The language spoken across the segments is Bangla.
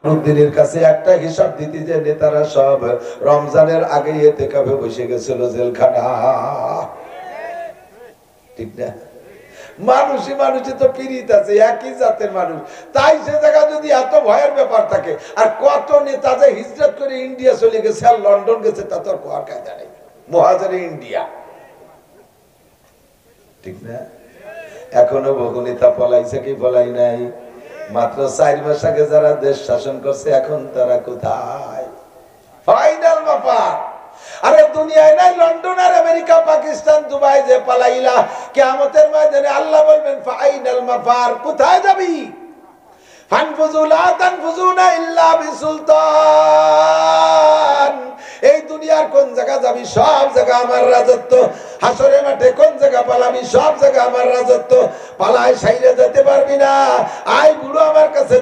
দিনের কাছে একটা হিসাব দিতে যে নেতারা সব রমজানের আগে ইতিকাফে বসে গেছিল জেলখানা। ঠিক না? মানুষই মানুষই তো পীড়িত আছে, একই জাতের মানুষ। তাই সে জায়গা যদি এত ভয়ের ব্যাপার থাকে, আর কত নেতা যে হিজরত করে ইন্ডিয়া চলে গেছে আর লন্ডন গেছে, তা তো আর কোয়ার কায়দা নেই। মহাজারে ইন্ডিয়া, ঠিক না? এখনো বহু নেতা পলাইছে কি পলাই নাই? মাত্র 4 মাস আগে যারা দেশ শাসন করছে, এখন তারা কোথায়? ফাইনাল ব্যাপার। আরে দুনিয়ায় নাই লন্ডন আর আমেরিকা, পাকিস্তান, দুবাই যে পালাইলা, কিয়ামতের ময়দানে আল্লাহ বলবেন ফাইনাল মাফার, কোথায় যাবি? ফানফুজু লা তানফুজুনা ইল্লা বিসুলতান। এই দুনিয়ার কোন জায়গা যাবি? সব জায়গা আমার রাজত্ব। হাসরের মাঠে কোন জায়গা পালাবি? সব জায়গা আমার রাজত্ব। পালায় সাইরে যেতে পারবি না। আয় বুড়ো আমার কাছে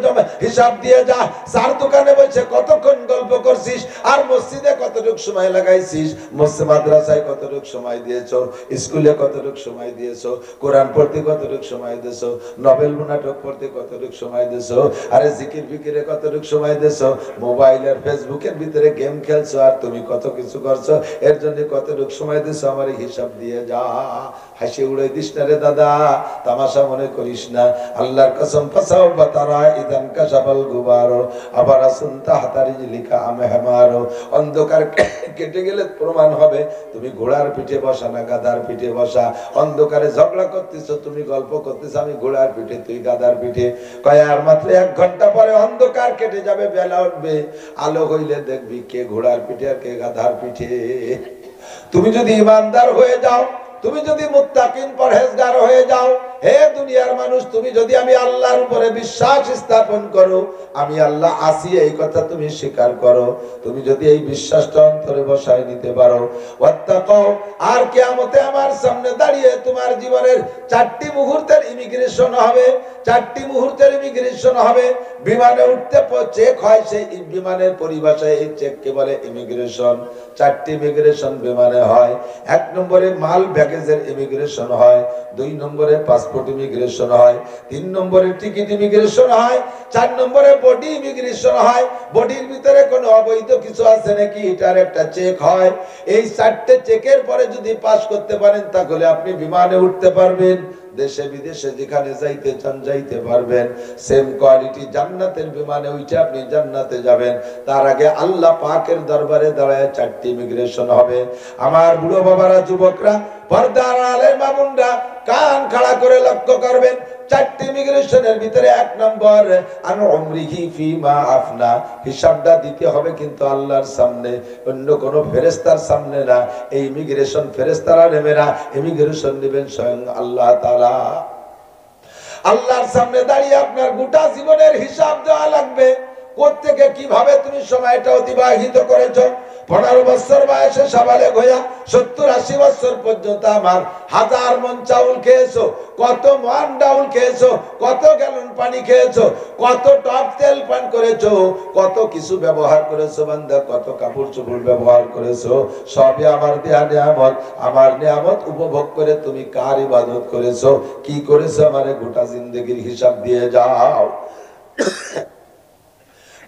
হিসাব দিয়ে যা। চার দোকানে বসে কতক্ষণ গল্প করছিস, আর মসজিদে কতটুকু সময় লাগাইছিস, মসজিদ মাদ্রাসায় কতটুকু সময় দিয়েছো, স্কুলে কতটুকু সময় দিয়েছো, কোরআন পড়তে কতটুকু সময় দিয়েছো, নভেল নাটক পড়তে কতটুকু সময় দিয়েছো, আরে জিকির ফিকিরে কতটুকু সময় দিয়েছো, মোবাইলের ফেসবুকের ভিতরে গেম খেলছো, আর তুমি কত কিছু করছো, এর জন্য কতটুকু সময় দিয়েছো, আমার হিসাব দিয়ে যা। হাসি উড়াই দিস না রে দাদা, তামাশা মনে করিস না। আল্লাহর কসম, ফাসাও বাতারা ইদান কাশাফাল গুবারো আবার আসুনতা হাতারিজলিকা আমহামারো। অন্ধকার কেটে গেলে প্রমাণ হবে তুমি ঘোড়ার পিঠে বসা না গাধার পিঠে বসা। অন্ধকারে ঝগড়া করতেছো, তুমি গল্প করতেছো আমি ঘোড়ার পিঠে, তুই গাধার পিঠে। কয় আর মাত্র 1 ঘন্টা পরে অন্ধকার কেটে যাবে, বেলা উঠবে, আলো হইলে দেখবি কে ঘোড়ার পিঠে আর কে গাধার পিঠে। তুমি যদি ইমানদার হয়ে যাও, তুমি যদি মুত্তাকিন পরহেজগার হয়ে যাও, হে দুনিয়ার মানুষ, তুমি যদি আমি আল্লাহর উপরে বিশ্বাস স্থাপন করো, আমি আল্লাহ আছি এই কথা তুমি স্বীকার করো, তুমি যদি এই বিশ্বাসটা অন্তরে বসায় নিতে পারো, ওয়াত্তাকাও, আর কিয়ামতে আমার সামনে দাঁড়িয়ে তোমার জীবনের 4টি মুহূর্তের ইমিগ্রেশন হবে। 4টি মুহূর্তের ইমিগ্রেশন হবে। বিমানে উঠতে চেক হয়, সেই বিমানের পরিভাষায় এই চেককে বলে ইমিগ্রেশন। 4টি ইমিগ্রেশন বিমানে হয়। 1 নম্বরে মাল ব্যাগেজের ইমিগ্রেশন হয়, 2 নম্বরে পাসপোর্ট ইমিগ্রেশন হয়, 3 নম্বরে টিকিট ইমিগ্রেশন হয়, 4 নম্বরে বডি ইমিগ্রেশন হয়। বডির ভিতরে কোনো অবৈধ কিছু আছে নাকি এটার একটা চেক হয়। এই 4টে চেকের পরে যদি পাস করতে পারেন, তাহলে আপনি বিমানে উঠতে পারবেন। দেশে বিদেশে যেখানে যাইতে চান যাইতে পারবেন। সেম কোয়ালিটি জান্নাতের বিমানে উঠে আপনি জান্নাতে যাবেন। তার আগে আল্লাহ পাকের দরবারে দাঁড়ায় 4টি ইমিগ্রেশন হবে। আমার বুড়ো বাবারা, যুবকরা, পর্দার আলের মামুনরা, কান খাড়া করে লক্ষ্য করবেন। 4টি ইমিগ্রেশনের ভিতরে 1 নম্বর আন উমরিহি ফিমা আফনা, হিসাবটা দিতে হবে কিন্তু আল্লাহর সামনে, অন্য কোন ফেরেশতার সামনে না। এই ইমিগ্রেশন ফেরেশতারা নেবে না, ইমিগ্রেশন নেবেন স্বয়ং আল্লাহ তাআলা। আল্লাহর সামনে দাঁড়িয়ে আপনার গোটা জীবনের হিসাব দেওয়া লাগবে। কোত্থেকে কিভাবে তুমি সময়টা অতিবাহিত করেছো। 15 বছর বয়সে সাবালেগ হইয়া 70-80 বছর পর্যন্ত আমার 1000 মণ চাউল খেয়েছো, কত মণ ডাউল খেয়েছো, কত গ্যালন পানি খেয়েছো, কত টপ তেল পান করেছো, কত কিছু ব্যবহার করেছো বান্দা, কত কাপড় চোপড় ব্যবহার করেছো। সবই আমার দেয়া নিয়ামত। আমার নিয়ামত উপভোগ করে তুমি কার ইবাদত করেছো, কি করেছো, আমারে গোটা জিন্দেগির হিসাব দিয়ে যাও।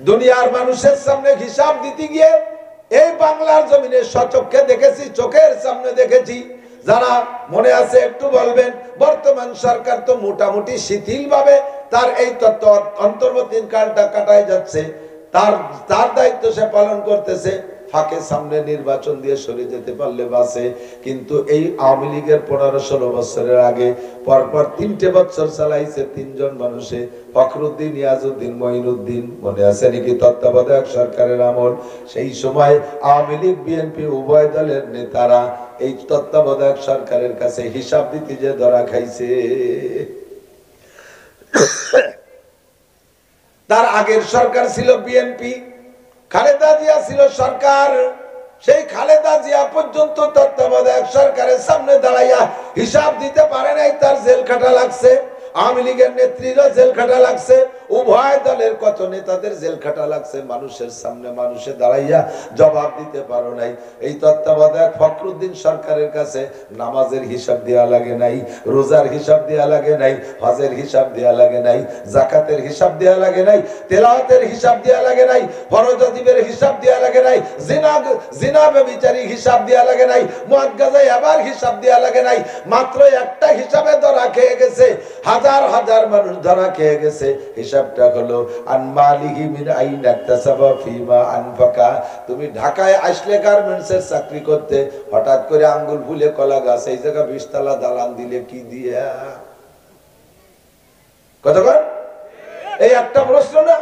দুনিয়ার মানুষের সামনে হিসাব দিতে গিয়ে এই বাংলার জমিনে সচক্ষে দেখেছি, চোখের সামনে দেখেছি। যারা মনে আছে একটু বলবেন। বর্তমান সরকার তো মোটামুটি শিথিল ভাবে তার এই তত্ত্ব অন্তর্বর্তীকালটা কাটায় যাচ্ছে, তার দায়িত্ব সে পালন করতেছে। ফাঁকে সামনে নির্বাচন দিয়ে সরে যেতে পারলে বাসে। কিন্তু এই আওয়ামী লীগের 15-16 বছরের আগে পরপর 3টে বছর চালাইছে 3 জন মানুষে, ফখরুদ্দিন, নিয়াজউদ্দিন, মঈনুদ্দিন। মনে আছে নাকি তত্ত্বাবধায়ক সরকারের আমল? সেই সময় আওয়ামী লীগ বিএনপি উভয় দলের নেতারা এই তত্ত্বাবধায়ক সরকারের কাছে হিসাব দিতে যে ধরা খাইছে। তার আগের সরকার ছিল বিএনপি, খালেদা জিয়া ছিল সরকার। সেই খালেদা জিয়া পর্যন্ত তত্ত্বাবধায়ক সরকারের সামনে দাঁড়াইয়া হিসাব দিতে পারে নাই, তার জেল খাটা লাগছে। আওয়ামী লীগের নেত্রীরা জেল খাটা লাগছে, উভয় দলের কত নেতাদের জেল খাটা লাগছে, মানুষের সামনে মানুষে দাঁড়াইয়া জবাব দিতে পারো নাই। এই তত্ত্বাবধায়ক ফখরুদ্দিন সরকারের কাছে নামাজের হিসাব দেওয়া লাগে নাই, রোজার হিসাব দেওয়া লাগে নাই, হজের হিসাব দেওয়া লাগে নাই, যাকাতের হিসাব দেওয়া লাগে নাই, তেলাওয়াতের হিসাব দেওয়া লাগে নাই, ফরজ ওয়াজিবের হিসাব দেওয়া লাগে নাই, জিনা ব্যভিচারী হিসাব দেওয়া লাগে নাই, মদ গাঁজা আবার হিসাব দেওয়া লাগে নাই। মাত্র একটা হিসাবে ধরা খেয়ে গেছে, হাজার হাজার মানুষ ধরা খেয়ে গেছে। হিসাবটা হলো আনমালিহি মিন আইনা ইকতাসাবা ফিমা আনফাকা। তুমি ঢাকায় আসলে গার্মেন্টসের চাকরি করতে, হঠাৎ করে আঙ্গুল ফুলে কলা গাছ, এই জায়গা 20 তলা দালান দিলে কি দিয়া? কতক্ষণ? এই একটা প্রশ্ন না?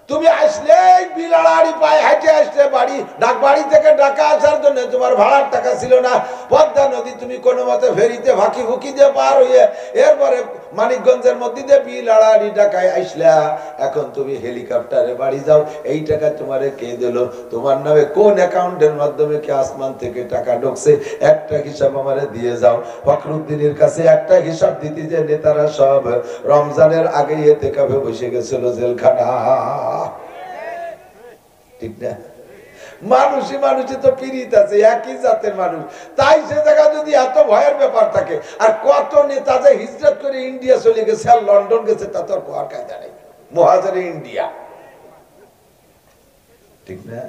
তুমি আসলে বিলাড়াড়ি পায়ে হেঁটে আসলে বাড়ি বাড়ি থেকে ঢাকা আসার জন্য তোমার ভাড়ার টাকা ছিল না, পদ্মা নদী তুমি কোনো মতে ফেরিতে ফাঁকি ফুকি দিয়ে পার হইয়ে এরপরে মানিকগঞ্জের মধ্যে দিয়ে বিলাড়াড়ি ঢাকায় আসলা। এখন তুমি হেলিকপ্টারে বাড়ি যাও, এই টাকা তোমারে কে দিল? তোমার নামে কোন অ্যাকাউন্টের মাধ্যমে কি আসমান থেকে টাকা ঢুকছে? একটা হিসাব আমারে দিয়ে যাও। ফখরুদ্দিনের কাছে একটা হিসাব দিতে যে নেতারা সব রমজানের আগে এতে কাপে বসে গেছিল জেলখানা। ঠিক না? মানুষই মানুষে তো পীড়িত আছে, একই জাতের মানুষ। তাই সে জায়গা যদি এত ভয়ের ব্যাপার থাকে, আর কত নেতা যে হিজরত করে ইন্ডিয়া চলে গেছে আর লন্ডন গেছে, তা তো আর কোয়ার কায়দা নেই। মুহাজিরে ইন্ডিয়া, ঠিক না?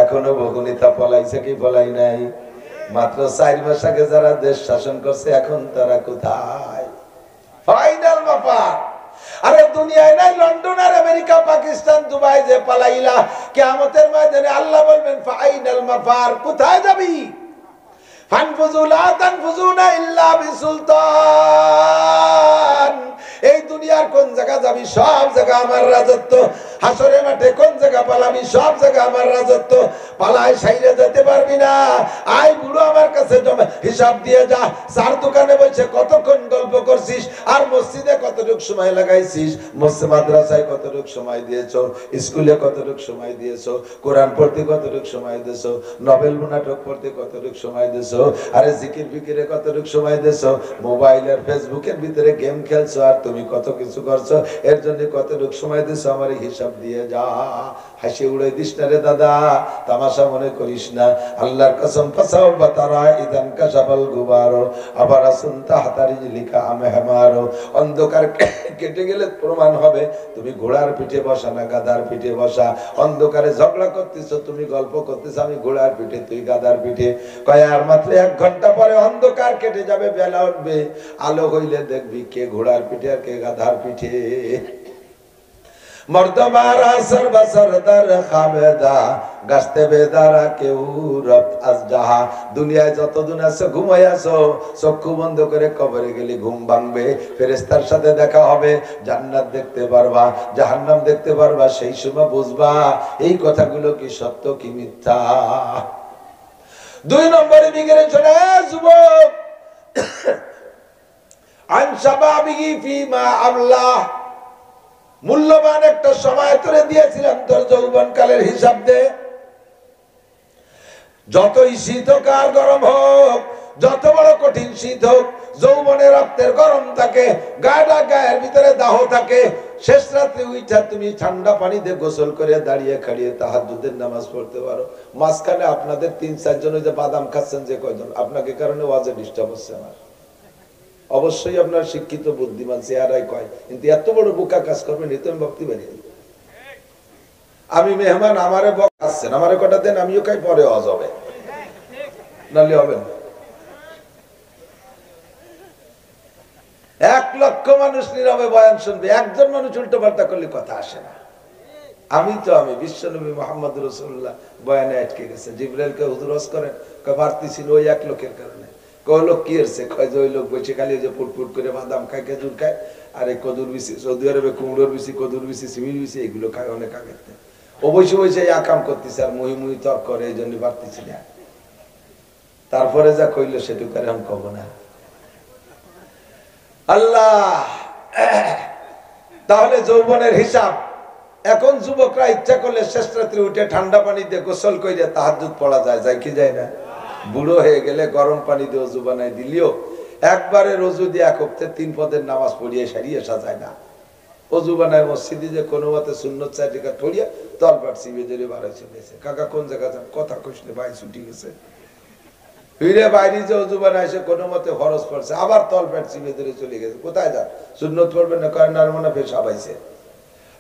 এখনো বহু নেতা পলাইছে কি পলাই নাই? মাত্র 4 মাস আগে যারা দেশ শাসন করছে, এখন তারা কোথায়? ফাইনাল ব্যাপার। আরে দুনিয়ায় নাই লন্ডন আর আমেরিকা, পাকিস্তান, দুবাই যে পালাইলা, কিয়ামতের ময়দানে আল্লাহ বলবেন ফাইনাল মাফার, কোথায় যাবি? ফানফুজু লা তানফুজুনা ইল্লা বিসুলতান। এই দুনিয়ার কোন জায়গা যাবি? সব জায়গা আমার রাজত্ব। হাসরের মাঠে কোন জায়গা পালাবি? সব জায়গা আমার রাজত্ব। পালায় সাইরে যেতে পারবি না। আই বুড়ো আমার কাছে হিসাব দিয়ে যা। চার দোকানে বসে কতক্ষণ গল্প করছিস, আর মসজিদে কতটুক সময় লাগাইছিস, মসজিদ মাদ্রাসায় কতটুক সময় দিয়েছো, স্কুলে কতটুক সময় দিয়েছো, কোরআন পড়তে কতটুক সময় দিয়েছো, নভেল নাটক পড়তে কতটুক সময় দিয়েছো, আরে জিকির ফিকিরে কতটুক সময় দিয়েছো, মোবাইলের ফেসবুকের ভিতরে গেম খেলছো, আর তুমি কত কিছু করছো, এর জন্য কতটুক সময় দিয়েছো, আমার হিসাব দিয়ে যা। হাসি উড়ে দিস না রে দাদা, তামাশা মনে করিস না। আল্লাহর কসম, ফাসাও বাতারা ইদান কাশাফাল গুবারো আবার আসুনতা হাতারিজলিকা আমহামারো। অন্ধকার কেটে গেলে প্রমাণ হবে তুমি ঘোড়ার পিঠে বসা না গাধার পিঠে বসা। অন্ধকারে ঝগড়া করতেছো, তুমি গল্প করতেছো, আমি ঘোড়ার পিঠে, তুই গাধার পিঠে। কয় আর মাত্র 1 ঘন্টা পরে অন্ধকার কেটে যাবে, বেলা উঠবে, আলো হইলে দেখবি কে ঘোড়ার পিঠে আর কে গাধার পিঠে। মর্দমারা সরবসরদার খাবেদা গাছতে বেদারা কেউ রব আজজাহা। দুনিয়ায় যতদিন আছো ঘুমাই আছো, চক্ষু বন্ধ করে কবরে গেলে ঘুম ভাঙবে, ফেরেশতার সাথে দেখা হবে, জান্নাত দেখতে পারবা, জাহান্নাম দেখতে পারবা। সেই সময় বুঝবা এই কথাগুলো কি সত্য কি মিথ্যা। 2 নম্বরে বিগড়ে চলে যুবক, আন শাবাবিহি ফিমা আবলা। মূল্যবান একটা সময় তোরে দিয়েছিলাম, তোর যৌবন কালের হিসাব দে। যতই শীত হোক আর গরম হোক, যত বড় কঠিন শীত হোক, যৌবনে রক্তের গরম থাকে, গায়ের ভিতরে দাহ থাকে, শেষ রাত্রে উঠা তুমি ঠান্ডা পানিতে গোসল করে দাঁড়িয়ে খাড়িয়ে তাহাজ্জুদের নামাজ পড়তে পারো। মাঝখানে আপনাদের 3-4 জন যে বাদাম খাচ্ছেন, যে কয়জন আপনাকে কারণে ওয়াজে ডিস্টার্ব হচ্ছে আমার। অবশ্যই আপনার শিক্ষিত বুদ্ধিমান চেহারাই কয়, কিন্তু এত বড় বোকা কাজ করবেন এই তো আমি ভাবতে পারি। আমি মেহমান, আমারে বকাচ্ছেন, আমারে কটা দেন, আমিও খাই, পরে ওয়াজ হবে, নাহলে হবে না। 1 লক্ষ মানুষ নীরবে বয়ান শুনবে, একজন মানুষ উল্টো পাল্টা করলে কথা আসে না। আমি বিশ্বনবী মুহাম্মদ রাসূলুল্লাহ বয়ানে আটকে গেছে। জিবরাইলকে হুজুর ওয়াজ করেন, বাড়তি ছিল ওই 1 লোকের কারণে। লোক কি হচ্ছে? ওই লোক বসে খালি যে ফুটফুট করে বাদাম খায়, খেজুর খায়, আর এই কদুর বিচি, সৌদি আরবে কুমড়োর বিচি, কদুর বিচি, সিমির বিচি, এগুলো খায় অনেক আগে। ও বসে বসে এই আকাম করতেছে আর মুহি তর্ক করে, এই জন্য বাড়তেছি না। তারপরে যা কইল সেটুকু আর আমি কব না। আল্লাহ, তাহলে যৌবনের হিসাব। এখন যুবকরা ইচ্ছা করলে শেষ রাত্রে উঠে ঠান্ডা পানি দিয়ে গোসল করে তাহাজ্জুদ পড়া যায়, যায় কি যায় না? বুড়ো হয়ে গেলে গরম পানি দিয়ে ওযু বানাই দিলিও একবারে রোজু দিয়ে এক হপ্তে 3 পদের নামাজ পড়িয়ে সারিয়ে সাজায় না। অজু বানায় মসজিদে যে কোনো মতে সুন্নত 4 রাকাত পড়িয়া তলপাট চিবে ধরে বাড়াই চলেছে। কাকা কোন জায়গা যান? কথা কইলে ভাই ছুটি গেছে। ফিরে বাইরে যে অজু বানাইছে কোনো মতে ফরজ পড়ছে, আবার তলপাট চিবে ধরে চলে গেছে। কোথায় যান? সুন্নত পড়বেন না, কয় না মনে পেশাব আইছে।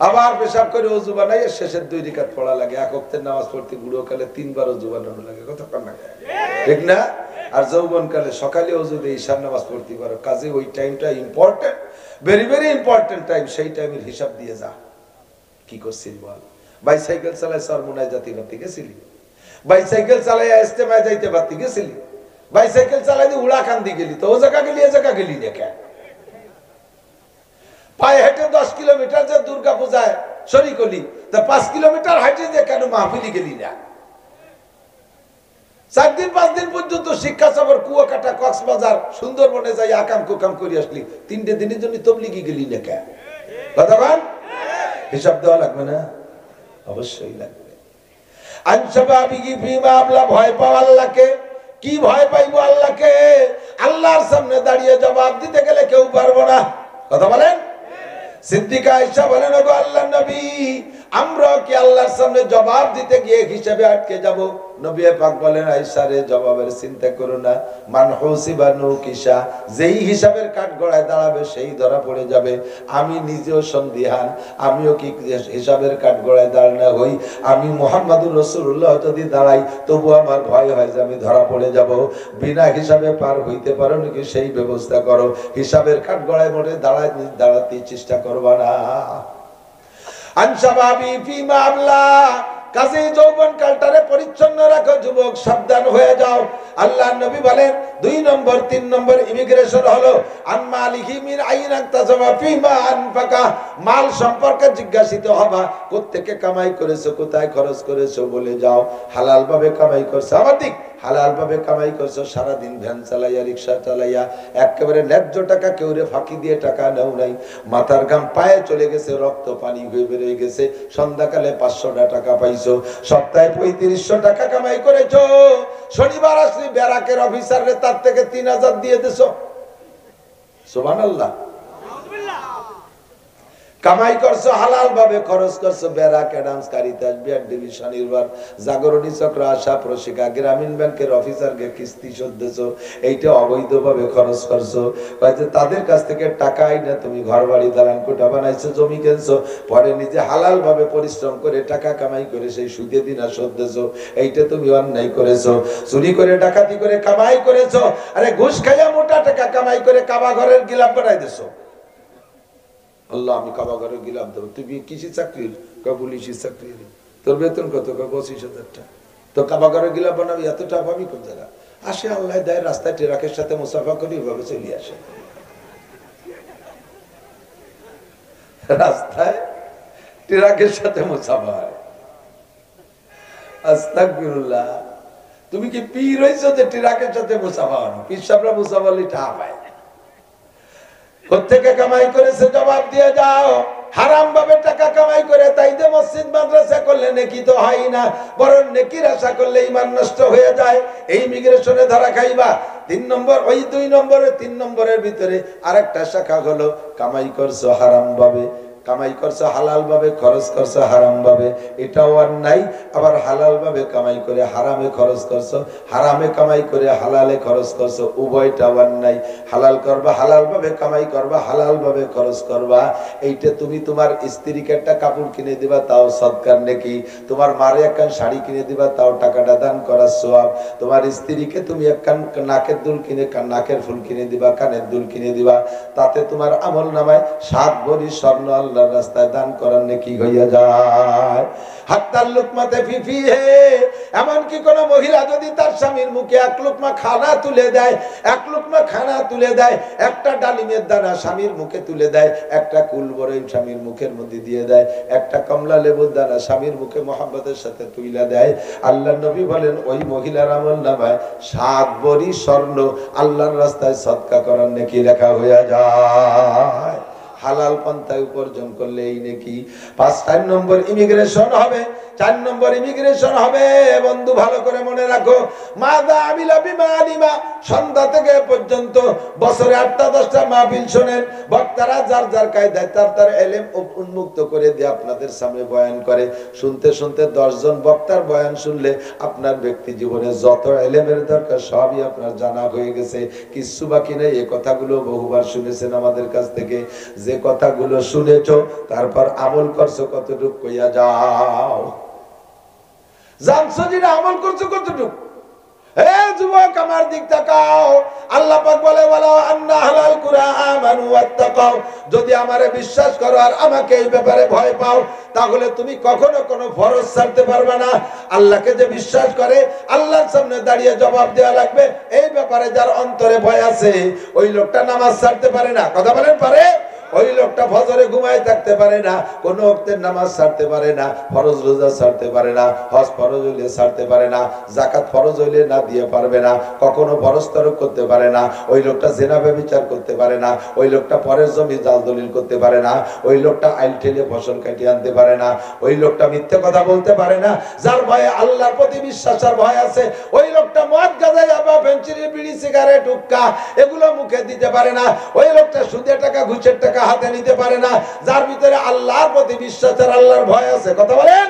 আবার পেশাব করে অজু বানাই শেষের 2 রাকাত পড়া লাগে। এক হপ্তের নামাজ পড়তে বুড়ো কালে 3 বার অজু বানানো লাগে। কথা কন না ঠিক না? আর যৌবন কালে সকালে অজু দিয়ে ঈশার নামাজ পড়তে পারো। কাজে ওই টাইমটা important, very very important time. সেই টাইমের হিসাব দিয়ে যা। কি করছিস বল? বাইসাইকেল চালায় সরমুনায় জাতি বাতি গেছিলি? বাইসাইকেল চালাই ইস্তেমায় যাইতে বাতি গেছিলি? বাইসাইকেল চালাই দিয়ে উড়াকান্দি গেলি, তো ও জায়গা গেলি এ জায়গা গেলি না কেন? পায়ে হেঁটে 10 কিলোমিটার যে দুর্গা পূজায় শরীক হলি, তা 5 কিলোমিটার হাঁটে যে কেন মাহফিলি গেলি না? 4 দিন 5 দিন পর্যন্ত শিক্ষা সফর কুয়াকাটা, কক্সবাজার, সুন্দরবনে যাই আকাম কুকাম করে আসলি, 3 দিনের জন্য তবলিগি গেলি না কেন? কতক্ষণ হিসাব দেওয়া লাগবে না? অবশ্যই লাগবে। আনসাবাবিগি ফিমা আবলা, ভয় পাও আল্লাহকে। কি ভয় পাইবো আল্লাহকে? আল্লাহর সামনে দাঁড়িয়ে জবাব দিতে গেলে কেউ পারবো না। কথা বলেন। সিদ্দিকা আয়েশা বলেন, ওগো আল্লাহর নবী, আমরা কি আল্লাহর সামনে জবাব দিতে গিয়ে হিসাবে আটকে যাব? নবী পাক বলেন, আয়েশা রে, জবাবের চিন্তা করো না। মান হুসিবা নুকিসা, যেই হিসাবের কাঠগড়ায় দাঁড়াবে সেই ধরা পড়ে যাবে। আমি নিজেও সন্দিহান, আমিও কি হিসাবের কাঠগড়ায় দাঁড়ানো হই? আমি মুহাম্মাদুর রাসূলুল্লাহ যদি দাঁড়াই, তবু আমার ভয় হয় যে আমি ধরা পড়ে যাব। বিনা হিসাবে পার হইতে পারো নাকি সেই ব্যবস্থা করো। হিসাবের কাঠগড়ায় মোটে দাঁড়াতে চেষ্টা করবা না। আনসাবাবি ফিমা আবলা, কাজে যৌবন কালটারে পরিচ্ছন্ন রাখো যুবক, সাবধান হয়ে যাও। আল্লাহর নবী বলেন 2 নম্বর 3 নম্বর ইমিগ্রেশন হলো আন মালিহি মিন আইন আনতাসাবা ফিমা আনফাকা, মাল সম্পর্কে জিজ্ঞাসিত হবা। কোত্থেকে কামাই করেছো, কোথায় খরচ করেছো বলে যাও। হালাল ভাবে কামাই করছো, আমার দিক হালাল ভাবে কামাই করছো। সারাদিন ভ্যান চালাইয়া, রিক্সা চালাইয়া, একেবারে ন্যায্য টাকা কেউরে ফাঁকি দিয়ে টাকা নেও নাই। মাথার ঘাম পায়ে চলে গেছে, রক্ত পানি হয়ে বেরিয়ে গেছে। সন্ধ্যাকালে 500 টাকা পাইছো, সপ্তাহে 3500 টাকা কামাই করেছো। শনিবার আসলি ব্যারাকের অফিসারে তার থেকে 3000 দিয়ে দিছো। সুবহানাল্লাহ। কামাই করছো হালাল ভাবে, খরচ করছো BRAC, Adams, Caritas, BR division, Nirban, Jagorani Chakra, ASA, Proshika, গ্রামীণ ব্যাংকের অফিসারকে কিস্তি শোধ দিছো। এইটা অবৈধভাবে খরচ করছো। হয়তো তাদের কাছ থেকে টাকা আইনা তুমি ঘর বাড়ি দালান কোঠা বানাইছো, জমি কিনছো, পরে নিজে হালাল ভাবে পরিশ্রম করে টাকা কামাই করে সেই সুদে দিনা শোধ দিছো। এইটা তুমি অন্যায় করেছো। চুরি করে, ডাকাতি করে কামাই করেছো। আরে ঘুষ খাইয়া মোটা টাকা কামাই করে কাবা ঘরের গিলাপ বানাই দিছো। আল্লাহ, আমি কাবা ঘরে গিলাম দেবো। তুই কিসের চাকরি? পুলিশের চাকরি। তোর বেতন কত? 25,000 টাকা। তো কাবা ঘরে গিলাম বানাবি, এত টাকা পাবি কোন জায়গা? আসে আল্লাহ দেয়, রাস্তায় ট্রাকের সাথে মুসাফা করি, এভাবে চলে আসে। রাস্তায় ট্রাকের সাথে মুসাফা হয়। আস্তাগফিরুল্লাহ। তুমি কি পীর হইছো যে ট্রাকের সাথে মুসাফা হনো? পীর সাহেবরা মুসাফা হলে টাকা পায়। কোত্থেকে কামাই করেছে জবাব দিয়ে যাও। হারাম ভাবে টাকা কামাই করে তাই যে মসজিদ মাদ্রাসা করলে নেকি তো হয় না, বরং নেকির আশা করলে ঈমান নষ্ট হয়ে যায়। এই ইমিগ্রেশনে ধরা খাইবা। 3 নম্বর, ওই 2 নম্বরে 3 নম্বরের ভিতরে আরেকটা শাখা হলো কামাই করছো হারাম ভাবে। কামাই করছো হালাল ভাবে, খরচ করছো হারাম ভাবে, এটাও আর নাই। আবার হালাল ভাবে কামাই করে হারামে খরচ করছো, হারামে কামাই করে হালালে খরচ করছো, উভয়টাও আর নাই। হালাল করবা, হালাল ভাবে কামাই করবা, হালাল ভাবে খরচ করবা। এইটা তুমি তোমার স্ত্রীকে একটা কাপড় কিনে দিবা, তাও সদকার নেকি। তোমার মারে একখান শাড়ি কিনে দিবা, তাও টাকাটা দান করার সওয়াব। তোমার স্ত্রীকে তুমি একখান নাকের দুল কিনে, নাকের ফুল কিনে দিবা, কানের দুল কিনে দিবা, তাতে তোমার আমল নামায় 7 ভরি স্বর্ণ আল্লাহর রাস্তায় দান করার নেকি হইয়া যায়। হাত্তাল লুকমাতে ফিফি হে, এমন কি কোন মহিলা যদি তার স্বামীর মুখে 1 লুকমা খানা তুলে দেয়, 1 লুকমা খানা তুলে দেয়, একটা ডালিমের দানা স্বামীর মুখে তুলে দেয়, একটা কুল বরই স্বামীর মুখের মধ্যে দিয়ে দেয়, একটা কমলা লেবুর দানা স্বামীর মুখে মোহাম্মতের সাথে তুইলা দেয়, আল্লাহর নবী বলেন ওই মহিলার আমল নামায় 7 ভরি স্বর্ণ আল্লাহর রাস্তায় সদকা করার নেকি লেখা হইয়া যায়। হালাল পন্থায় উপার্জন করলে এই নাকি। 5 নম্বর ইমিগ্রেশন হবে 4 নম্বর ইমিগ্রেশন হবে। বন্ধু ভালো করে মনে রাখো, মাযা আমিলা বিমা আলিমা, সন্ধ্যা থেকে পর্যন্ত বছরে 8টা 10টা মাহফিল শোনেন, বক্তারা যার যার কায়দায় তার ইলম উন্মুক্ত করে দিয়ে আপনাদের সামনে বয়ান করে। শুনতে শুনতে 10 জন বক্তার বয়ান শুনলে আপনার ব্যক্তি জীবনে যত ইলমের দরকার সবই আপনার জানা হয়ে গেছে, কিছু বাকি নেই। এই কথাগুলো বহুবার শুনেছেন আমাদের কাছ থেকে। যে কথাগুলো শুনেছো তারপর আমল করছো কতটুকু কইয়া যাও, জানছো যেটা আমল করছো কতটুকু। হে যুবক আমার দিক তাকাও, আল্লাহ পাক বলে ওয়ালা আন্না আহলাল কুরআন আমানু ওয়াত্তাকাও, যদি আমারে বিশ্বাস করো আর আমাকে এই ব্যাপারে ভয় পাও তাহলে তুমি কখনো কোনো ফরজ ছাড়তে পারবে না। আল্লাহকে যে বিশ্বাস করে আল্লাহর সামনে দাঁড়িয়ে জবাব দেওয়া লাগবে, এই ব্যাপারে যার অন্তরে ভয় আছে ওই লোকটা নামাজ ছাড়তে পারে না। কথা বলেন পারে? ওই লোকটা ফজরে ঘুমায় থাকতে পারে না, কোন ওয়াক্তের নামাজ ছাড়তে পারে না, ফরজ রোজা ছাড়তে পারে না, হজ ফরজ হইলে ছাড়তে পারে না, যাকাত ফরজ হইলে না দিয়ে পারবে না, কখনো ফরজ তরক করতে পারে না, ওই লোকটা জিনা ব্যভিচার করতে পারে না, ওই লোকটা পরের জমি জাল দলিল করতে পারে না, ওই লোকটা আইল ঠেলে ফসল কাটিয়ে আনতে পারে না, ওই লোকটা মিথ্যে কথা বলতে পারে না। যার ভয়ে আল্লাহর প্রতি বিশ্বাসের ভয় আছে ওই লোকটা মদ গাঁজা ইয়াবা ফেনসিডিল বিড়ি সিগারেট হুক্কা এগুলো মুখে দিতে পারে না। ওই লোকটা সুদের টাকা ঘুষের টাকা হাতে নিতে পারে না। যার ভিতরে আল্লাহর প্রতি বিশ্বাস আর আল্লাহর ভয় আছে। কথা বলেন?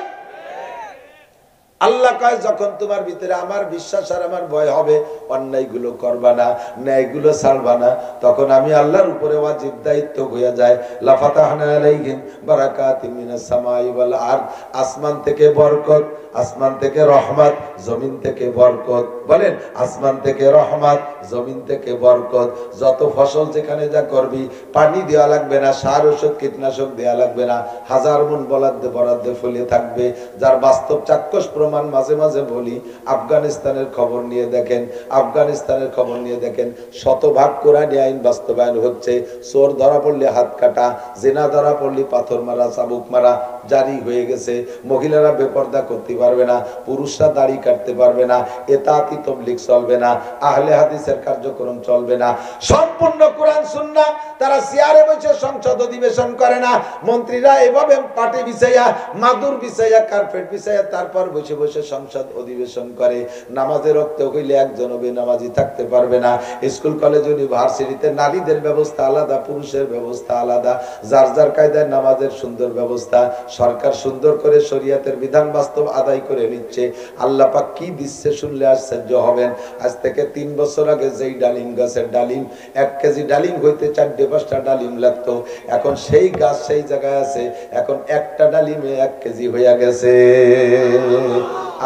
আল্লাহ কয় যখন তোমার ভিতরে আমার বিশ্বাস আর আমার ভয় হবে, অন্যায়গুলো করবা না, ন্যায়গুলো ছাড়বা না, তখন আমি আল্লাহর উপরে ওয়াজিব দায়িত্ব হয়ে যায়। লাফাতাহনা আলাইহিম বারাকাতিম মিনাস সামাই ওয়াল আরদ, আসমান থেকে বরকত, আসমান থেকে রহমত, জমিন থেকে বরকত। বলেন আসমান থেকে রহমত, জমিন থেকে বরকত। যত ফসল যেখানে যা করবি পানি দেওয়া লাগবে না, সার ওষুধ কীটনাশক দেওয়া লাগবে না, 1000 মণ বরাদ্দে ফলে থাকবে। যার বাস্তব চাক্ষুষ প্রমাণ মাঝে মাঝে বলি, আফগানিস্তানের খবর নিয়ে দেখেন, আফগানিস্তানের খবর নিয়ে দেখেন, শতভাগ কোরআনী আইন বাস্তবায়ন হচ্ছে। চোর ধরা পড়লে হাত কাটা, জিনা ধরা পড়লে পাথর মারা, চাবুক মারা জারি হয়ে গেছে। মহিলারা বেপর্দা করতে পারবে না, পুরুষরা দাড়ি কাটতে পারবে না, এতাতি তাবলীগ চলবে না, আহলে হাদিসের কার্যক্রম চলবে না। সম্পূর্ণ কোরআন সুন্নাহ। তারা চেয়ারে বসে সংসদ অধিবেশন করে না, মন্ত্রীরা এভাবে পাটি বিছাইয়া, মাদুর বিছাইয়া, কার্পেট বিছাইয়া তারপর বসে বসে সংসদ অধিবেশন করে। নামাজের রক্ত হইলে একজন বেনামাজি থাকতে পারবে না। স্কুল কলেজ ইউনিভার্সিটিতে নারীদের ব্যবস্থা আলাদা, পুরুষের ব্যবস্থা আলাদা, যার যার কায়দায় নামাজের সুন্দর ব্যবস্থা। সরকার সুন্দর করে শরীয়তের বিধান বাস্তব আদায় করে নিচ্ছে। আল্লাহ পাক কি দিচ্ছে শুনলে আশ্চর্য হবেন। আজ থেকে 3 বছর আগে যেই ডালিম গাছের ডালিম 1 কেজি ডালিম হইতে 4-5টা ডালিম লাগতো, এখন সেই গাছ সেই জায়গায় আছে, এখন একটা ডালিমে 1 কেজি হইয়া গেছে।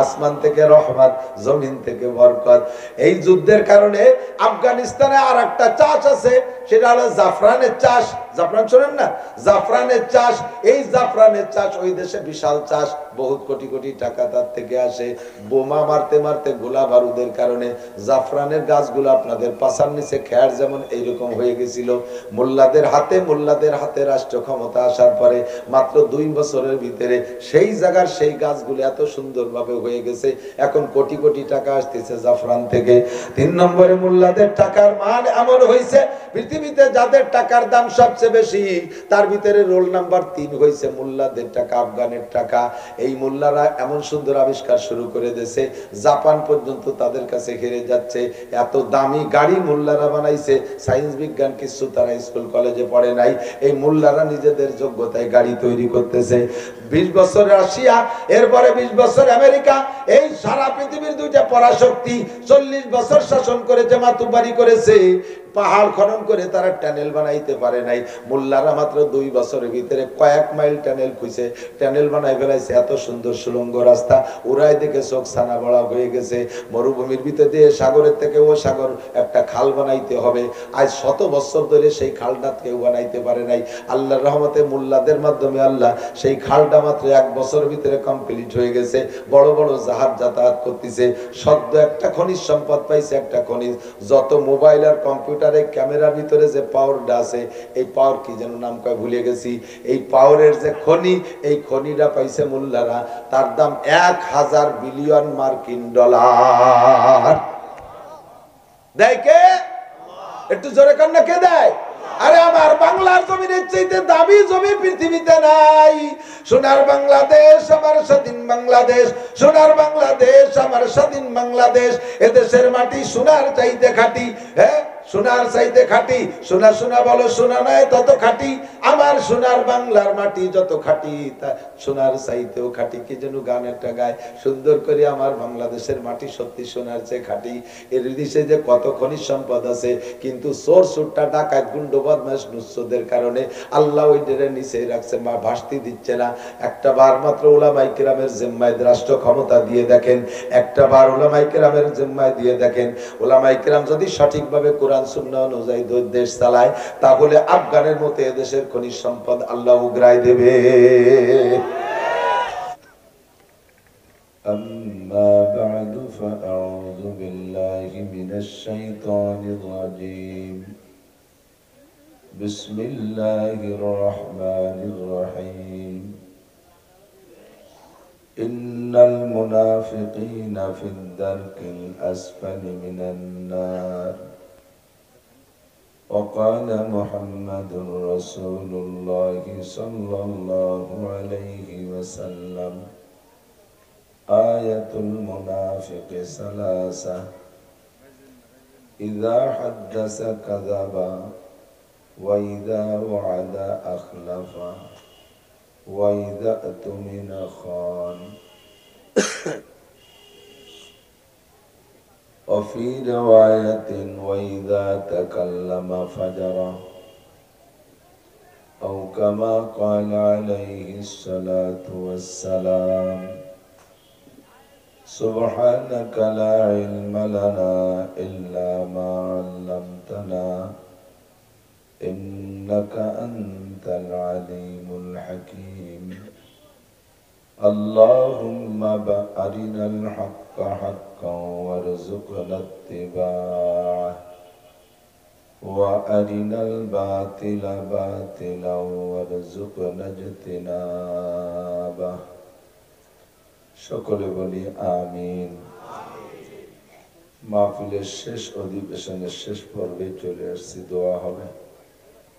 আসমান থেকে রহমত, জমিন থেকে বরকত। এই যুদ্ধের কারণে আফগানিস্তানে আর একটা চাষ আছে, সেটা হলো জাফরানের চাষ। জাফরান শোনেন না? জাফরানের চাষ। এই জাফরানের চাষ ওই দেশে বিশাল চাষ, বহুত কোটি কোটি টাকা তার থেকে আসে। বোমা মারতে মারতে গোলা বারুদের কারণে জাফরানের গাছগুলো আপনাদের পাছার নিচে খেয়ার যেমন এইরকম হয়ে গেছিল। মোল্লাদের হাতে রাষ্ট্র ক্ষমতা আসার পরে মাত্র 2 বছরের ভিতরে সেই জায়গার সেই গাছগুলো এত সুন্দরভাবে হয়ে গেছে, এখন কোটি কোটি টাকা আসতেছে জাফরান থেকে। 3 নম্বরে মোল্লাদের টাকার মান এমন হয়েছে, পৃথিবীতে যাদের টাকার দাম সবচেয়ে বেশি তার ভিতরে রোল নাম্বার 3 হয়েছে মোল্লাদের টাকা, আফগানের টাকা। এই মোল্লারা এমন সুন্দর আবিষ্কার শুরু করে দিয়েছে, জাপান পর্যন্ত তাদের কাছে হেরে যাচ্ছে। এত দামি গাড়ি মোল্লারা বানাইছে, সায়েন্স বিজ্ঞান কিছু তারা স্কুল কলেজে পড়ে নাই, এই মোল্লারা নিজেদের যোগ্যতায় গাড়ি তৈরি করতেছে। 20 বছর রাশিয়া, এরপরে 20 বছর আমেরিকা, এই সারা পৃথিবীর 2টা পরাশক্তি 40 বছর শাসন করেছে, মাতুব্বারি করেছে। পাহাড় খনন করে তারা টানেল বানাইতে পারে নাই। মোল্লারা মাত্র 2 বছরের ভিতরে কয়েক মাইল টানেল খুঁজে টানেল বানাই ফেলাইছে। এত সুন্দর সুড়ঙ্গ রাস্তা, উড়াই দেখে চোখ ছানা বড়া হয়ে গেছে। মরুভূমির ভিতরে দিয়ে সাগরের থেকে ও সাগর একটা খাল বানাইতে হবে, আজ 100 বছর ধরে সেই খালটা কেউ বানাইতে পারে নাই। আল্লাহর রহমতে মোল্লাদের মাধ্যমে আল্লাহ সেই খালটা মাত্র 1 বছরের ভিতরে কমপ্লিট হয়ে গেছে। বড় বড় জাহাজ যাতায়াত করতেছে। সদ্য একটা খনিজ সম্পদ পাইছে, একটা খনিজ। যত মোবাইল আর কম্পিউটার ক্যামেরার ভিতরে যে পাওয়ারটা আছে, এই পাওয়ার কি যেন নাম কয় ভুলে গেছি, এই পাওয়ারের যে খনি, এই খনিটা পাইছে মোল্লারা। তার দাম 1000 বিলিয়ন মার্কিন ডলার। দেয় কে? একটু জোরে কান্না কে দেয়? আরে আমার বাংলার জমিনের চাইতে দামি জমি পৃথিবীতে নাই। সোনার বাংলাদেশ আমার স্বাধীন বাংলাদেশ, সোনার বাংলাদেশ, আমার স্বাধীন বাংলাদেশ। এদেশের মাটি সোনার চাইতে খাঁটি, হ্যাঁ সোনার চাইতে খাঁটি। সোনা সোনা বলো, সোনা নয় তত খাঁটি। আমার সোনার বাংলার মাটি যত খাঁটি, তা সোনার চাইতেও খাঁটি। কি যেন গান একটা গায় সুন্দর করে, আমার বাংলাদেশের মাটি সত্যি সোনার চেয়ে খাঁটি। এর দেশে যে কত খনিজ সম্পদ আছে, কিন্তু চোর সুট্টা ডাকাত গুন্ড বদমাশ নুসদের কারণে আল্লাহ ওই ডেরে নিচে রাখছে, মা ভাসতি দিচ্ছে না। একটা বার মাত্র উলামায়ে কেরামের জিম্মায় রাষ্ট্র ক্ষমতা দিয়ে দেখেন, একটা বার উলামায়ে কেরামের জিম্মায় দিয়ে দেখেন। উলামায়ে কেরাম যদি সঠিকভাবে কোরআন সুন্নাহ অনুযায়ী দেশ চালায়, তাহলে আফগানের মতো এদেশের খনিজ সম্পদ আল্লাহ উগরাই দেবে। أما بعد فأعوذ بالله من الشيطان الرجيم بسم الله الرحمن الرحيم إن المنافقين في الدرك الأسفل من النار وقال محمد رسول الله صلى الله عليه وسلم آية المنافق ثلاثة إذا حدث كذب وإذا وعد أخلف وإذا اؤتمن خان وفي رواية وإذا تكلم فجر أو كما قال عليه الصلاة والسلام سبحانك لا علم لنا إلا ما علمتنا إنك أنت العليم الحكيم اللهم أرنا الحق حقا وارزقنا اتباعه وأرنا الباطل باطلا وارزقنا اجتنابه সকলে বলি আমিন। মাহফিলের শেষ অধিবেশনের শেষ পর্বে চলে আসছি। দোয়া হবে,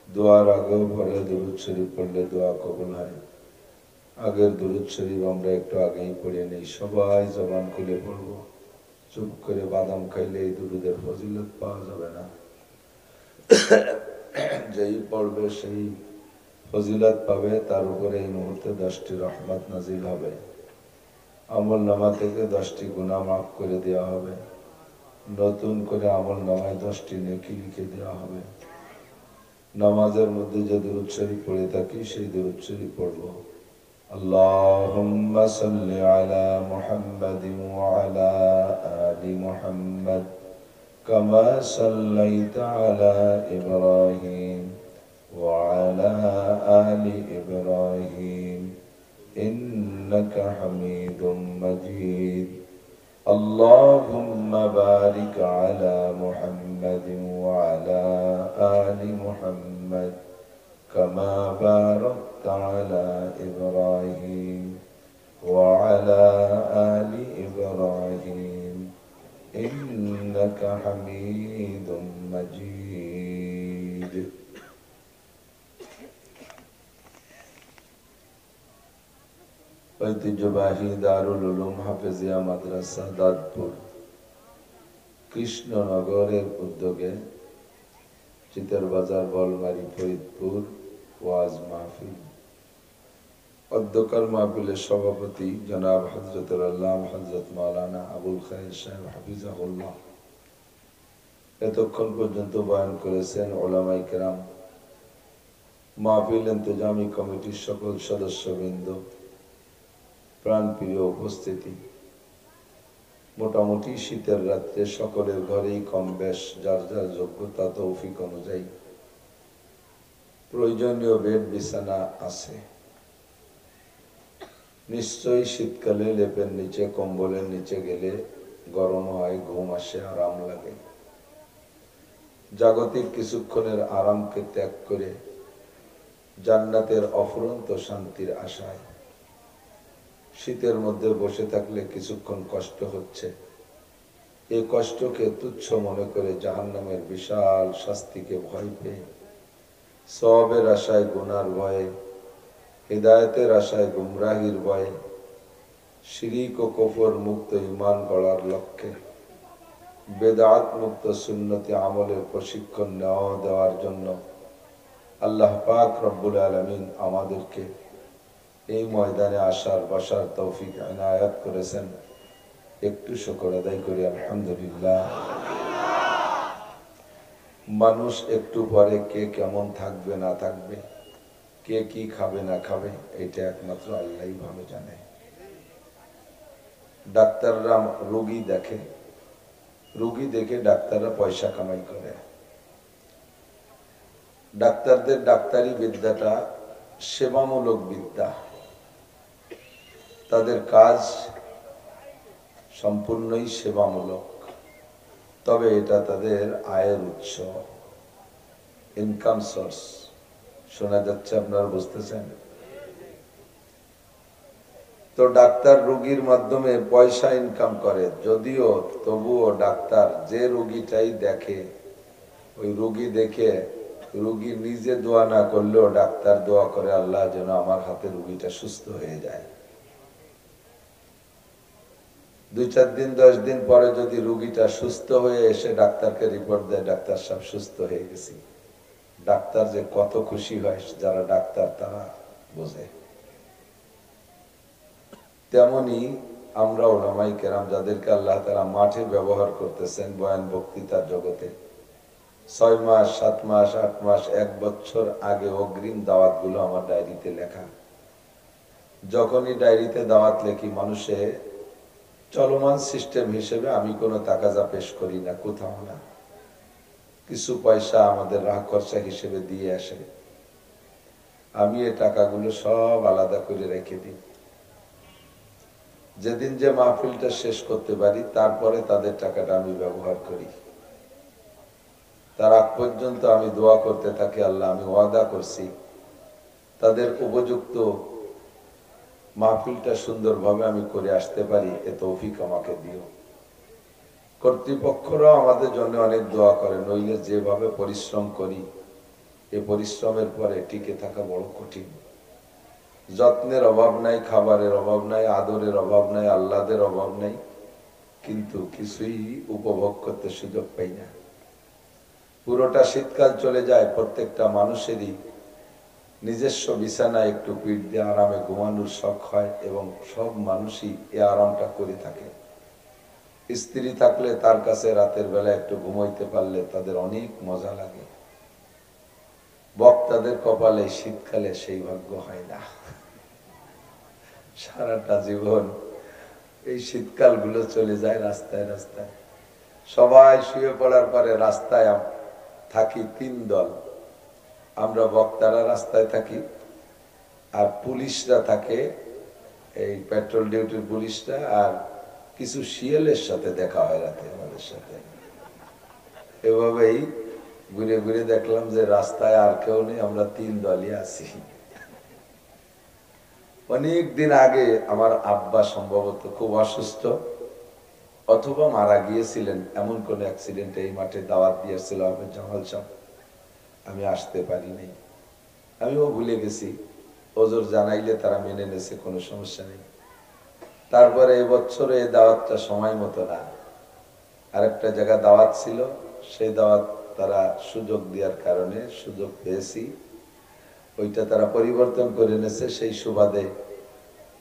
দোয়ার আগেও পরে দুরূদ শরীফ পড়লে দোয়া কবুল হয়। আগের দুরূদ শরীফ আমরা একটু আগেই পড়ে নেই, সবাই জবান খুলে পড়ব। চুপ করে বাদাম খাইলে এই দুরূদের ফজিলত পাওয়া যাবে না। যেই পড়বে সেই ফজিলত পাবে, তার উপরে এই মুহূর্তে 10টি রহমত নাজিল হবে। আমল নামা থেকে 10টি গুনাহ মাফ করে দেওয়া হবে, নতুন করে আমল নামায় 10টি নেকি লিখে দেওয়া হবে। নামাজের মধ্যে যে দুরূদ শরীফ পড়ে থাকি সেই দুরূদ শরীফ পড়ব। আল্লাহুম্মা সাল্লি আলা মুহাম্মাদিন ওয়া আলা আলি মুহাম্মাদ কামা সাল্লাইতা আলা ইব্রাহিম ওয়া আলা আলি ইব্রাহিম إنك حميد مجيد اللهم بارك على محمد وعلى آل محمد كما باركت على إبراهيم وعلى آل إبراهيم إنك حميد مجيد ঐতিহ্যবাহী দারুল উলুম হাফেজিয়া মাদ্রাসা দাদপুর কৃষ্ণনগরের উদ্যোগে চিতের বাজার বলমারি ফরিদপুর ওয়াজ মাহফিল। অধ্যকার মাহফিলের সভাপতি জনাব হযরতুল আল্লামা হযরত মাওলানা আবুল খায়ের সাহেব হাফিজাহুল্লাহ। এতক্ষণ পর্যন্ত বয়ান করেছেন উলামায়ে কেরাম, মাহফিল ইন্তজামী কমিটির সকল সদস্যবৃন্দ, প্রাণপ্রিয় উপস্থিতি। মোটামুটি শীতের রাত্রে সকলের ঘরেই কম বেশ যার যার যোগ্যতা তৌফিক অনুযায়ী প্রয়োজনীয় বেড বিছানা আছে। নিশ্চয়ই শীতকালে লেপের নিচে কম্বলের নিচে গেলে গরম হয়, ঘুম আসে, আরাম লাগে। জাগতিক কিছুক্ষণের আরামকে ত্যাগ করে জান্নাতের অফুরন্ত শান্তির আশায় শীতের মধ্যে বসে থাকলে কিছুক্ষণ কষ্ট হচ্ছে। এই কষ্টকে তুচ্ছ মনে করে জাহান্নামের বিশাল শাস্তিকে ভয় পেয়ে সওয়াবের আশায় গুনার ভয়ে, হিদায়াতের আশায় গুমরাহির ভয়ে শিরিক ও কুফর মুক্ত ঈমান গড়ার লক্ষ্যে বেদাত মুক্ত সুন্নতি আমলের প্রশিক্ষণ দেওয়ার জন্য আল্লাহ পাক রব্বুল আলামিন আমাদেরকে এই ময়দানে আসার বসার তৌফিক ইনায়াত করেছেন। একটু শুকর আদায় করি আলহামদুলিল্লাহ। মানুষ একটু পরে কে কেমন থাকবে না থাকবে, কে কি খাবে না খাবে, এটা একমাত্র আল্লাহই ভালো জানে। ডাক্তাররা রোগী দেখে, রোগী দেখে ডাক্তাররা পয়সা কামাই করে। ডাক্তারদের ডাক্তারি বিদ্যাটা সেবামূলক বিদ্যা, তাদের কাজ সম্পূর্ণই সেবামূলক, তবে এটা তাদের আয়ের উৎস, ইনকাম সোর্স। শোনা যাচ্ছে, আপনারা বুঝতেছেন? তো ডাক্তার রোগীর মাধ্যমে পয়সা ইনকাম করে, যদিও তবুও ডাক্তার যে রোগীটাই দেখে, ওই রোগী দেখে রোগী নিজে দোয়া না করলেও ডাক্তার দোয়া করে, আল্লাহ যেন আমার হাতে রোগীটা সুস্থ হয়ে যায়। 2-4 দিন 10 দিন পরে যদি রোগীটা সুস্থ হয়ে এসে ডাক্তারকে রিপোর্ট দেয়, ডাক্তার সাহেব সুস্থ হয়ে গেছি, ডাক্তার যে কত খুশি হয় যারা ডাক্তার তারা বোঝে। তেমনি আমরা উলামায়ে কেরাম যাদেরকে আল্লাহ তাআলা মাঠে ব্যবহার করতেছেন বয়ান বক্তৃতার জগতে, 6 মাস 7 মাস 8 মাস 1 বছর আগে অগ্রিম দাওয়াত গুলো আমার ডায়েরিতে লেখা। যখনই ডায়েরিতে দাওয়াত লেখি, মানুষে চলমান সিস্টেম হিসেবে আমি কোনো তাকাজা পেশ করি না, কোথাও না, কিছু পয়সা আমাদের রাহ খরচা হিসেবে দিয়ে আসে, আমি এই টাকাগুলো সব আলাদা করে রেখে দিই। যেদিন যে মাহফিলটা শেষ করতে পারি তারপরে তাদের টাকাটা আমি ব্যবহার করি। তার আগ পর্যন্ত আমি দোয়া করতে থাকি, আল্লাহ আমি ওয়াদা করছি তাদের উপযুক্ত মাহফিলটা সুন্দরভাবে আমি করে আসতে পারি, এ তৌফিক আমাকে দিও। কর্তৃপক্ষরাও আমাদের জন্য অনেক দোয়া করে, নইলে যেভাবে পরিশ্রম করি এই পরিশ্রমের পরে টিকে থাকা বড় কঠিন। যত্নের অভাব নাই, খাবারের অভাব নাই, আদরের অভাব নাই, আহ্লাদের অভাব নাই, কিন্তু কিছুই উপভোগ করতে সুযোগ পাই না। পুরোটা শীতকাল চলে যায়, প্রত্যেকটা মানুষেরই নিজস্ব বিছানায় একটু পিঠ দিয়ে আরামে ঘুমানোর শখ হয় এবং সব মানুষই এই আরামটা করে থাকে। স্ত্রী থাকলে তার কাছে রাতের বেলা একটু ঘুমাইতে পারলে তাদের অনেক মজা লাগে। বক্তাদের কপালে শীতকালে সেই ভাগ্য হয় না। সারাটা জীবন এই শীতকাল গুলো চলে যায় রাস্তায় রাস্তায়, সবাই শুয়ে পড়ার পরে রাস্তায় থাকি 3 দল। আমরা বক্তারা রাস্তায় থাকি, আর পুলিশরা থাকে, এই পেট্রোল ডিউটির পুলিশরা, আর কিছু শিয়ালের সাথে দেখা হয় রাতে আমাদের সাথে। এভাবেই ঘুরে ঘুরে দেখলাম যে রাস্তায় আর কেউ নেই, আমরা 3 দলই আছি। অনেক দিন আগে আমার আব্বা সম্ভবত খুব অসুস্থ অথবা মারা গিয়েছিলেন, এমন কোন অ্যাক্সিডেন্টে এই মাঠে দাওয়াত দিয়েছিল আহমেদ জামাল সাহেব, আমি আসতে পারিনি, আমিও ভুলে গেছি। ওজোর জানাইলে তারা মেনে নেছে, কোনো সমস্যা নেই। তারপরে এবছরে এই দাওয়াতটা সময় মতো না, আরেকটা জায়গা দাওয়াত ছিল, সেই দাওয়াত তারা সুযোগ দেওয়ার কারণে সুযোগ পেয়েছি, ওইটা তারা পরিবর্তন করে নেছে। সেই সুবাদে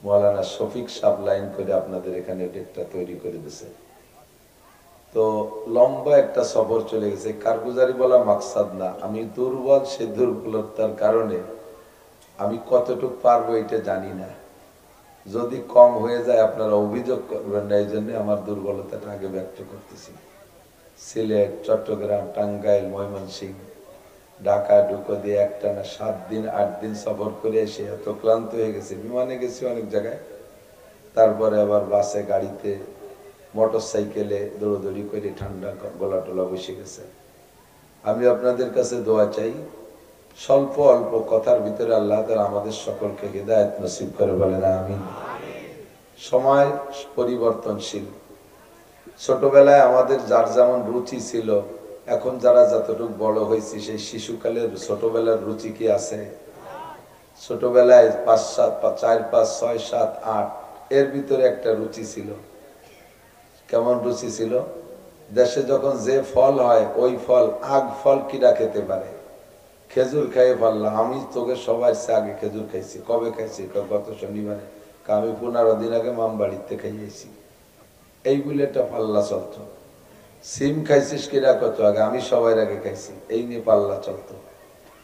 মৌলানা শফিক সাহেব লাইন করে আপনাদের এখানে ডেটটা তৈরি করে দিয়েছে। তো লম্বা একটা সফর চলে গেছে, কারগুজারি বলা মাকসাদ না, আমি দুর্বল, সে দুর্বলতার কারণে আমি কতটুকু পারবো এটা জানি না। যদি কম হয়ে যায় আপনারা অভিযোগ করবেন না, এই জন্য আমার দুর্বলতাটা আগে ব্যক্ত করতেছি। সিলেট, চট্টগ্রাম, টাঙ্গাইল, ময়মনসিংহ, ঢাকা ঢুকো দিয়ে একটানা 7 দিন 8 দিন সফর করে এসে এত ক্লান্ত হয়ে গেছে। বিমানে গেছি অনেক জায়গায়, তারপরে আবার বাসে, গাড়িতে, মোটর সাইকেলে দৌড়দৌড়ি করে ঠান্ডা গলা টলা বসে গেছে। আমি আপনাদের কাছে দোয়া চাই, স্বল্প অল্প কথার ভিতরে আল্লাহ তাআলা আমাদের সকলকে হিদায়াত নসিব করে, বলেন আমিন। সময় পরিবর্তনশীল। ছোটবেলায় আমাদের যার যেমন রুচি ছিল, এখন যারা যতটুকু বড় হয়েছি সেই শিশুকালের ছোটবেলার রুচি কি আছে? ছোটবেলায় 5, 7, 4, 5, 6, 7, 8 এর ভিতরে একটা রুচি ছিল। কেমন রুচি ছিল? দেশে যখন যে ফল হয় ওই ফল আগ ফল কিরা খেতে পারে, খেজুর খাইয়ে পারলাম। আমি তোকে সবাই আগে খেজুর খাইছি। কবে খাইছি? গত শনিবারে। আমি 15 দিন আগে মাম বাড়িতে খাইয়েছি। এইগুলো একটা পাল্লা চলতো। সিম খাইছিস কিরা? কত আগে? আমি সবাই আগে খাইছি। এই নিয়ে পাল্লা চলতো।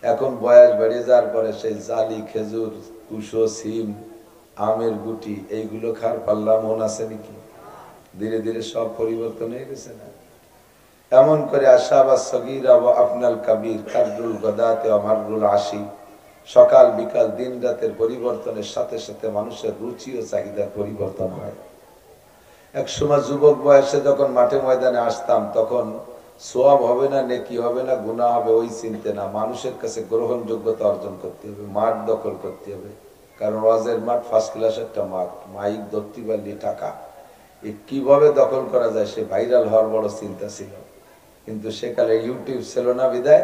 এখন বয়স বেড়ে যাওয়ার পরে সেই জালি খেজুর, কুশো, সিম, আমের গুটি এইগুলো খার পাল্লা মন আছে নাকি? ধীরে ধীরে সব পরিবর্তন হয়ে গেছে না? এমন করে আশাবা সগীরা ওয়া আফনাল কাবীর কাদরুল গদাতে আমারুল আশি, সকাল বিকাল দিন রাতের পরিবর্তনের সাথে সাথে মানুষের রুচি ও চাহিদার পরিবর্তন হয়। এক সময় যুবক বয়সে যখন মাঠে ময়দানে আসতাম তখন সওয়াব হবে না, নেকি হবে না, গুনাহ হবে ওই চিন্তা না, মানুষের কাছে গ্রহণযোগ্যতা অর্জন করতে হবে, মাঠ দখল করতে হবে। কারণ ওয়াজের মাঠ ফার্স্ট ক্লাস একটা মাঠ, মাইক ধরতে পারলে টাকা, কিভাবে দখল করা যায় সে ভাইরাল হওয়ার বড় চিন্তা ছিল। কিন্তু সেকালে ইউটিউব ছিল না বিদায়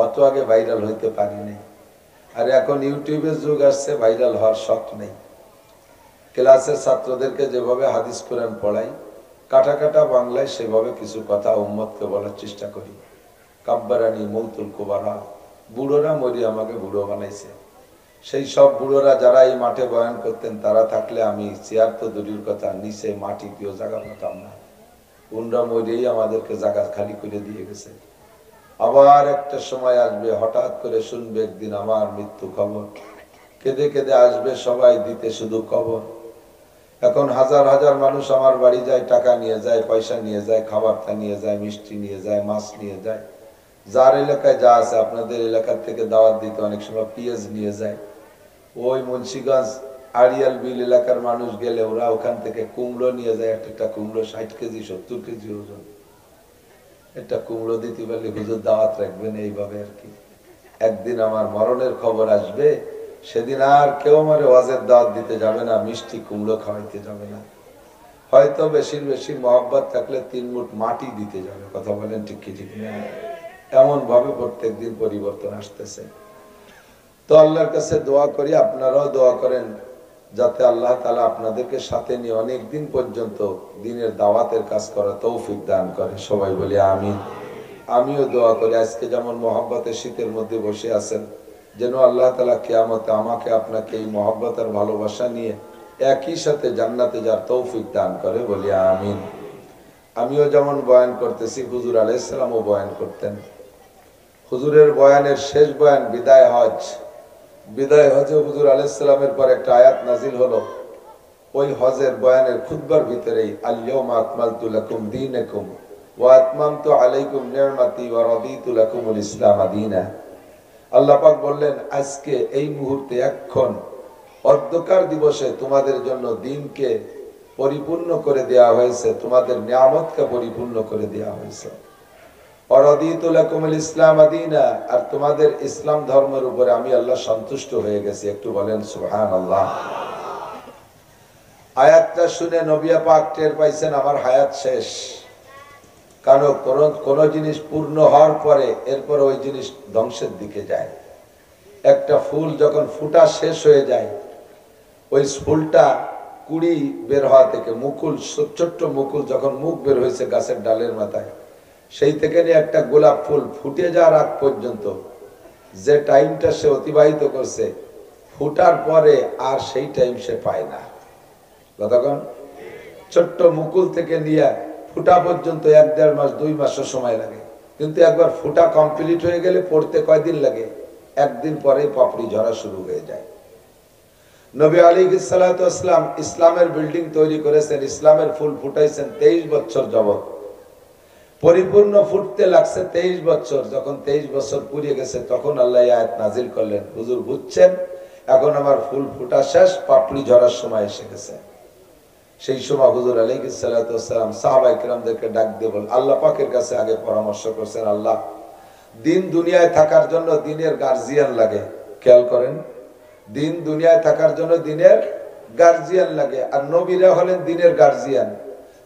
অত আগে ভাইরাল হইতে পারিনি। আর এখন ইউটিউবের যুগ আসছে, ভাইরাল হওয়ার শখ নেই। ক্লাসের ছাত্রদেরকে যেভাবে হাদিস কোরআন পড়াই, কাটা কাটা বাংলায় সেভাবে কিছু কথা উম্মতকে বলার চেষ্টা করি। কাব্বারানি মৌতুল কুবারা, বুড়োরা মরি আমাকে বুড়ো বানাইছে। সেই সব বুড়োরা যারা এই মাঠে বয়ান করতেন তারা থাকলে আমি চেয়ার তো দূরের কথা, নিচে মাটি কেউ জায়গা পেতাম না। উনরা মরেই আমাদেরকে জায়গা খালি করে দিয়ে গেছে। আবার একটা সময় আসবে, হঠাৎ করে শুনবে একদিন আমার মৃত্যু খবর, কেঁদে কেঁদে আসবে সবাই দিতে শুধু কবর। এখন হাজার হাজার মানুষ আমার বাড়ি যায়, টাকা নিয়ে যায়, পয়সা নিয়ে যায়, খাবারটা নিয়ে যায়, মিষ্টি নিয়ে যায়, মাছ নিয়ে যায়। যার এলাকায় যা আছে, আপনাদের এলাকার থেকে দাওয়াত দিতে অনেক সময় পেঁয়াজ নিয়ে যায়। ওই মুন্সিগঞ্জ আড়িয়াল বিল এলাকার মানুষ গেলে ওরা ওখান থেকে কুমড়ো নিয়ে যায়। একটা কুমড়ো 60 কেজি 70 কেজি ওজন। একটা কুমড়ো দিতে পারলে হুজুর দাওয়াত রাখবেন, এইভাবে আর কি। একদিন আমার মরণের খবর আসবে, সেদিন আর কেউ আমার ওয়াজের দাওয়াত দিতে যাবে না, মিষ্টি কুমড়ো খাওয়াইতে যাবে না। হয়তো বেশির বেশি মহব্বত থাকলে 3 মুঠ মাটি দিতে যাবে। কথা বলেন ঠিক কি ঠিক না? এমন ভাবে প্রত্যেক দিন পরিবর্তন আসতেছে। তো আল্লাহর কাছে দোয়া করি, আপনারাও দোয়া করেন যাতে আল্লাহ তাআলা আপনাদেরকে সাথে নিয়ে অনেক দিন পর্যন্ত দ্বীনের দাওয়াতের কাজ করার তৌফিক দান করে। সবাই বলি আমিন। আমিও দোয়া করি আজকে যেমন মহব্বতের শীতের মধ্যে বসে আছেন, যেন আল্লাহ তাআলা কিয়ামতে আমাকে আপনাকে এই মহব্বতের ভালোবাসা নিয়ে একই সাথে জান্নাতে যাওয়ার তৌফিক দান করে। বলি আমিন। আমিও যেমন বয়ান করতেছি, হুজুর আলাইহিস সালামও বয়ান করতেন। হুজুরের বয়ানের শেষ বয়ান বিদায় হজ। বিদায় হজে হুজুর আলাইহিস সালামের পর একটা আয়াত নাজিল হলো। ওই হজের বয়ানের খুতবার ভিতরেই আল-ইয়াউমা আকমালতু লাকুম দীনাকুম ওয়া আতমামতু আলাইকুম নি'মাতি ওয়া রাদিতু লাকুমুল ইসলাম দীনা। আল্লাহ পাক বললেন, আজকে এই মুহূর্তে এক্ষণ অর্ধকার দিবসে তোমাদের জন্য দ্বীনকে পরিপূর্ণ করে দেয়া হয়েছে, তোমাদের নিয়ামতকে পরিপূর্ণ করে দেয়া হয়েছে। ওয়ারাদিতু লাকুমুল ইসলাম দীনা, আর তোমাদের ইসলাম ধর্মের উপরে আমি আল্লাহ সন্তুষ্ট হয়ে গেছি। একটু বলেন সুবহানাল্লাহ। আয়াতটা শুনে নবী পাক টের পাইছেন আমার হায়াত শেষ। কারণ কোন জিনিস পূর্ণ হওয়ার পরে এরপর ওই জিনিস ধ্বংসের দিকে যায়। একটা ফুল যখন ফুটা শেষ হয়ে যায়, ওই ফুলটা কুড়ি বের হওয়া থেকে মুকুল, ছোট্ট মুকুল যখন মুখ বের হয়েছে গাছের ডালের মাথায়, সেই থেকে নিয়ে একটা গোলাপ ফুল ফুটে যাওয়ার আগ পর্যন্ত যে টাইমটা সে অতিবাহিত করছে, ফুটার পরে আর সেই টাইম সে পায় না। কতক্ষণ? ছোট্ট মুকুল থেকে নিয়ে ফুটা পর্যন্ত 1-1.5 মাস 2 মাসও সময় লাগে। কিন্তু একবার ফুটা কমপ্লিট হয়ে গেলে পড়তে কয়দিন লাগে? একদিন পরেই পাপড়ি ঝরা শুরু হয়ে যায়। নবী আলাইহিস সালাতু ওয়াস সালাম ইসলামের বিল্ডিং তৈরি করেছেন, ইসলামের ফুল ফুটাইছেন 23 বছর যাবত। পরিপূর্ণ ফুটতে লাগছে 23 বছর। যখন 23 বছর পুরিয়ে গেছে তখন আল্লাহ এই আয়াত নাজিল করলেন, হুজুর বুঝছেন, এখন আমার ফুল ফুটা শেষ, পাপড়ি ঝরার সময় এসে গেছে। সেই সময় হুজুর আলাইহিস সালাতু ওয়াস সালাম সাহাবায়ে কিরামদেরকে ডাক দিয়ে বলেন, আল্লাহ পাকের কাছে আগে পরামর্শ করছেন, আল্লাহ দিন দুনিয়ায় থাকার জন্য দিনের গার্জিয়ান লাগে। খেয়াল করেন, দিন দুনিয়ায় থাকার জন্য দিনের গার্জিয়ান লাগে, আর নবীরা হলেন দিনের গার্জিয়ান।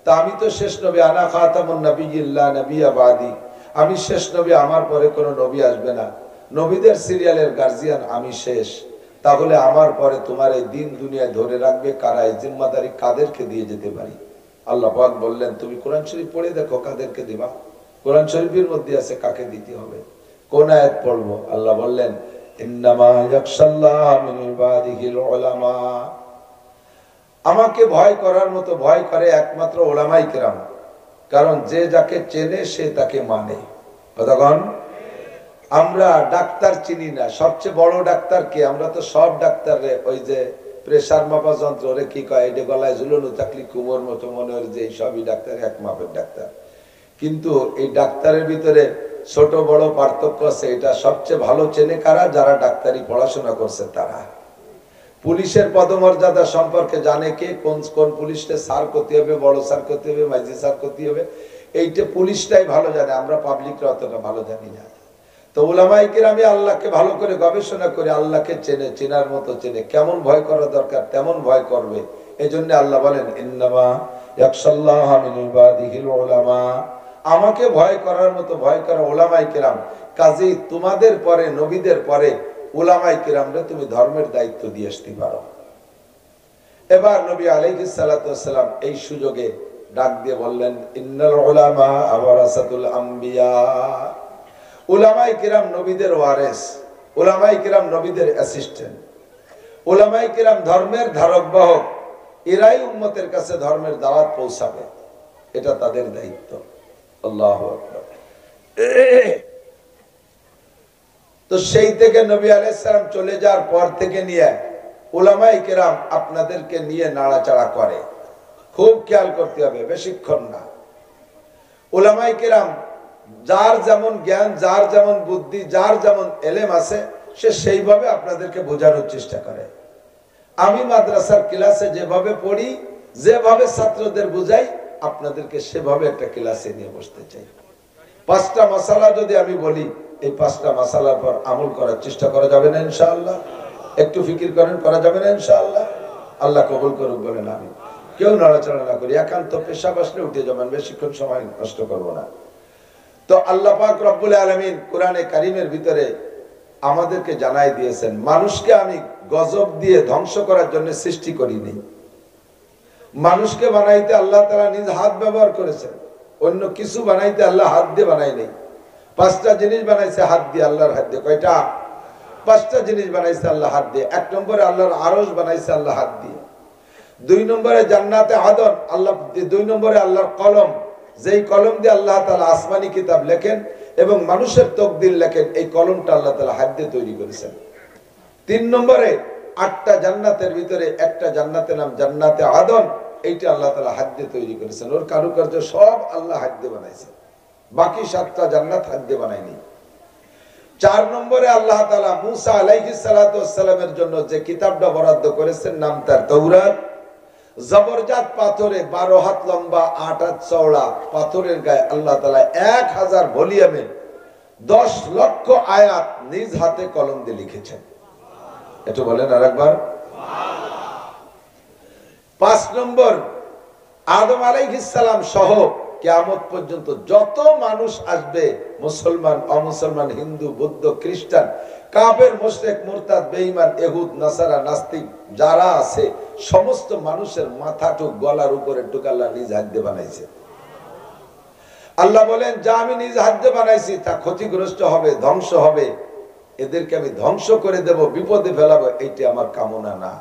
তা আমি তো শেষ নবী, আনা খাতামুন নাবিয়্যিন লা নাবিয়্যা বাদি, আমি শেষ নবী, আমার পরে কোনো নবী আসবে না, নবীদের সিরিয়ালের গার্জিয়ান আমি শেষ। তাহলে আমার পরে তোমার এই দিন দুনিয়ায় ধরে রাখবে কারা? এই জিম্মাদারি কাদেরকে দিয়ে যেতে পারি? আল্লাহ পাক বললেন তুমি কোরআন শরীফ পড়ে দেখো কাদেরকে দিবা। কোরআন শরীফের মধ্যে আছে কাকে দিতে হবে। কোন আয়াত পড়বো? আল্লাহ বললেন ইন্নামা ইয়াখশাল্লাহ মিন ইবাদিহিল উলামা। আমাকে ভয় করার মতো ভয় করে একমাত্র উলামায়ে কেরাম। কারণ যে যাকে চেনে সে তাকে মানে। কতক্ষণ? আমরা ডাক্তার চিনি না, সবচেয়ে বড় ডাক্তার কে? আমরা তো সব ডাক্তারে ওই যে প্রেসার মাপা যন্ত্র রে কি কয় এটা গলায় ঝুলানো থাকলে কুমোর মতো মনে হয় যে সবই ডাক্তার, এক মাপের ডাক্তার। কিন্তু এই ডাক্তারের ভিতরে ছোট বড় পার্থক্য আছে। এটা সবচেয়ে ভালো চেনে কারা? যারা ডাক্তারি পড়াশোনা করছে তারা। পুলিশের পদমর্যাদা সম্পর্কে জানে কে? কোন কোন পুলিশটা স্যার করতে হবে, বড় স্যার করতে হবে, মাইজি স্যার করতে হবে, এইটা পুলিশটাই ভালো জানে, আমরা পাবলিকরা অতটা ভালো জানি না। তো উলামায়ে কেরাম আল্লাহকে ভালো করে গবেষণা করে আল্লাহকে চেনে, চেনার মতো চেনে, কেমন ভয় করা দরকার তেমন ভয় করবে। এই জন্য আল্লাহ বলেন ইন্নামা ইয়াখশাল্লাহ মিন ইবাদিহিল উলামা। আমাকে ভয় করার মতো ভয় করা উলামায়ে কেরাম। কাজেই তোমাদের পরে, নবীদের পরে উলামায়ে কেরামরে তুমি ধর্মের দায়িত্ব দিয়ে আসতে পারো। এবার নবী আলাইহিস সালাতু ওয়াস সালাম এই সুযোগে ডাক দিয়ে বললেন ইন্নাল উলামা ওয়ারাসাতুল আম্বিয়া। উলামায়ে কেরাম নবীদের ওয়ারিস, উলামায়ে কেরাম নবীদের অ্যাসিস্ট্যান্ট, উলামায়ে কেরাম ধর্মের ধারক বাহক। এরাই উম্মতের কাছে ধর্মের দাওয়াত পৌঁছাবে, এটা তাদের দায়িত্ব। আল্লাহু আকবার। তো সেই থেকে নবী আলাইহিস সালাম চলে যাওয়ার পর থেকে নিয়ে উলামায়ে কেরাম আপনাদেরকে নিয়ে নাড়াচাড়া করে। খুব খেয়াল করতে হবে, বেশিক্ষণ না। উলামায়ে কেরাম যার যেমন জ্ঞান, যার যেমন বুদ্ধি, যার যেমন এলেম আছে সে সেইভাবে আপনাদেরকে বোঝানোর চেষ্টা করে। আমি মাদ্রাসার ক্লাসে যেভাবে পড়ি, যেভাবে ছাত্রদের বুঝাই, আপনাদেরকে সেভাবে একটা ক্লাসে নিয়ে বসতে চাই। 5টা মাসালা যদি আমি বলি, এই 5টা মাসালার পর আমল করার চেষ্টা করা যাবে না ইনশাআল্লাহ? একটু ফিকির করেন, করা যাবে না ইনশাআল্লাহ? আল্লাহ কবুল করুক বলেন আমি। কেউ নড়াচড়া না করি, একান্ত পেশা বসলে উঠে যাবেন, বেশিক্ষণ সময় নষ্ট করবো না। তো আল্লাহ পাক রব্বুল আলামিন কোরআনে কারীমের ভিতরে আমাদেরকে জানাই দিয়েছেন, মানুষকে আমি গজব দিয়ে ধ্বংস করার জন্য সৃষ্টি করিনি। মানুষকে বানাইতে আল্লাহ তাআলা নিজ হাত ব্যবহার করেছেন, অন্য কিছু বানাইতে আল্লাহ হাত দিয়ে বানাই নাই। 5টা জিনিস বানাইছে হাত দিয়ে, আল্লাহর হাত দিয়ে। কয়টা? 5টা জিনিস বানাইছে আল্লাহ হাত দিয়ে। 1 নম্বরে আল্লাহর আরশ বানাইছে আল্লাহ হাত দিয়ে। 2 নম্বরে জান্নাতে আদন আল্লাহ। 2 নম্বরে আল্লাহর কলম, যেই কলম দিয়ে আল্লাহ তাআলা আসমানি কিতাব লেখেন এবং মানুষের তাকদীর লেখেন, এই কলমটা আল্লাহ তাআলা হাত দিয়ে তৈরি করেছেন। 3 নম্বরে 8টা জান্নাতের ভিতরে একটা জান্নাতের নাম জান্নাতে আদন, এইটা আল্লাহ তাআলা হাত দিয়ে তৈরি করেছেন। ওর কারুকার্য সব আল্লাহ হাত দিয়ে বানাইছেন, বাকি 7টা জান্নাত হাত দিয়ে বানায়নি। 4 নম্বরে আল্লাহ তাআলা মুসা আলাইহিস সালাতু ওয়াস সালামের জন্য যে কিতাবটা বরাদ্দ করেছেন, নাম তার তাওরাত। জবরজাত পাথরে 12 হাত লম্বা 8 হাত চওড়া পাথরের গায়ে আল্লাহ তাআলা 1000 ভলিউমে 10 লক্ষ আয়াত নিজ হাতে কলম দিয়ে লিখেছেন। একটু বলেন আরেকবার সুবহানাল্লাহ। 5 নম্বর আদম আলাইহিস সালাম সহ কিয়ামত পর্যন্ত যত মানুষ আসবে, মুসলমান, অমুসলমান, হিন্দু, বৌদ্ধ, খ্রিস্টান, কাফের, মুশরিক, মুরতাদ, বেঈমান, ইহুদ, নাসারা, নাস্তিক যারা আছে, সমস্ত মানুষের মাথাটুক গলার উপরে টুক আল্লাহ নিজ হাত দিয়ে বানাইছে। আল্লাহ বলেন, যা আমি নিজ হাত দিয়ে বানাইছি তা ক্ষতিগ্রস্ত হবে, ধ্বংস হবে, এদেরকে আমি ধ্বংস করে দেব, বিপদে ফেলাবো, এইটা আমার কামনা না।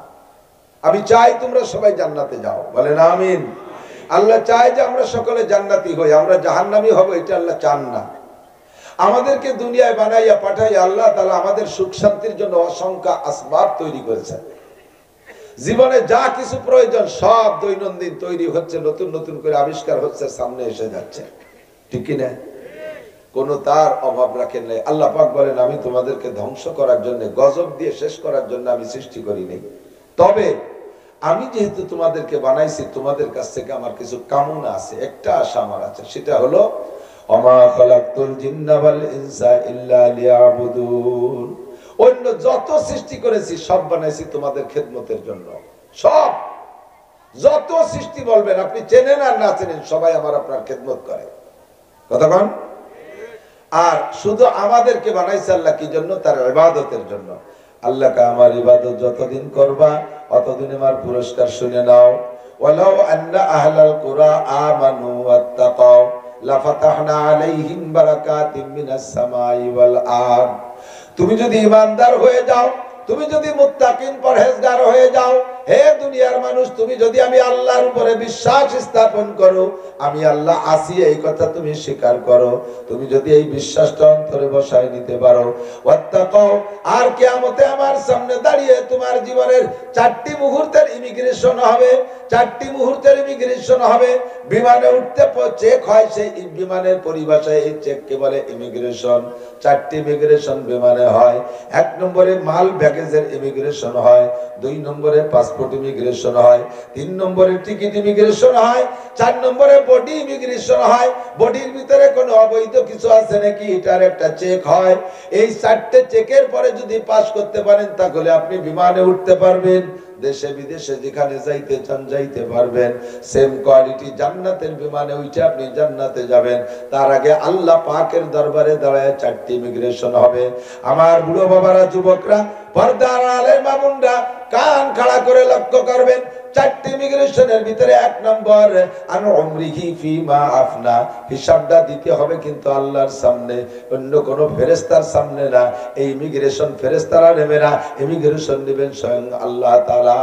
আমি চাই তোমরা সবাই জান্নাতে যাও, বলেন আমিন। আল্লাহ চায় যে আমরা সকলে জান্নাতি হই, আমরা জাহান্নামী হব, এটা আল্লাহ চান না। আমাদেরকে দুনিয়ায় বানাইয়া পাঠাইয়া আল্লাহ তাআলা আমাদের সুখ শান্তির জন্য অসংখ্য আসবাব তৈরি করেছেন। জীবনে যা কিছু প্রয়োজন সব দৈনন্দিন তৈরি হচ্ছে, নতুন নতুন করে আবিষ্কার হচ্ছে, সামনে এসে যাচ্ছে, ঠিক কি না? কোনো তার অভাব রাখেন নাই। আল্লাহ পাক বলেন, আমি তোমাদেরকে ধ্বংস করার জন্য, গজব দিয়ে শেষ করার জন্য আমি সৃষ্টি করিনি। তবে আমি যেহেতু তোমাদেরকে বানাইছি, তোমাদের কাছ থেকে আমার কিছু কামনা আছে, একটা আশা আমার আছে, সেটা হলো ওমা খালাকতুল জিন্না ওয়াল ইনসা ইল্লা লিয়াবুদুন। অন্য যত সৃষ্টি করেছি সব বানাইছি তোমাদের খেদমতের জন্য। সব যত সৃষ্টি বলবেন, আপনি চেনেন আর না চেনেন, সবাই আমার আপনার খেদমত করে। কথা বল। আর শুধু আমাদেরকে বানাইছে আল্লাহ কি জন্য? তার ইবাদতের জন্য। আল্লাহকে আমার ইবাদত যতদিন করবা অতদিন আমার পুরস্কার শুনে নাও। ওয়ালাউ আন্না আহলাল কুরা আমানু ওয়াত্তাকাও লাফাতাহনা আলাইহিম বারাকাতিম মিনাস সামাই ওয়াল আরদ। তুমি যদি ঈমানদার হয়ে যাও, তুমি যদি মুত্তাকিন পরহেজগার হয়ে যাও, হে দুনিয়ার মানুষ, তুমি যদি আমি আল্লাহর উপরে বিশ্বাস স্থাপন করো, আমি আল্লাহ আছি এই কথা তুমি স্বীকার করো, তুমি যদি এই বিশ্বাসটা অন্তরে বসায় নিতে পারো, ওয়াত্তাকাও, আর কিয়ামতে আমার সামনে দাঁড়িয়ে তোমার জীবনের 4টি মুহূর্তের ইমিগ্রেশন হবে, 4টি মুহূর্তের ইমিগ্রেশন হবে। বিমানে উঠতে চেক হয়, সেই বিমানের পরিভাষায় এই চেককে বলে ইমিগ্রেশন। 4টি ইমিগ্রেশন বিমানে হয়। 1 নম্বরে মাল ব্যাগেজের ইমিগ্রেশন হয়, 2 নম্বরে পাসপোর্ট ইমিগ্রেশন হয়, 3 নম্বরে টিকিট ইমিগ্রেশন হয়, 4 নম্বরে বডি ইমিগ্রেশন হয়। বডির ভিতরে কোনো অবৈধ কিছু আছে নাকি এটার একটা চেক হয়। এই 4টে চেকের পরে যদি পাস করতে পারেন তাহলে আপনি বিমানে উঠতে পারবেন, দেশে বিদেশে যেখানে যাইতে চান যাইতে পারবেন। সেম কোয়ালিটি জান্নাতের বিমানে উঠে আপনি জান্নাতে যাবেন। তার আগে আল্লাহ পাকের দরবারে দাঁড়ায় 4টি ইমিগ্রেশন হবে। আমার বুড়ো বাবারা, যুবকরা, পর্দার আলের মা বোনরা কান খাড়া করে লক্ষ্য করবেন। 4টি ইমিগ্রেশনের ভিতরে 1 নম্বর আন উমরিহি ফিমা আফনা, হিসাবটা দিতে হবে কিন্তু আল্লাহর সামনে, অন্য কোন ফেরেশতার সামনে না। এই ইমিগ্রেশন ফেরেশতারা নেবে না, ইমিগ্রেশন নেবেন স্বয়ং আল্লাহ তাআলা।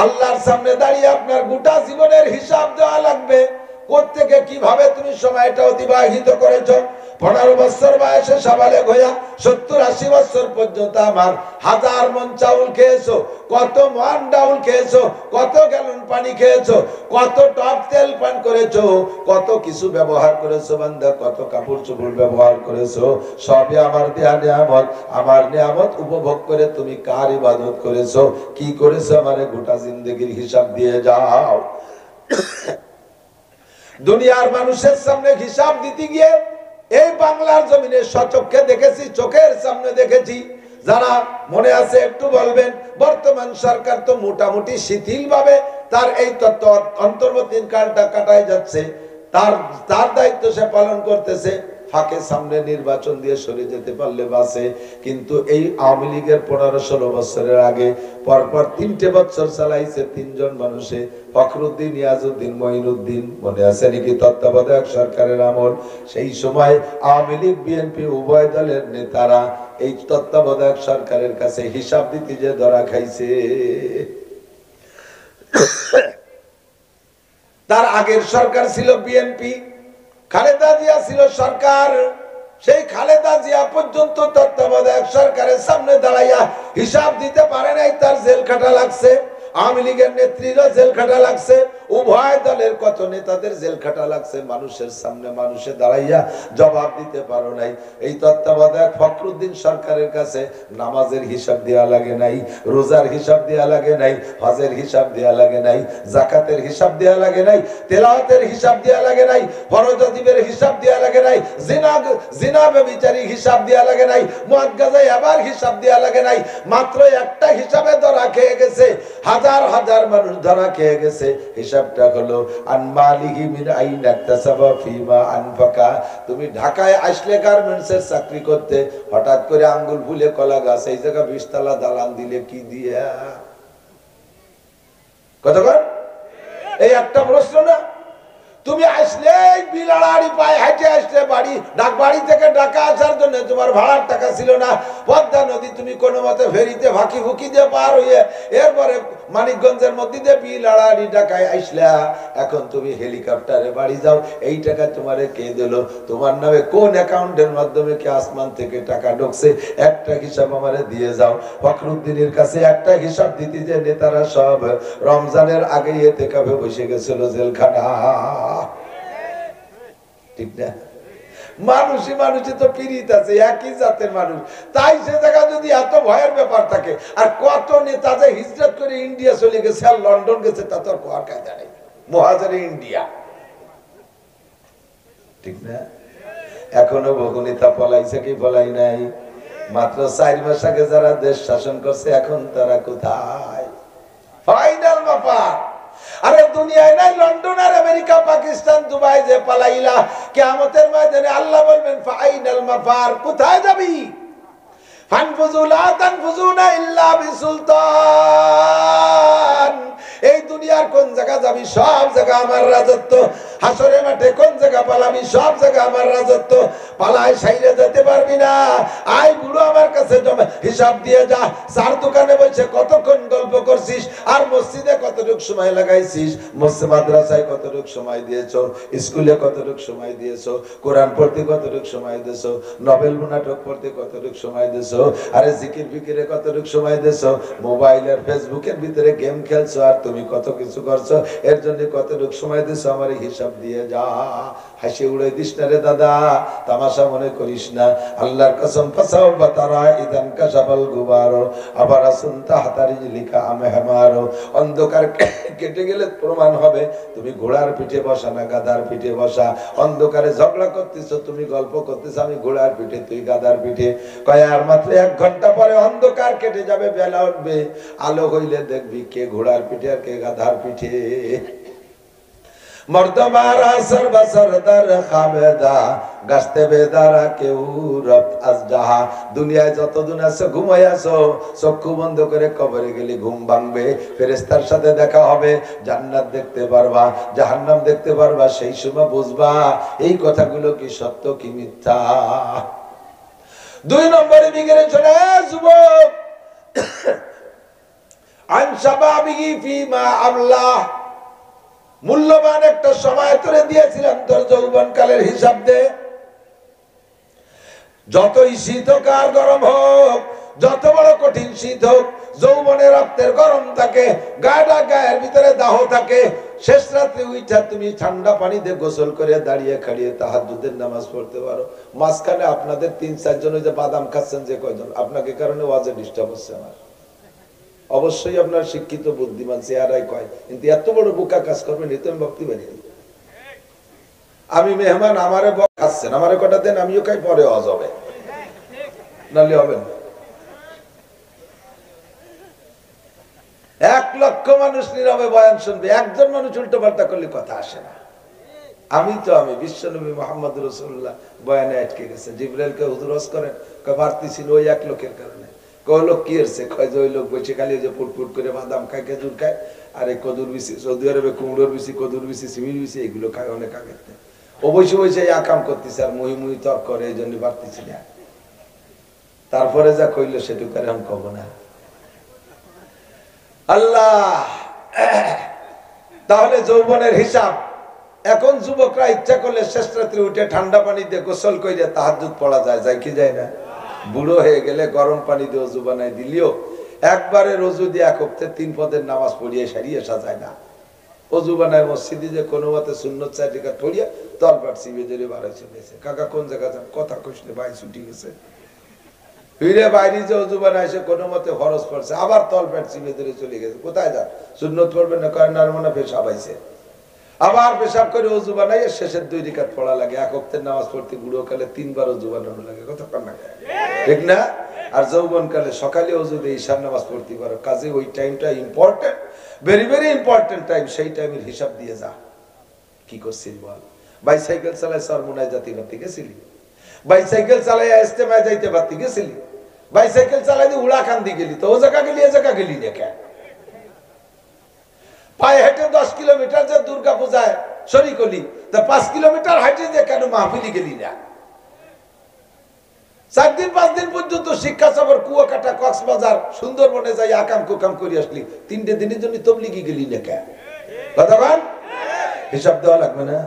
আল্লাহর সামনে দাঁড়িয়ে আপনার গোটা জীবনের হিসাব দেওয়া লাগবে। কোত্থেকে কিভাবে তুমি সময়টা অতিবাহিত করেছো। 15 বছর বয়সে সাবালেগ হইয়া 70-80 বছর পর্যন্ত আমার 1000 মণ চাউল খেয়েছো, কত মণ ডাউল খেয়েছো, কত গ্যালন পানি খেয়েছো, কত টপ তেল পান করেছো, কত কিছু ব্যবহার করেছো বান্দা, কত কাপড় চোপড় ব্যবহার করেছো। সবই আমার দেয়া নিয়ামত। আমার নিয়ামত উপভোগ করে তুমি কার ইবাদত করেছো, কি করেছো, আমারে গোটা জিন্দেগির হিসাব দিয়ে যাও। দুনিয়ার মানুষের সামনে হিসাব দিতে গিয়ে এই বাংলার জমিনে সচক্ষে দেখেছি, চোখের সামনে দেখেছি। যারা মনে আছে একটু বলবেন। বর্তমান সরকার তো মোটামুটি শিথিল ভাবে তার এই তত্ত্ব অন্তর্বর্তীকালটা কাটায় যাচ্ছে, তার দায়িত্ব সে পালন করতেছে। ফাঁকে সামনে নির্বাচন দিয়ে সরে যেতে পারলে বাসে, কিন্তু এই আওয়ামী লীগের 15-16 বছরের আগে পরপর 3টে বছর চালাইছে 3 জন মানুষে, ফখরুদ্দিন, নিয়াজউদ্দিন, মঈনুদ্দিন। মনে আছে নাকি তত্ত্বাবধায়ক সরকারের আমল? সেই সময় আওয়ামী লীগ বিএনপি উভয় দলের নেতারা এই তত্ত্বাবধায়ক সরকারের কাছে হিসাব দিতে যে ধরা খাইছে। তার আগের সরকার ছিল বিএনপি, খালেদা জিয়া ছিল সরকার। সেই খালেদা জিয়া পর্যন্ত তত্ত্বাবধায়ক সরকারের সামনে দাঁড়াইয়া হিসাব দিতে পারে নাই, তার জেল খাটা লাগছে। আওয়ামী লীগের নেত্রীরা জেল খাটা লাগছে, উভয় দলের কত নেতাদের জেল খাটা লাগছে। মানুষের সামনে মানুষে দাঁড়াইয়া জবাব দিতে পারো নাই। এই তত্ত্বাবধায়ক ফখরুদ্দিন সরকারের কাছে নামাজের হিসাব দেওয়া লাগে নাই, রোজার হিসাব দেওয়া লাগে নাই, হজের হিসাব দেওয়া লাগে নাই, জাকাতের হিসাব দেওয়া লাগে নাই, তেলাওয়াতের হিসাব দেওয়া লাগে নাই, ফরজ ওয়াজিবের হিসাব দেওয়া লাগে নাই, জিনা ব্যভিচারীর হিসাব দেওয়া লাগে নাই, মদ গাঁজায় আবার হিসাব দেওয়া লাগে নাই। মাত্র একটা হিসাবে ধরা খেয়ে গেছে, হাজার হাজার মানুষ ধরা খেয়ে গেছে। হিসাবটা হলো আনমালিহি মিন আইন ইকতাসাবা ফিমা আনফাকা। তুমি ঢাকায় আসলে গার্মেন্টসের চাকরি করতে, হঠাৎ করে আঙ্গুল ফুলে কলা গাছ, এই জায়গা 20 তলা দালান দিলে কি দিয়া? কতক্ষণ? এই একটা প্রশ্ন না? তুমি আসলে বিলাড়াড়ি পায়ে হেঁটে আসলে বাড়ি থেকে ঢাকা আসার জন্য তোমার ভাড়ার টাকা ছিল না। পদ্মা নদী তুমি কোনো মতে ফেরিতে ফাঁকি ফুকি দিয়ে পার হইয়ে এরপরে মানিকগঞ্জের মধ্যে দিয়ে বিলাড়াড়ি ঢাকায় আসলা। এখন তুমি হেলিকপ্টারে বাড়ি যাও, এই টাকা তোমারে কে দিল? তোমার নামে কোন অ্যাকাউন্টের মাধ্যমে কি আসমান থেকে টাকা ঢুকছে? একটা হিসাব আমারে দিয়ে যাও। ফখরুদ্দিনের কাছে একটা হিসাব দিতে যে নেতারা সব রমজানের আগে ইতিকাফে বসে গেছিল জেলখানা। ঠিক না? মানুষই তো পীড়িত আছে, একই জাতের মানুষ। তাই সে জায়গা যদি এত ভয়ের ব্যাপার থাকে, আর কত নেতা যে হিজরত করে ইন্ডিয়া চলে গেছে আর লন্ডন গেছে, তা তো আর কোয়ার কায়দা নেই। মহাজারে ইন্ডিয়া, ঠিক না? এখনো বহু নেতা পলাইছে কি পলাই নাই? মাত্র 4 মাস আগে যারা দেশ শাসন করছে, এখন তারা কোথায়? ফাইনাল ব্যাপার। আরে দুনিয়ায় নাই লন্ডন আর আমেরিকা, পাকিস্তান, দুবাই যে পালাইলা, কিয়ামতের ময়দানে আল্লাহ বলবেন ফাইনাল মাফার, কোথায় যাবি? ফানফুজু লা তানফুজুনা ইল্লা বিসুলতান। এই দুনিয়ার কোন জায়গা যাবি সব জায়গা আমার রাজত্ব। হাসরের মাঠে কোন জায়গা পালাবি সব জায়গা আমার রাজত্ব। পালায় সাইরে যেতে পারবি না। আয় বুড়ো আমার কাছে হিসাব দিয়ে যা। চার দোকানে বসে কতক্ষণ গল্প করছিস, আর মসজিদে কতটুক সময় লাগাইছিস, মসজিদ মাদ্রাসায় কতটুক সময় দিয়েছো, স্কুলে কতটুক সময় দিয়েছো, কোরআন পড়তে কতটুক সময় দিয়েছো, নভেল নাটক পড়তে কতটুক সময় দিয়েছো, আরে জিকির ফিকিরে কতটুক সময় দিয়েছো, মোবাইলের ফেসবুকের ভিতরে গেম খেলছো, আর তুমি কত কিছু করছো, এর জন্য কতটুক সময় দিয়েছো, আমার হিসাব দিয়ে যা। হাসি উড়ে দিস না রে দাদা, তামাশা মনে করিস না। আল্লাহর কসম ফাসাও বাতারা ইদান কাশাবাল গুবারো আবার আসুন তাহাতারি লিখা আমে হেমারো। অন্ধকার কেটে গেলে প্রমাণ হবে তুমি ঘোড়ার পিঠে বসা না গাধার পিঠে বসা। অন্ধকারে ঝগড়া করতেছো, তুমি গল্প করতেছো, আমি ঘোড়ার পিঠে তুই গাধার পিঠে। কয় আর মাত্র 1 ঘন্টা পরে অন্ধকার কেটে যাবে, বেলা উঠবে, আলো হইলে দেখবি কে ঘোড়ার পিঠে আর কে গাধার পিঠে। মর্দমারা সর্বসরদার খাবেদা গাছতে বেদারা কেউ রব আজজাহা। দুনিয়ায় যতদিন আছো ঘুমাই আছো, চক্ষু বন্ধ করে কবরে গেলে ঘুম ভাঙবে, ফেরেশতার সাথে দেখা হবে, জান্নাত দেখতে পারবা, জাহান্নাম দেখতে পারবা। সেই সময় বুঝবা এই কথাগুলো কি সত্য কি মিথ্যা। 2 নম্বরে বিগড়ে চলে যুবক, আন শাবাবিহি ফিমা আল্লাহ। মূল্যবান একটা সময় তোরে দিয়েছিলাম, তোর যৌবন কালের হিসাব দে। যতই শীত হোক আর গরম হোক, যত বড় কঠিন শীত হোক, যৌবনে রক্তের গরম থাকে, গাটা গায়ের ভিতরে দাহ থাকে, শেষ রাত্রে উঠা তুমি ঠান্ডা পানিতে গোসল করে দাঁড়িয়ে খাড়িয়ে তাহাজ্জুদের নামাজ পড়তে পারো। মাঝখানে আপনাদের 3-4 জন যে বাদাম খাচ্ছেন, যে কয়জন আপনাকে কারণে ওয়াজে ডিস্টার্ব হচ্ছে আমার। অবশ্যই আপনার শিক্ষিত বুদ্ধিমান চেহারাই কয়, কিন্তু এত বড় বোকা কাজ করবেন এই তো আমি ভাবতে পারি। আমি মেহমান, আমারে খাচ্ছেন, আমারে কটা দেন, আমিও খাই, পরে হজ হবে, নাহলে হবে না। 1 লক্ষ মানুষ নীরবে বয়ান শুনবে, একজন মানুষ উল্টো পাল্টা করলে কথা আসে না। আমি বিশ্বনবী মুহাম্মদ রাসূলুল্লাহ বয়ানে আটকে গেছে। জিবরাইলকে হুজুর হজ করেন, বাড়তি ছিল ওই 1 লোকের কারণে। লোক কি হচ্ছে, ওই লোক বসে খালি যে ফুটফুট করে বাদাম খায়, খেজুর খায়, আর এই কদুর বিচি, সৌদি আরবে কুমড়োর বিচি, কদুর বিচি, সিমির বিচি, এগুলো খায় অনেক আগে। ও বসে বসে আকাম করতেছে আর মুহি তর্ক করে, এই জন্য বাড়তেছি না। তারপরে যা কইলো সেটুকু আর আমি কব না। আল্লাহ, তাহলে যৌবনের হিসাব। এখন যুবকরা ইচ্ছা করলে শেষ রাত্রে উঠে ঠান্ডা পানি দিয়ে গোসল করে তাহাজ্জুদ পড়া যায়, যায় কি যায় না? বুড়ো হয়ে গেলে গরম পানি দিয়ে অজু বানাই দিলিও একবারে রজু দিয়ে 1 হপ্তাহে 3 পদের নামাজ পড়িয়ে সারিয়ে সাজায় না। অজু বানায় মসজিদে যে কোনো মতে সুন্নত 4 রাকাত পড়িয়া তলপাট চিবে ধরে বাড়ি চলেছে। কাকা কোন জায়গা যান, কথা কইলে ভাই ছুটি গেছে, ফিরে বাইরে যে অজু বানাইছে কোনো মতে ফরজ পড়ছে, আবার তলপাট চিবে ধরে চলে গেছে। কোথায় যান? সুন্নত পড়বেন না, কয় না মনে পেশাব আইছে, আবার পেশাব করে অজু বানাইয়ে শেষের 2 রাকাত পড়া লাগে। 1 হপ্তাহের নামাজ পড়তে বুড়ো কালে 3 বার অজু বানানো লাগে, কতক্ষণ লাগে, ঠিক না? আর যৌবন কালে সকালে অজু দিয়ে ঈশার নামাজ পড়তে পারো। কাজে ওই টাইমটা important, very very important time. সেই টাইমের হিসাব দিয়ে যা। কি করছিস বল? বাইসাইকেল চালায় সরমুনায় যাতে পারতে গেছিলি, বাইসাইকেল চালাই ইস্তেমায় যাইতে পারতে গেছিলি, বাইসাইকেল চালাই উড়াকান্দি গেলি, তো ও জায়গা গেলি এ জায়গা গেলি না কেন? পায়ে হেঁটে 10 কিলোমিটার যে দুর্গা পূজায় শরীক হলি, তা 5 কিলোমিটার হাঁটে যে কেন মাহফিলি গেলি না? 4 দিন 5 দিন পর্যন্ত শিক্ষা সফর কুয়াকাটা, কক্সবাজার, সুন্দরবনে যাই আকাম কুকাম করে আসলি, 3টে দিনের জন্য তবলিগি গেলি না কেন? কতক্ষণ হিসাব দেওয়া লাগবে না?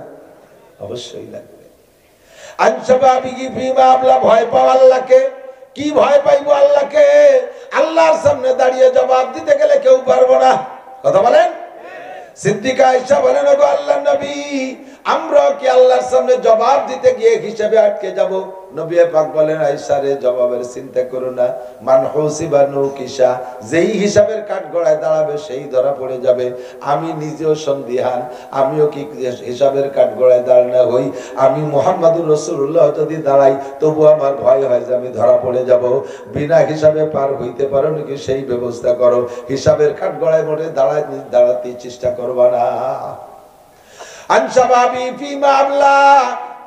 অবশ্যই লাগবে। আনসাবাবিগি ফিমা আবলা, ভয় পাও আল্লাহকে। কি ভয় পাইবো আল্লাহকে? আল্লাহর সামনে দাঁড়িয়ে জবাব দিতে গেলে কেউ পারবো না। কথা বলেন। সিদ্দিকা আয়েশা বলেন, ওগো আল্লাহর নবী, আমরা কি আল্লাহর সামনে জবাব দিতে গিয়ে হিসাবে আটকে যাব? নবী পাক বলেন, আয়েশা রে, জবাবের চিন্তা করো না। মান হুসিবা নুকিসা, যেই হিসাবের কাঠগড়ায় দাঁড়াবে সেই ধরা পড়ে যাবে। আমি নিজেও সন্দিহান, আমিও কি হিসাবের কাঠগড়ায় দাঁড়ানো হই? আমি মুহাম্মাদুর রাসূলুল্লাহ যদি দাঁড়াই, তবু আমার ভয় হয় যে আমি ধরা পড়ে যাব। বিনা হিসাবে পার হইতে পারো নাকি সেই ব্যবস্থা করো। হিসাবের কাঠগড়ায় মোটে দাঁড়াতে চেষ্টা করবা না। আনসাবাবি ফিমা আবলা,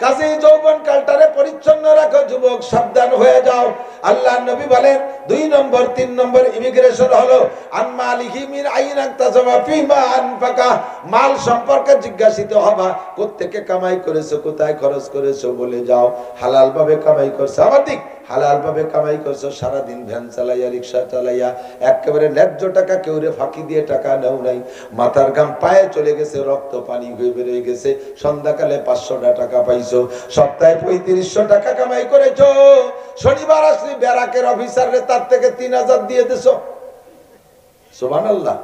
কাজেই যৌবন কালটারে পরিচ্ছন্ন রাখো যুবক, সাবধান হয়ে যাও। আল্লাহর নবী বলেন 2 নম্বর 3 নম্বর ইমিগ্রেশন হলো আনমালিহি মিন আইন আনতাসাবা ফিমা আনফাকা, মাল সম্পর্কে জিজ্ঞাসিত হবা, কোত্থেকে কামাই করেছো, কোথায় খরচ করেছো, বলে যাও। হালাল ভাবে কামাই করছো, আবার ঠিক হালাল ভাবে কামাই করছো, সারাদিন ভ্যান চালাইয়া রিক্সা চালাইয়া একেবারে ন্যায্য টাকা কেউরে ফাঁকি দিয়ে টাকা নেও নাই, মাথার ঘাম পায়ে চলে গেছে, রক্ত পানি হয়ে বেরোয় গেছে, সন্ধ্যাকালে 500 টাকা পাইছো, সপ্তাহে 3500 টাকা কামাই করেছো, শনিবার আসলে ব্যারাকের অফিসারে তার থেকে 3000 দিয়ে দিছো। সুবহানাল্লাহ।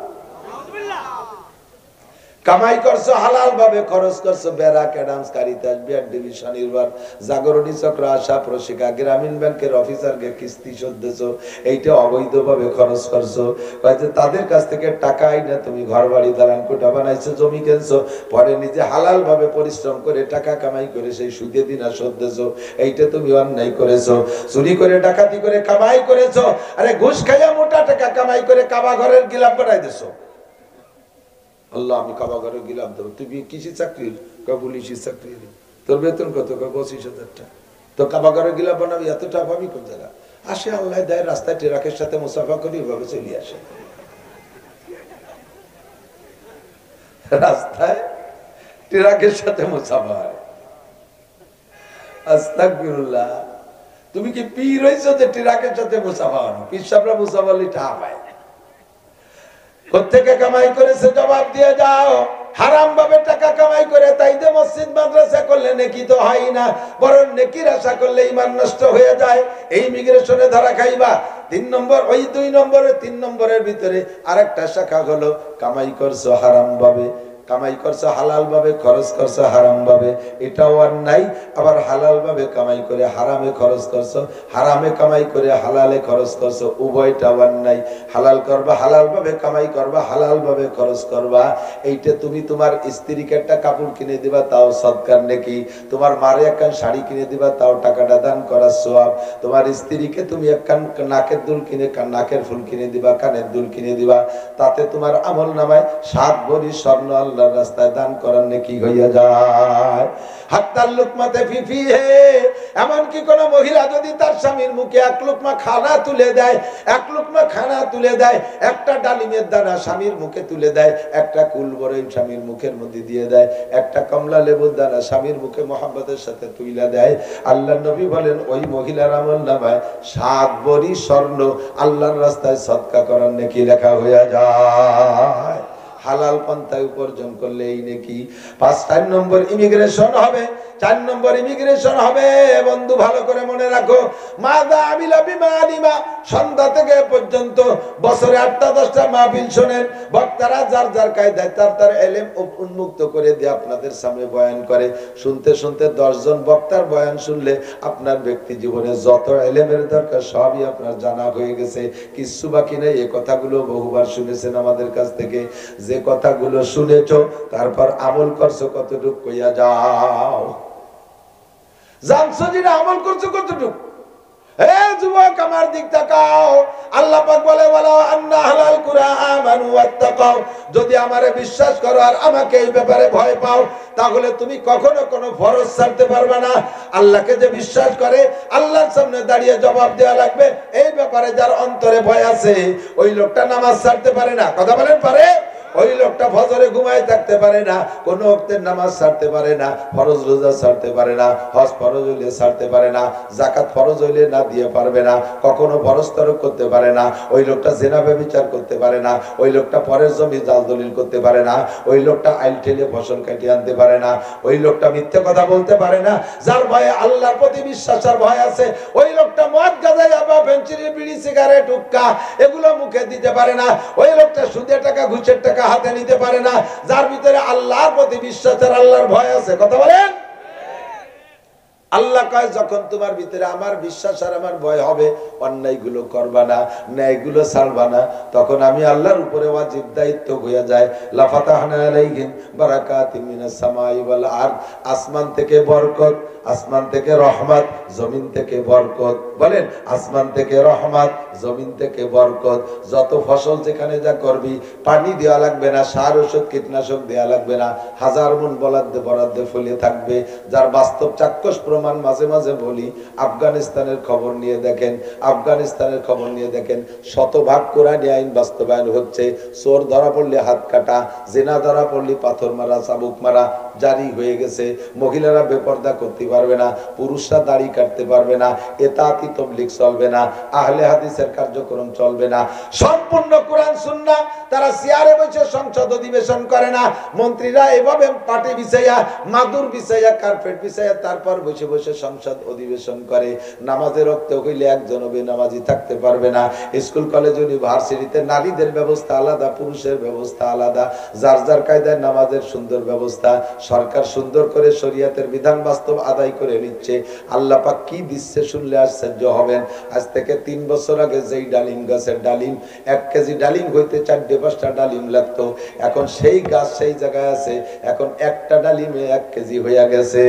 কামাই করছো হালাল ভাবে, খরচ করছো BRAC, Adams, Caritas, BR division, Nirban, Jagorani Chakra, ASA, Proshika, গ্রামীণ ব্যাংকের অফিসারকে কিস্তি শোধ দিছো, এইটা অবৈধভাবে খরচ করছো। হয়তো তাদের কাছ থেকে টাকা আইনা তুমি ঘর বাড়ি দালান কোঠা বানাইছো, জমি কিনছো, পরে নিজে হালাল ভাবে পরিশ্রম করে টাকা কামাই করে সেই সুদে দিনা শোধ দিছো, এইটা তুমি অন্যায় করেছো। চুরি করে ডাকাতি করে কামাই করেছো, আরে ঘুষ খাইয়া মোটা টাকা কামাই করে কাবা ঘরের গিলাপ বানাই দিছো। আল্লাহ আমি কাবা ঘরে গিলাম দেবো, তুই কিসি চাকরি, পুলিশের চাকরি, তোর বেতন কত, 25,000 টাকা, তো কাবা ঘরে গিলাম বানাবি, এত টাকা পাবি কোন জায়গা? আসে আল্লাহ দেয়, রাস্তায় ট্রাকের সাথে মুসাফা করি, ওইভাবে চলে আসে, রাস্তায় ট্রাকের সাথে মুসাফা হয়। আস্তাগফিরুল্লাহ। তুমি কি পীর হইছো যে ট্রাকের সাথে মুসাফা হনো? পীর সাহেবরা মুসাফা হলে টাকা পায়। কোত্থেকে কামাই করেছে জবাব দিয়ে যাও। হারাম ভাবে টাকা কামাই করে তাই যে মসজিদ মাদ্রাসা করলে নেকি তো হয় না, বরং নেকির আশা করলে ঈমান নষ্ট হয়ে যায়। এই ইমিগ্রেশনে ধরা খাইবা। 3 নম্বর, ওই 2 নম্বরের 3 নম্বরের ভিতরে আরেকটা শাখা হলো কামাই করছো হারাম ভাবে, কামাই করছো হালাল ভাবে, খরচ করছো হারাম ভাবে, এটাও আর নাই। আবার হালাল ভাবে কামাই করে হারামে খরচ করছো, হারামে কামাই করে হালালে খরচ করছো, উভয়টাও আর নাই। হালাল করবা, হালাল ভাবে কামাই করবা, হালাল ভাবে খরচ করবা। এইটা তুমি তোমার স্ত্রীকে একটা কাপড় কিনে দিবা, তাও সদকার নেকি। তোমার মারে একখান শাড়ি কিনে দিবা, তাও টাকাটা দান করার সওয়াব। তোমার স্ত্রীকে তুমি একখান নাকের দুল কিনে, নাকের ফুল কিনে দিবা, কানের দুল কিনে দিবা, তাতে তোমার আমল নামায় 7 ভরি স্বর্ণ আল্লাহর রাস্তায় দান করার নেকি হইয়া যায়। হাত্তাল লুকমাতে ফিফি হে, এমন কি কোন মহিলা যদি তার স্বামীর মুখে 1 লুকমা খানা তুলে দেয়, 1 লুকমা খানা তুলে দেয়, একটা ডালিমের দানা স্বামীর মুখে তুলে দেয়, একটা কুল বরই স্বামীর মুখের মধ্যে দিয়ে দেয়, একটা কমলা লেবুর দানা স্বামীর মুখে মোহাম্মদের সাথে তুইলা দেয়, আল্লাহর নবী বলেন ওই মহিলার আমল নামায় 7 ভরি স্বর্ণ আল্লাহর রাস্তায় সদকা করার নেকি লেখা হইয়া যায়। হালাল পন্থায় উপার্জন করলে এই নাকি। 4 নম্বর ইমিগ্রেশন হবে, 4 নম্বর ইমিগ্রেশন হবে। বন্ধু ভালো করে মনে রাখো, মাদা আমিলা বিমা আলিমা, সন্ধ্যা থেকে পর্যন্ত বছরে 8টা-10টা মাহফিল শোনেন, বক্তারা যার যার কায়দায় তার এলেম উন্মুক্ত করে দিয়ে আপনাদের সামনে বয়ান করে। শুনতে শুনতে 10 জন বক্তার বয়ান শুনলে আপনার ব্যক্তি জীবনে যত এলেমের দরকার সবই আপনার জানা হয়ে গেছে, কিছু বাকি নেই। এই কথাগুলো বহুবার শুনেছেন আমাদের কাছ থেকে। যে কথাগুলো শুনেছো তারপর আমল করছো কতটুকু কইয়া যাও। জানছো যে আমল করছো কতটুকু? হে যুবক আমার দিক তাকাও। আল্লাহ পাক বলে ওয়ালা আন্না আহলাল কুরআন আমানু ওয়াত্তাকাও, যদি আমারে বিশ্বাস করো আর আমাকে এই ব্যাপারে ভয় পাও, তাহলে তুমি কখনো কোনো ফরজ ছাড়তে পারবে না। আল্লাহকে যে বিশ্বাস করে আল্লাহর সামনে দাঁড়িয়ে জবাব দেওয়া লাগবে, এই ব্যাপারে যার অন্তরে ভয় আছে ওই লোকটা নামাজ ছাড়তে পারে না। কথা বলেন পারে? ওই লোকটা ফজরে ঘুমায় থাকতে পারে না, কোন ওয়াক্তের নামাজ ছাড়তে পারে না, ফরজ রোজা ছাড়তে পারে না, হজ ফরজ হইলে ছাড়তে পারে না, যাকাত ফরজ হইলে না দিয়ে পারবে না, কখনো ফরজ তরক করতে পারে না। ওই লোকটা জিনা ব্যভিচার করতে পারে না, ওই লোকটা পরের জমি জাল দলিল করতে পারে না, ওই লোকটা আইল ঠেলে ফসল কাটিয়ে আনতে পারে না, ওই লোকটা মিথ্যে কথা বলতে পারে না। যার ভয়ে আল্লাহর প্রতি বিশ্বাসের ভয় আছে, ওই লোকটা মদ গাঁজা ইয়াবা ফেনসিডিল বিড়ি সিগারেট হুক্কা এগুলো মুখে দিতে পারে না। ওই লোকটা সুদের টাকা ঘুষের টাকা হাতে নিতে পারে না। যার ভিতরে আল্লাহর প্রতি বিশ্বাস আর আল্লাহর ভয় আছে। কথা বলেন? আল্লাহ কয় যখন তোমার ভিতরে আমার বিশ্বাস আর আমার ভয় হবে, অন্যায়গুলো করবা না, ন্যায়গুলো ছাড়বা না, তখন আমি আল্লাহর উপরে ওয়াজিব দায়িত্ব হয়ে যায়। লাফাতাহনা আলাইহিম বারাকাতিম মিনাস সামাই ওয়াল আরদ, আসমান থেকে বরকত, আসমান থেকে রহমত, জমিন থেকে বরকত। বলেন আসমান থেকে রহমত, জমিন থেকে বরকত। যত ফসল যেখানে যা করবি, পানি দেওয়া লাগবে না, সার ওষুধ কীটনাশক দেওয়া লাগবে না, হাজার মন বরাদ্দে বরাদ্দে ফলে থাকবে। যার বাস্তব চাক্ষুষ প্রমাণ মাঝে মাঝে বলি, আফগানিস্তানের খবর নিয়ে দেখেন, আফগানিস্তানের খবর নিয়ে দেখেন, শতভাগ কোরআনী আইন বাস্তবায়ন হচ্ছে। চোর ধরা পড়লে হাত কাটা, জিনা ধরা পড়লে পাথর মারা, চাবুক মারা জারি হয়ে গেছে। মহিলারা বেপর্দা করতে পারবে না, পুরুষরা দাড়ি কাটতে পারবে না, এতাতি তাবলীগ চলবে না, আহলে হাদিসের কার্যক্রম চলবে না। সম্পূর্ণ কোরআন সুন্নাহ। তারা চেয়ারে বসে সংসদ অধিবেশন করে না, মন্ত্রীরা এভাবে পাটে বিছাইয়া, মাদুর বিছাইয়া, কার্পেট বিছাইয়া তারপর বসে বসে সংসদ অধিবেশন করে। নামাজে রক্ত হইলে একজন বেনামাজি থাকতে পারবে না। স্কুল কলেজ ইউনিভার্সিটিতে নারীদের ব্যবস্থা আলাদা, পুরুষের ব্যবস্থা আলাদা, যার যার কায়দায় নামাজের সুন্দর ব্যবস্থা। সরকার সুন্দর করে শরীয়তের বিধান বাস্তব আদায় করে নিচ্ছে। আল্লাহ পাক কি দিচ্ছে শুনলে আশ্চর্য হবেন। আজ থেকে 3 বছর আগে যেই ডালিম গাছের ডালিম, 1 কেজি ডালিম হইতে 4-5টা ডালিম লাগতো, এখন সেই গাছ সেই জায়গায় আছে, এখন একটা ডালিমে 1 কেজি হইয়া গেছে।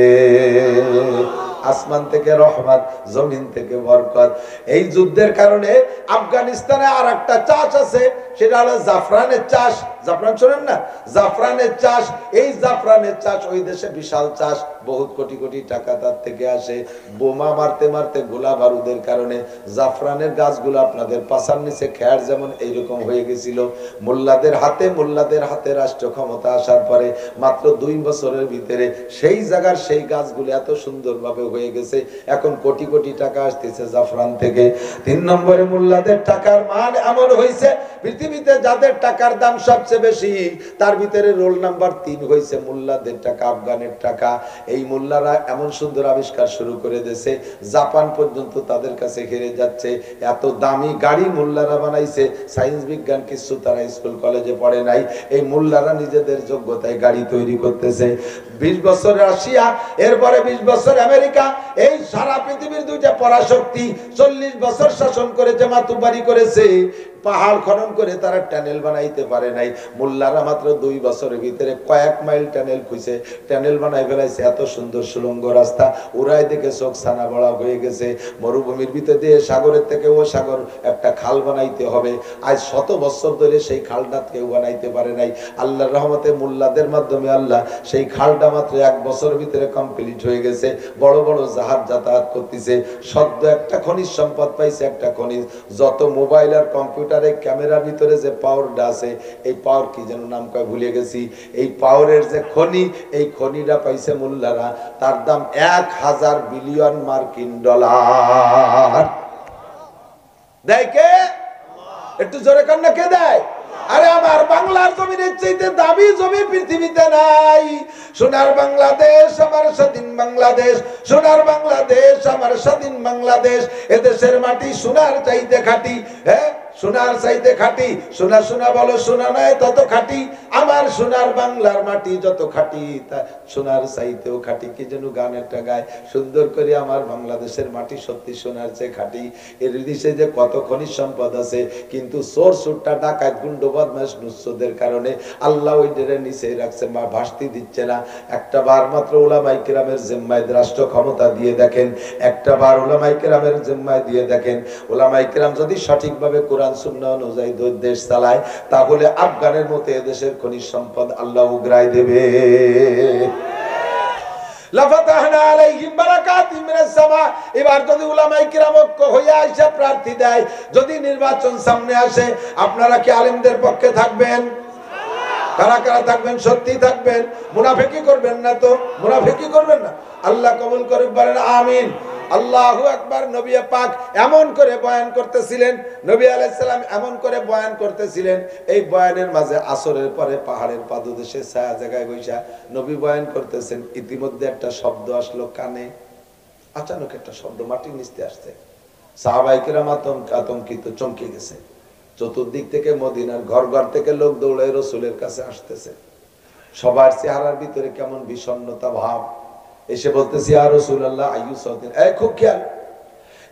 আসমান থেকে রহমত, জমিন থেকে বরকত। এই যুদ্ধের কারণে আফগানিস্তানে আর একটা চাষ আছে, সেটা হলো জাফরানের চাষ। জাফরান শোনেন না? জাফরানের চাষ। এই জাফরানের চাষ ওই দেশে বিশাল চাষ, বহুত কোটি কোটি টাকা তার থেকে আসে। বোমা মারতে মারতে গোলা বারুদের কারণে জাফরানের গাছগুলো আপনাদের পাছার নিচে খেয়ার যেমন এইরকম হয়ে গেছিল। মোল্লাদের হাতে রাষ্ট্র ক্ষমতা আসার পরে মাত্র 2 বছরের ভিতরে সেই জায়গার সেই গাছগুলো এত সুন্দরভাবে হয়ে গেছে, এখন কোটি কোটি টাকা আসতেছে জাফরান থেকে। 3 নম্বরে মোল্লাদের টাকার মান এমন হয়েছে, পৃথিবীতে যাদের টাকার দাম সবচেয়ে বেশি তার ভিতরে রোল নাম্বার 3 হয়েছে মোল্লাদের টাকা, আফগানের টাকা। এই মোল্লারা এমন সুন্দর আবিষ্কার শুরু করে দিয়েছে, জাপান পর্যন্ত তাদের কাছে হেরে যাচ্ছে। এত দামি গাড়ি মোল্লারা বানাইছে, সায়েন্স বিজ্ঞান কিছু তারা স্কুল কলেজে পড়ে নাই, এই মোল্লারা নিজেদের যোগ্যতায় গাড়ি তৈরি করতেছে। 20 বছর রাশিয়া, এরপরে 20 বছর আমেরিকা, এই সারা পৃথিবীর দুইটা পরাশক্তি 40 বছর শাসন করেছে, মাতুব্বারি করেছে। পাহাড় খনন করে তারা টানেল বানাইতে পারে নাই। মোল্লারা মাত্র 2 বছরের ভিতরে কয়েক মাইল টানেল খুঁজে টানেল বানাই ফেলাইছে। এত সুন্দর সুড়ঙ্গ রাস্তা, উড়াই দেখে চোখ ছানা বড়া হয়ে গেছে। মরুভূমির ভিতরে দিয়ে সাগরের থেকে ও সাগর একটা খাল বানাইতে হবে, আজ 100 বছর ধরে সেই খালটা কেউ বানাইতে পারে নাই। আল্লাহর রহমতে মোল্লাদের মাধ্যমে আল্লাহ সেই খালটা মাত্র 1 বছরের ভিতরে কমপ্লিট হয়ে গেছে। বড় বড় জাহাজ যাতায়াত করতেছে। সদ্য একটা খনিজ সম্পদ পাইছে, একটা খনিজ। যত মোবাইল আর কম্পিউটার ক্যামেরার ভিতরে যে পাওয়ারটা আছে, এই পাওয়ার কি যেন নাম কয় ভুলে গেছি, এই পাওয়ারের যে খনি, এই খনিটা পাইছে মোল্লারা, তার দাম 1000 বিলিয়ন মার্কিন ডলার। দেয় কে? একটু জোরে কান্না কে দেয়? আরে আমার বাংলার জমিনের চাইতে দামি জমি পৃথিবীতে নাই। সোনার বাংলাদেশ আমার স্বাধীন বাংলাদেশ, সোনার বাংলাদেশ আমার স্বাধীন বাংলাদেশ। এদেশের মাটি সোনার চাইতে খাঁটি, হ্যাঁ সোনার চাইতে খাঁটি। সোনা সোনা বলো, সোনা নয় তত খাঁটি। আমার সোনার বাংলার মাটি যত খাঁটি, তা সোনার চাইতেও খাঁটি। কি যেন গান একটা গায় সুন্দর করে, আমার বাংলাদেশের মাটি সত্যি সোনার চেয়ে খাঁটি। এর দেশে যে কত খনিজ সম্পদ আছে, কিন্তু চোর সুট্টা ডাকাত গুন্ড বদমাশ নুসদের কারণে আল্লাহ ওই ডেরে নিচে রাখছে, মা ভাসতে দিচ্ছে না। একটা বার মাত্র উলামায়ে কেরামের জিম্মায় রাষ্ট্র ক্ষমতা দিয়ে দেখেন, একটা বার উলামায়ে কেরামের জিম্মায় দিয়ে দেখেন। উলামায়ে কেরাম যদি সঠিকভাবে কোরআন সুন্নাহ অনুযায়ী দেশ চালায়, তাহলে আফগানের মতো এদেশের খনিজ সম্পদ আল্লাহ উগরাই দেবে। এবার যদি উলামায়ে কিরাম ঐক্য হয়ে আসে, প্রার্থী দেয়, যদি নির্বাচন সামনে আসে, আপনারা কি আলেমদের পক্ষে থাকবেন? কারা কারা থাকবেন? সত্যি থাকবেন? মুনাফিকি করবেন না তো? মুনাফিকি করবেন না? আল্লাহ কবুল করুক, বলেন আমিন। আল্লাহু আকবার। নবী পাক এমন করে বয়ান করতেছিলেন, নবী আলাইহিস সালাম এমন করে বয়ান করতেছিলেন, এই বয়ানের মাঝে আসরের পরে পাহাড়ের পাদদেশে ছায়া জায়গায় বসা নবী বয়ান করতেছেন। ইতিমধ্যে একটা শব্দ আসলো কানে, আচানক একটা শব্দ মাটির নিচে আসছে। সাহাবায়ে কেরাম আতঙ্কিত, চমকে গেছে। চতুর্দিক থেকে মদিনার ঘর ঘর থেকে লোক দৌড়ায় রাসূলের কাছে আসতেছে। সবার চেহারার ভিতরে কেমন বিষণ্ণতা ভাব। এসে বলতেছি ইয়া রাসূলুল্লাহ আইয়ুসাউতিন, এই খুব খেয়াল,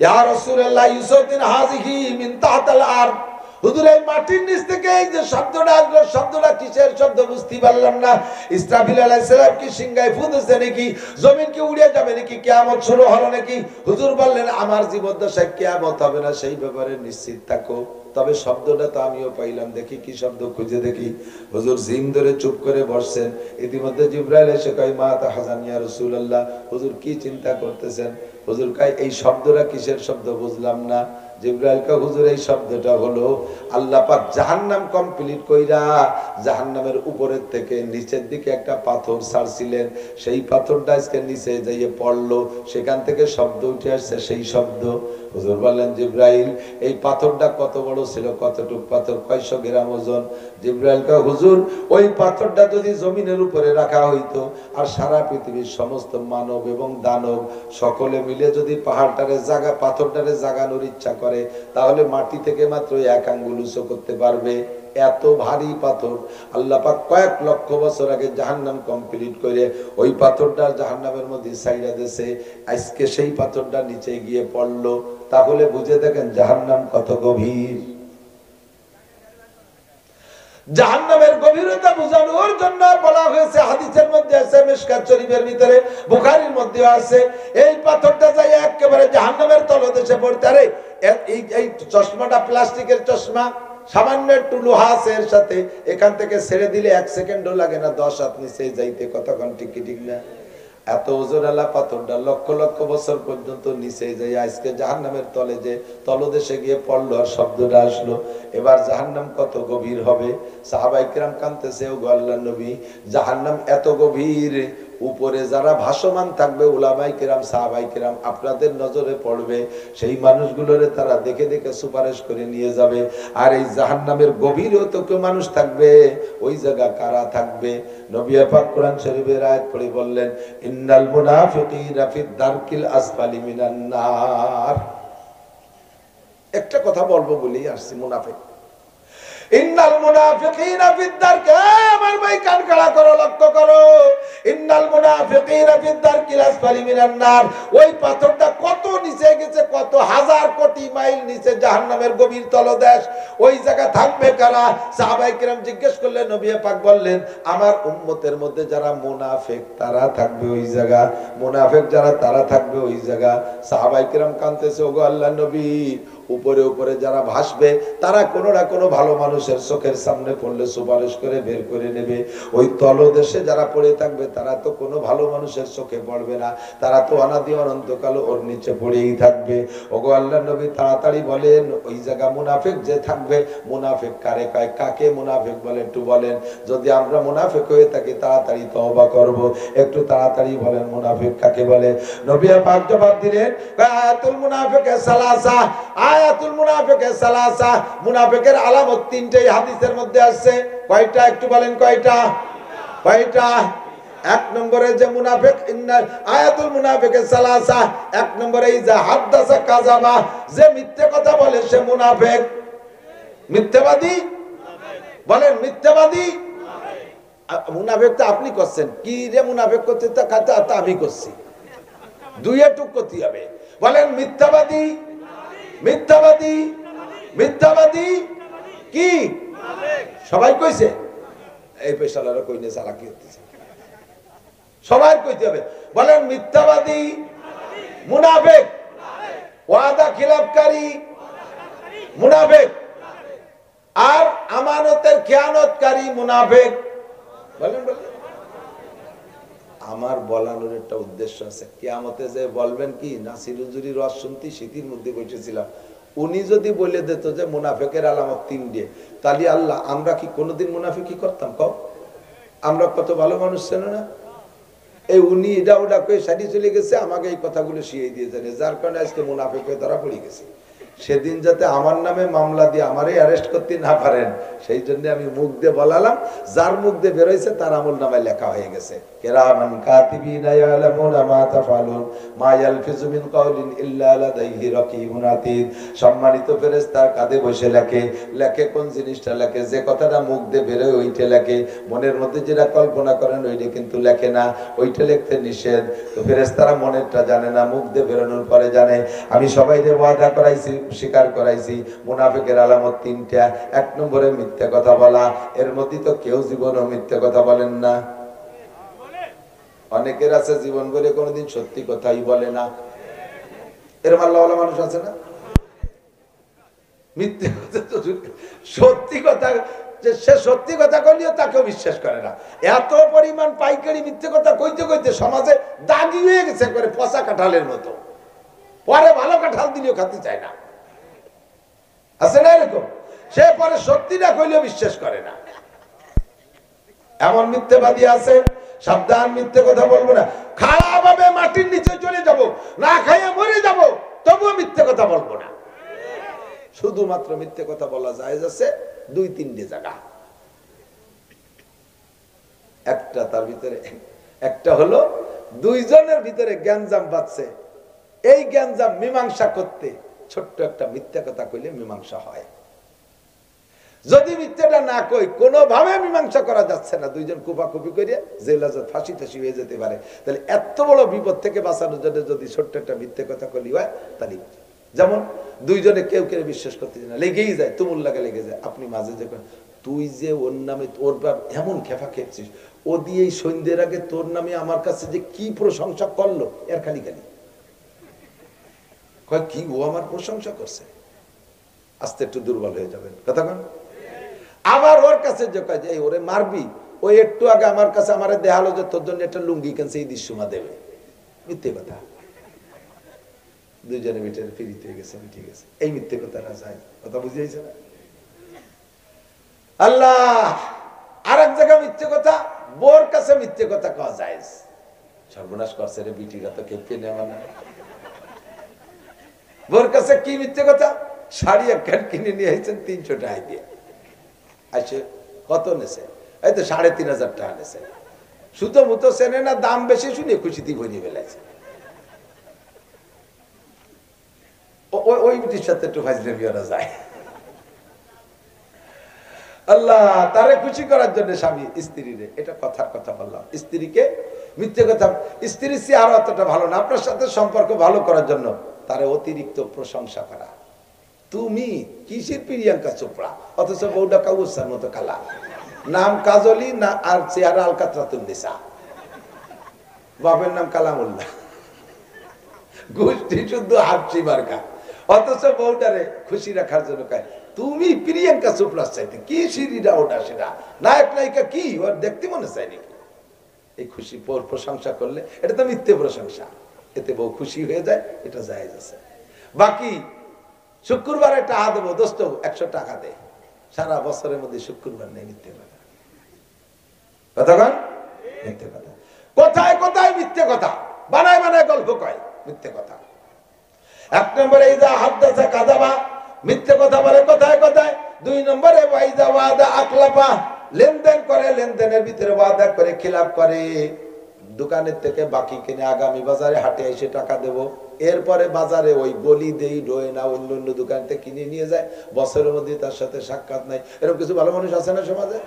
ইয়া রাসূলুল্লাহ আইয়ুসাউতিন হাযিহি মিন তাহতাল আরদ। হুজুর এই মাটির নিচ থেকে এই যে শব্দটা আসলো, শব্দটা কিসের শব্দ বুঝতে পারলাম না। ইসরাফিল আলাইহিস সালাম কি সিংহায় ফু দিছে নাকি, জমিন কি উড়ে যাবে নাকি, কিয়ামত শুরু হলো নাকি? হুজুর বললেন আমার জীবদ্দশায় কিয়ামত হবে না, সেই ব্যাপারে নিশ্চিত থাকো। তবে শব্দটা তো আমিও পাইলাম, দেখি কি শব্দ, খুঁজে দেখি। হুজুর জিম ধরে চুপ করে বসছেন। ইতিমধ্যে জিবরাইল এসে কয় মা তাহজান ইয়া রাসূলুল্লাহ, হুজুর কি চিন্তা করতেছেন? হুজুর কয় এই শব্দটা কিসের শব্দ বুঝলাম না। জিবরাইল কয় হুজুর এই শব্দটা হলো আল্লাহ পাক জাহান্নাম কমপ্লিট কইরা জাহান্নামের উপরের থেকে নিচের দিকে একটা পাথর ছাড়ছিলেন, সেই পাথরটা আজকে নিচে যাইয়ে পড়লো, সেখান থেকে শব্দ উঠে আসছে, সেই শব্দ। হুজুর বললেন জিবরাইল এই পাথরটা কত বড় ছিল, কতটুক পাথর, কয়শো গ্রাম ওজন? জিবরাইল কয় হুজুর ওই পাথরটা যদি জমিনের উপরে রাখা হইতো আর সারা পৃথিবীর সমস্ত মানব এবং দানব সকলে মিলে যদি পাহাড়টারে জাগা পাথরটারে জাগানোর ইচ্ছা করে, তাহলে মাটি থেকে মাত্র এক আঙ্গুল উঁচু করতে পারবে, এত ভারী পাথর। আল্লাহ পাক কয়েক লক্ষ বছর আগে জাহান্নাম কমপ্লিট করে ওই পাথরটা জাহান্নামের মধ্যে ছাইড়া দিয়েছে, আজকে সেই পাথরটা নিচে গিয়ে পড়লো। তাহলে বুঝে দেখেন জাহান্নাম কত গভীর। জাহান্নামের গভীরতা বোঝানোর জন্য বলা হয়েছে, হাদিসের মধ্যে আছে, মিশকাত শরীফের ভিতরে, বুখারীর মধ্যে আছে, এই পাথরটা যাই একেবারে জাহান্নামের তলদেশে পড়তে। আরে এই চশমাটা প্লাস্টিকের চশমা, সামান্য একটু লোহা আছে এর সাথে, এখান থেকে ছেড়ে দিলে 1 সেকেন্ডও লাগে না 10 হাত নিচে যাইতে, কতক্ষণ, ঠিক কি ঠিক না? এত ওজনওয়ালা পাথরটা লক্ষ লক্ষ বছর পর্যন্ত নিচে যায়, আজকে জাহান্নামের তলে যে তলদেশে গিয়ে পড়লো আর শব্দটা আসলো। এবার জাহান্নাম কত গভীর হবে? সাহাবায়ে কেরাম কাঁদতেছে, ও গো আল্লাহর নবী, জাহান্নাম এত গভীর, উপরে যারা ভাসমান থাকবে উলামায়ে কেরাম সাহাবায়ে কেরাম আপনাদের নজরে পড়বে, সেই মানুষগুলোরে তারা দেখে দেখে সুপারিশ করে নিয়ে যাবে। আর এই জাহান্নামের গভীরেও তো কেউ মানুষ থাকবে, ওই জায়গা কারা থাকবে? নবী পাক কোরআন শরীফের আয়াত পড়ে বললেন ইন্নাল মুনাফিকিনা ফিদ দারকিল আসফালি মিনান নার। একটা কথা বলবো বলেই আসছি, মুনাফিক, ইন্নাল মুনাফিকিনা ফিদ দারকি, আমার ভাই কান খাড়া করো, লক্ষ্য করো, ইন্নাল মুনাফিকিনা ফিদ দারকিল আসফালি মিনান নার। ওই পাথরটা কত নিচে গেছে, কত হাজার কোটি মাইল নিচে, জাহান্নামের গভীর তলদেশ। ওই জায়গা থাকবে কারা? সাহাবায়ে কেরাম জিজ্ঞেস করলেন, নবী পাক বললেন আমার উম্মতের মধ্যে যারা মুনাফিক তারা থাকবে ওই জায়গা, মুনাফিক যারা তারা থাকবে ওই জায়গা। সাহাবায়ে কেরাম কাঁদতেছে, ওগো আল্লাহর নবী, উপরে উপরে যারা ভাসবে তারা কোনো না কোনো ভালো মানুষের চোখের সামনে পড়লে সুপারিশ করে বের করে নেবে, ওই তলদেশে যারা পড়ে থাকবে তারা তো কোনো ভালো মানুষের চোখে পড়বে না, তারা তো অনাদি অনন্তকাল ওর নিচে পড়েই থাকবে। ওগো আল্লাহর নবী তাড়াতাড়ি বলেন ওই জায়গা মুনাফিক যে থাকবে, মুনাফিক কারে কয়, কাকে মুনাফিক বলে একটু বলেন, যদি আমরা মুনাফিক হয়ে থাকি তাড়াতাড়ি তওবা করব, একটু তাড়াতাড়ি বলেন মুনাফিক কাকে বলে? নবী পাক জবাব দিলেন আয়াতুল মুনাফিকে সালাসা, আয়াতুল মুনাফিকে সালাসা, মুনাফিকের আলামত তিনটেই হাদিসের মধ্যে আছে। কয়টা একটু বলেন, কয়টা? কয়টা? এক নম্বরে যে মুনাফিক, আয়াতুল মুনাফিকে সালাসা, এক নম্বরে এই যে হাদাসা কাযাবা, যে মিথ্যে কথা বলে সে মুনাফিক। মিথ্যাবাদী বলেন, মিথ্যাবাদী। মুনাফিক তো আপনি করছেন, কি রে মুনাফিক করছে? তা আমি করছি, দুইয়ে টুক করতে হবে। বলেন মিথ্যাবাদী, মিথ্যাবাদী, মিথ্যাবাদী কি? সবাই কইছে, এই পেশালারা কইনে চালাকি হতেছে, সবাই কইতে হবে। বলেন মিথ্যাবাদী, মুনাফিক, ওয়াদা খিলাফকারী মুনাফিক, আর আমানতের খেয়ানতকারী মুনাফিক। বলেন বলেন। আমার বলানোর একটা উদ্দেশ্য আছে, কিয়ামতে যে বলবেন কি, নাসির হুজুরি রস শুনতি, শীতের মধ্যে বসেছিলাম, উনি যদি বলে দিত যে মুনাফিকের আলামত 3টে, তাহলে আল্লাহ আমরা কি কোনোদিন মুনাফিকি করতাম? কও, আমরা কত ভালো মানুষ ছিল না? এই উনি এটা ওটা কয়ে সারি চলে গেছে, আমাকে এই কথাগুলো শিখিয়ে দিয়ে জানে, যার কারণে আজকে মুনাফিক হয়ে ধরা পড়ে গেছে। সেদিন যাতে আমার নামে মামলা দিয়ে আমারে অ্যারেস্ট করতে না পারেন, সেই জন্য আমি মুখ দিয়ে বলালাম, যার মুখ দিয়ে বেরোইছে তার আমল নামায় লেখা হয়ে গেছে। কিরামান কাতিবিনা ইয়ালামুনা মা তাফআলুন মা ইয়ালফিজু মিন কাওলিন ইল্লা লাদাইহি রাকিবুন আতীদ। সম্মানিত ফেরেশতার কাঁধে বসে লেখে, লেখে কোন জিনিসটা লেখে, যে কথাটা মুখ দিয়ে বেরোয় ওইটা লেখে, মনের মধ্যে যেটা কল্পনা করেন ওইটা কিন্তু লেখে না, ওইটা লিখতে নিষেধ। তো ফেরেশতারা মনেরটা জানে না, মুখ দিয়ে বেরোনোর পরে জানে। আমি সবাইকে ওয়াদা করাইছি, স্বীকার করাইছি, মুনাফিকের আলামত তিনটা। এক নম্বরে মিথ্যা কথা বলা। এর মধ্যে তো কেউ জীবনও মিথ্যা কথা বলেন না। অনেকের আছে জীবন করে কোনোদিন সত্যি কথাই বলে না, এরকম আল্লাহওয়ালা মানুষ আছে না? মিথ্যে কথা তো সত্যি কথা, সে সত্যি কথা কইলেও তাকেও বিশ্বাস করে না। এত পরিমাণ পাইকারি মিথ্যে কথা কইতে কইতে সমাজে দাগি হয়ে গেছে করে পচা কাঁঠালের মতো। পরে ভালো কাঁঠাল দিলেও খেতে চায় না, আছে না এরকম? সে পরে সত্যিটা কইলেও বিশ্বাস করে না। এমন মিথ্যেবাদী আছে, সাবধান, মিথ্যে কথা বলবো না। খারাপ ভাবে মাটির নিচে চলে যাব, না খাইয়ে মরে যাব, তবুও মিথ্যে কথা বলবো না। শুধুমাত্র মিথ্যে কথা বলা যায় আছে দুই তিনটে জায়গা। একটা তার ভিতরে, একটা হলো দুইজনের ভিতরে গ্যাঞ্জাম বাজছে, এই গ্যাঞ্জাম মীমাংসা করতে ছোট্ট একটা মিথ্যা কথা কইলে মীমাংসা হয়। যদি মিথ্যাটা না কই, কোনোভাবে মীমাংসা করা যাচ্ছে না, দুইজন কুপাকুপি করে জেল হাজত, ফাঁসি টাসি হয়ে যেতে পারে। তাহলে এত বড় বিপদ থেকে বাঁচানোর জন্য যদি ছোট্ট একটা মিথ্যে কথা কলি হয়, তাহলে যেমন দুইজনে কেউ কেউ বিশ্বাস করতে না, লেগেই যায়, তুমুল লাগে লেগে যায়। আপনি মাঝে যখন তুই যে ওর নামে তোর এমন খেপা খেপছিস, ও দিয়ে এই সন্ধ্যের আগে তোর নামে আমার কাছে যে কি প্রশংসা করলো, এর খালি খালি কয় কি ও আমার প্রশংসা করছে, আস্তে একটু দুর্বল হয়ে যাবেন কথা কন। আবার ওর কাছে যে কয় যে ওরে মারবি, ওই একটু আগে আমার কাছে আমারে দেখালো যে তোর জন্য একটা লুঙ্গি কেনছে, এই দৃশ্যমা দেবে, মিথ্যে কথা। দুইজনে মিটার ফিরিতে হয়ে গেছে, ঠিক আছে, এই মিথ্যে কথাটা যায়, কথা বুঝিয়েছে না? আল্লাহ আর এক জায়গায় মিথ্যে কথা, বোর কাছে মিথ্যে কথা কওয়া যায়। সর্বনাশ করছে রে বিটিরা, তো কেপে নেওয়া না। বোর কাছে কি মিথ্যে কথা, শাড়ি একখান কিনে নিয়ে আসছেন 300 টাকা দিয়ে, আসে কত নেছে, এই তো 3500 টাকা নেছে। সুতো মুতো চেনে না, দাম বেশি শুনে খুশিতে ভরিয়ে ফেলেছে। ওই বিটির সাথে একটু ফাজলে বিয়ারা যায়। আল্লাহ তারে খুশি করার জন্য স্বামী স্ত্রীরে, এটা কথার কথা বললাম, স্ত্রীকে মিথ্যে কথা, স্ত্রীর চেয়ে আরো অতটা ভালো না, আপনার সাথে সম্পর্ক ভালো করার জন্য তারে অতিরিক্ত প্রশংসা করা। তুমি কিসের প্রিয়াঙ্কা চোপড়া, অথচ বউটা কাউসার মতো কালা, নাম কাজলি না, আর চেহারা আলকাতরাতুন্নিসা, বাপের নাম কালামুল্লাহ, গোষ্ঠী শুদ্ধ হাফসি মার্কা, অথচ বউটারে খুশি রাখার জন্য কয় তুমি প্রিয়াঙ্কা চোপড়ার চাইতে কি সিঁড়িটা ওটা সেটা, নায়ক নায়িকা কি ওর দেখতে মনে চায় নাকি? এই খুশি প্রশংসা করলে এটা তো মিথ্যে প্রশংসা, এতে বউ খুশি হয়ে যায়, এটা জায়েজ আছে। বাকি শুক্রবারে টাকা দেবো, দোস্ত 100 টাকা দে, সারা বছরের মধ্যে শুক্রবার নেই, মিথ্যে কথা। কথা কন, মিথ্যে কথা। কোথায় কোথায় মিথ্যে কথা, বানায় বানায় গল্প কয়, মিথ্যে কথা। এক নম্বরে ইজা হাদ্দাসা কাযাবা, মিথ্যে কথা বলে কোথায় কোথায়। 2 নম্বরে ওয়াইজা ওয়াদা আকলাফা, লেনদেন করে, লেনদেনের ভিতরে ওয়াদা করে খিলাফ করে। দোকানের থেকে বাকি কিনে আগামী বাজারে হাটে এসে টাকা দেব, এরপরে বাজারে ওই গলি দেই ডোয় না, অন্য অন্য দোকান থেকে কিনে নিয়ে যায়, বছরের মধ্যে তার সাথে সাক্ষাৎ নাই। এরকম কিছু ভালো মানুষ আছে না সমাজে?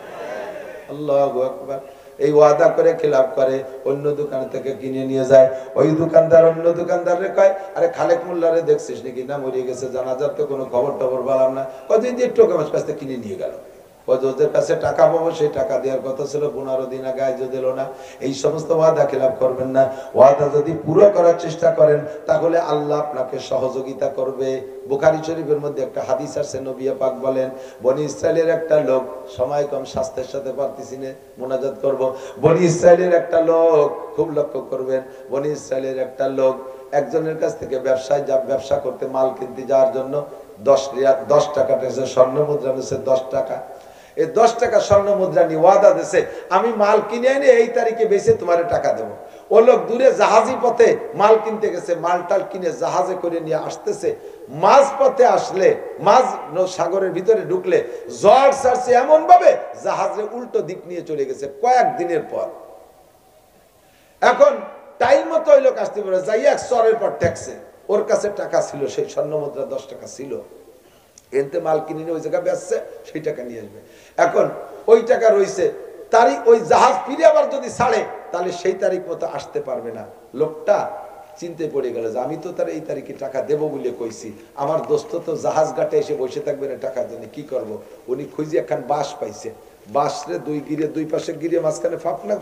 আল্লাহু আকবার। এই ওয়াদা করে খিলাফ করে, অন্য দোকান থেকে কিনে নিয়ে যায়। ওই দোকানদার অন্য দোকানদারে কয় আরে খালেক মোল্লারে দেখছিস নাকি, না মরে গেছে, জানাজার তো কোনো খবর টবর পেলাম না, কতদিন দিয়ে একটু আমার কাছ থেকে কিনে নিয়ে গেল। ওদের কাছে টাকা পাবো, সেই টাকা দেওয়ার কথা ছিল, 15 দিন আগে আজ দিল না। এই সমস্ত ওয়াদা খিলাফ করবেন না। ওয়াদা যদি পুরো করার চেষ্টা করেন তাহলে আল্লাহ আপনাকে সহযোগিতা করবে। বুখারী শরীফের মধ্যে একটা হাদিস আছে, নবী পাক বলেন, বনি ইসরাইলের একটা লোক, সময় কম স্বাস্থ্যের সাথে পারতেছি না, মোনাজাত করব। বনি ইসরাইলের একটা লোক, খুব লক্ষ্য করবেন, বনি ইসরাইলের একটা লোক একজনের কাছ থেকে ব্যবসা করতে, মাল কিনতে যাওয়ার জন্য 10 টাকা স্বর্ণ মুদ্রা নিয়েছে, 10 টাকা। এই 10 টাকা স্বর্ণ মুদ্রা নিয়ে ওয়াদা দিয়েছে, আমি মাল কিনে এনে এই তারিখে বেচে তোমার টাকা দেবো। ও লোক দূরে জাহাজি পথে মাল কিনতে গেছে, মালটাল কিনে জাহাজে করে নিয়ে আসতেছে। মাঝ পথে আসলে, মাঝ সাগরের ভিতরে ঢুকলে ঝড় ছাড়ছে এমন ভাবে জাহাজের উল্টো দিক নিয়ে চলে গেছে কয়েকদিনের পর। এখন টাইম মতো ওই লোক আসতে পারে, যাই এক চরের পর ঠেকছে, ওর কাছে টাকা ছিল, সেই স্বর্ণ মুদ্রা 10 টাকা ছিল, এনতে মাল কিনে নিয়ে ওই জায়গা বেচছে, সেই টাকা নিয়ে আসবে। এখন ওই টাকা রয়েছে, তারিখ ওই জাহাজ ফিরে আবার যদি ছাড়ে তাহলে সেই তারিখ মতো আসতে পারবে না। লোকটা চিনতে পড়ে গেল যে আমি তো তার এই তারিখে টাকা দেবো বলে কইছি, আমার দোস্ত তো জাহাজ ঘাটে এসে বসে থাকবে না টাকার জন্য, কি করব? উনি খুঁজে একখান বাঁশ পাইছে, বাঁশরে দুই পাশে গিরে মাঝখানে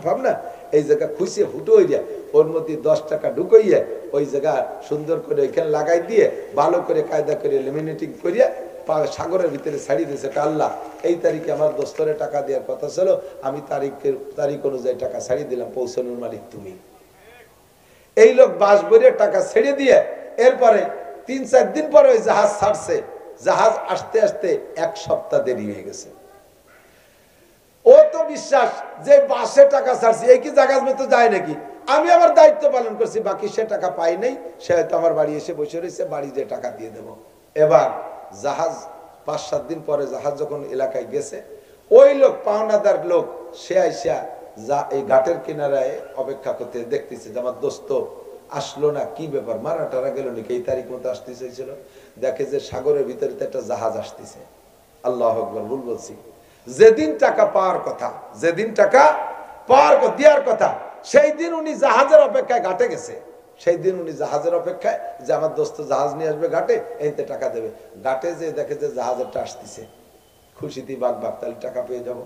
ফাপনা এই জায়গা খুঁজে হুটো হইয়া ওর মধ্যে 10 টাকা ঢুকাইয়া ওই জায়গা সুন্দর করে ওইখানে লাগাই দিয়ে ভালো করে কায়দা করে লেমিনেটিং করিয়া সাগরের ভিতরে ছাড়িয়ে দিয়েছে। আল্লাহ, এই তারিখে আমার দোস্তরে টাকা দেওয়ার কথা ছিল, আমি তারিখ অনুযায়ী টাকা ছাড়িয়ে দিলাম, পৌঁছানোর মালিক তুমি। এই লোক বাস ভরে টাকা ছেড়ে দিয়ে এরপরে 3-4 দিন পরে ওই জাহাজ ছাড়ছে, জাহাজ আসতে আসতে 1 সপ্তাহ দেরি হয়ে গেছে। ও তো বিশ্বাস যে বাসে টাকা ছাড়ছি, এই কি জাহাজ মতো যায় নাকি, আমি আমার দায়িত্ব পালন করছি, বাকি সে টাকা পাই নাই, সে হয়তো আমার বাড়ি এসে বসে রয়েছে, বাড়ি যে টাকা দিয়ে দেবো। এবার জাহাজ 5-7 দিন পরে জাহাজ যখন এলাকায় গেছে, ওই লোক পাওনাদার লোক সে আইসা এই ঘাটের কিনারায় অপেক্ষা করতে দেখতেছে যে আমার দোস্ত আসলো না, কি ব্যাপার, মারা টারা গেল নাকি, এই তারিখ মতো আসতে চাইছিল। দেখে যে সাগরের ভিতরে একটা জাহাজ আসতেছে। আল্লাহ আকবার, ভুল বলছি, যেদিন টাকা পাওয়ার কথা, যেদিন টাকা দেওয়ার কথা, সেই দিন উনি জাহাজের অপেক্ষায় ঘাটে গেছে। সেই দিন উনি জাহাজের অপেক্ষায় যে আমার দোস্ত জাহাজ নিয়ে আসবে ঘাটে, এতে টাকা দেবে। ঘাটে যে দেখে যে জাহাজেরটা আসতেছে, খুশিতে বাঘ, তাহলে টাকা পেয়ে যাবো,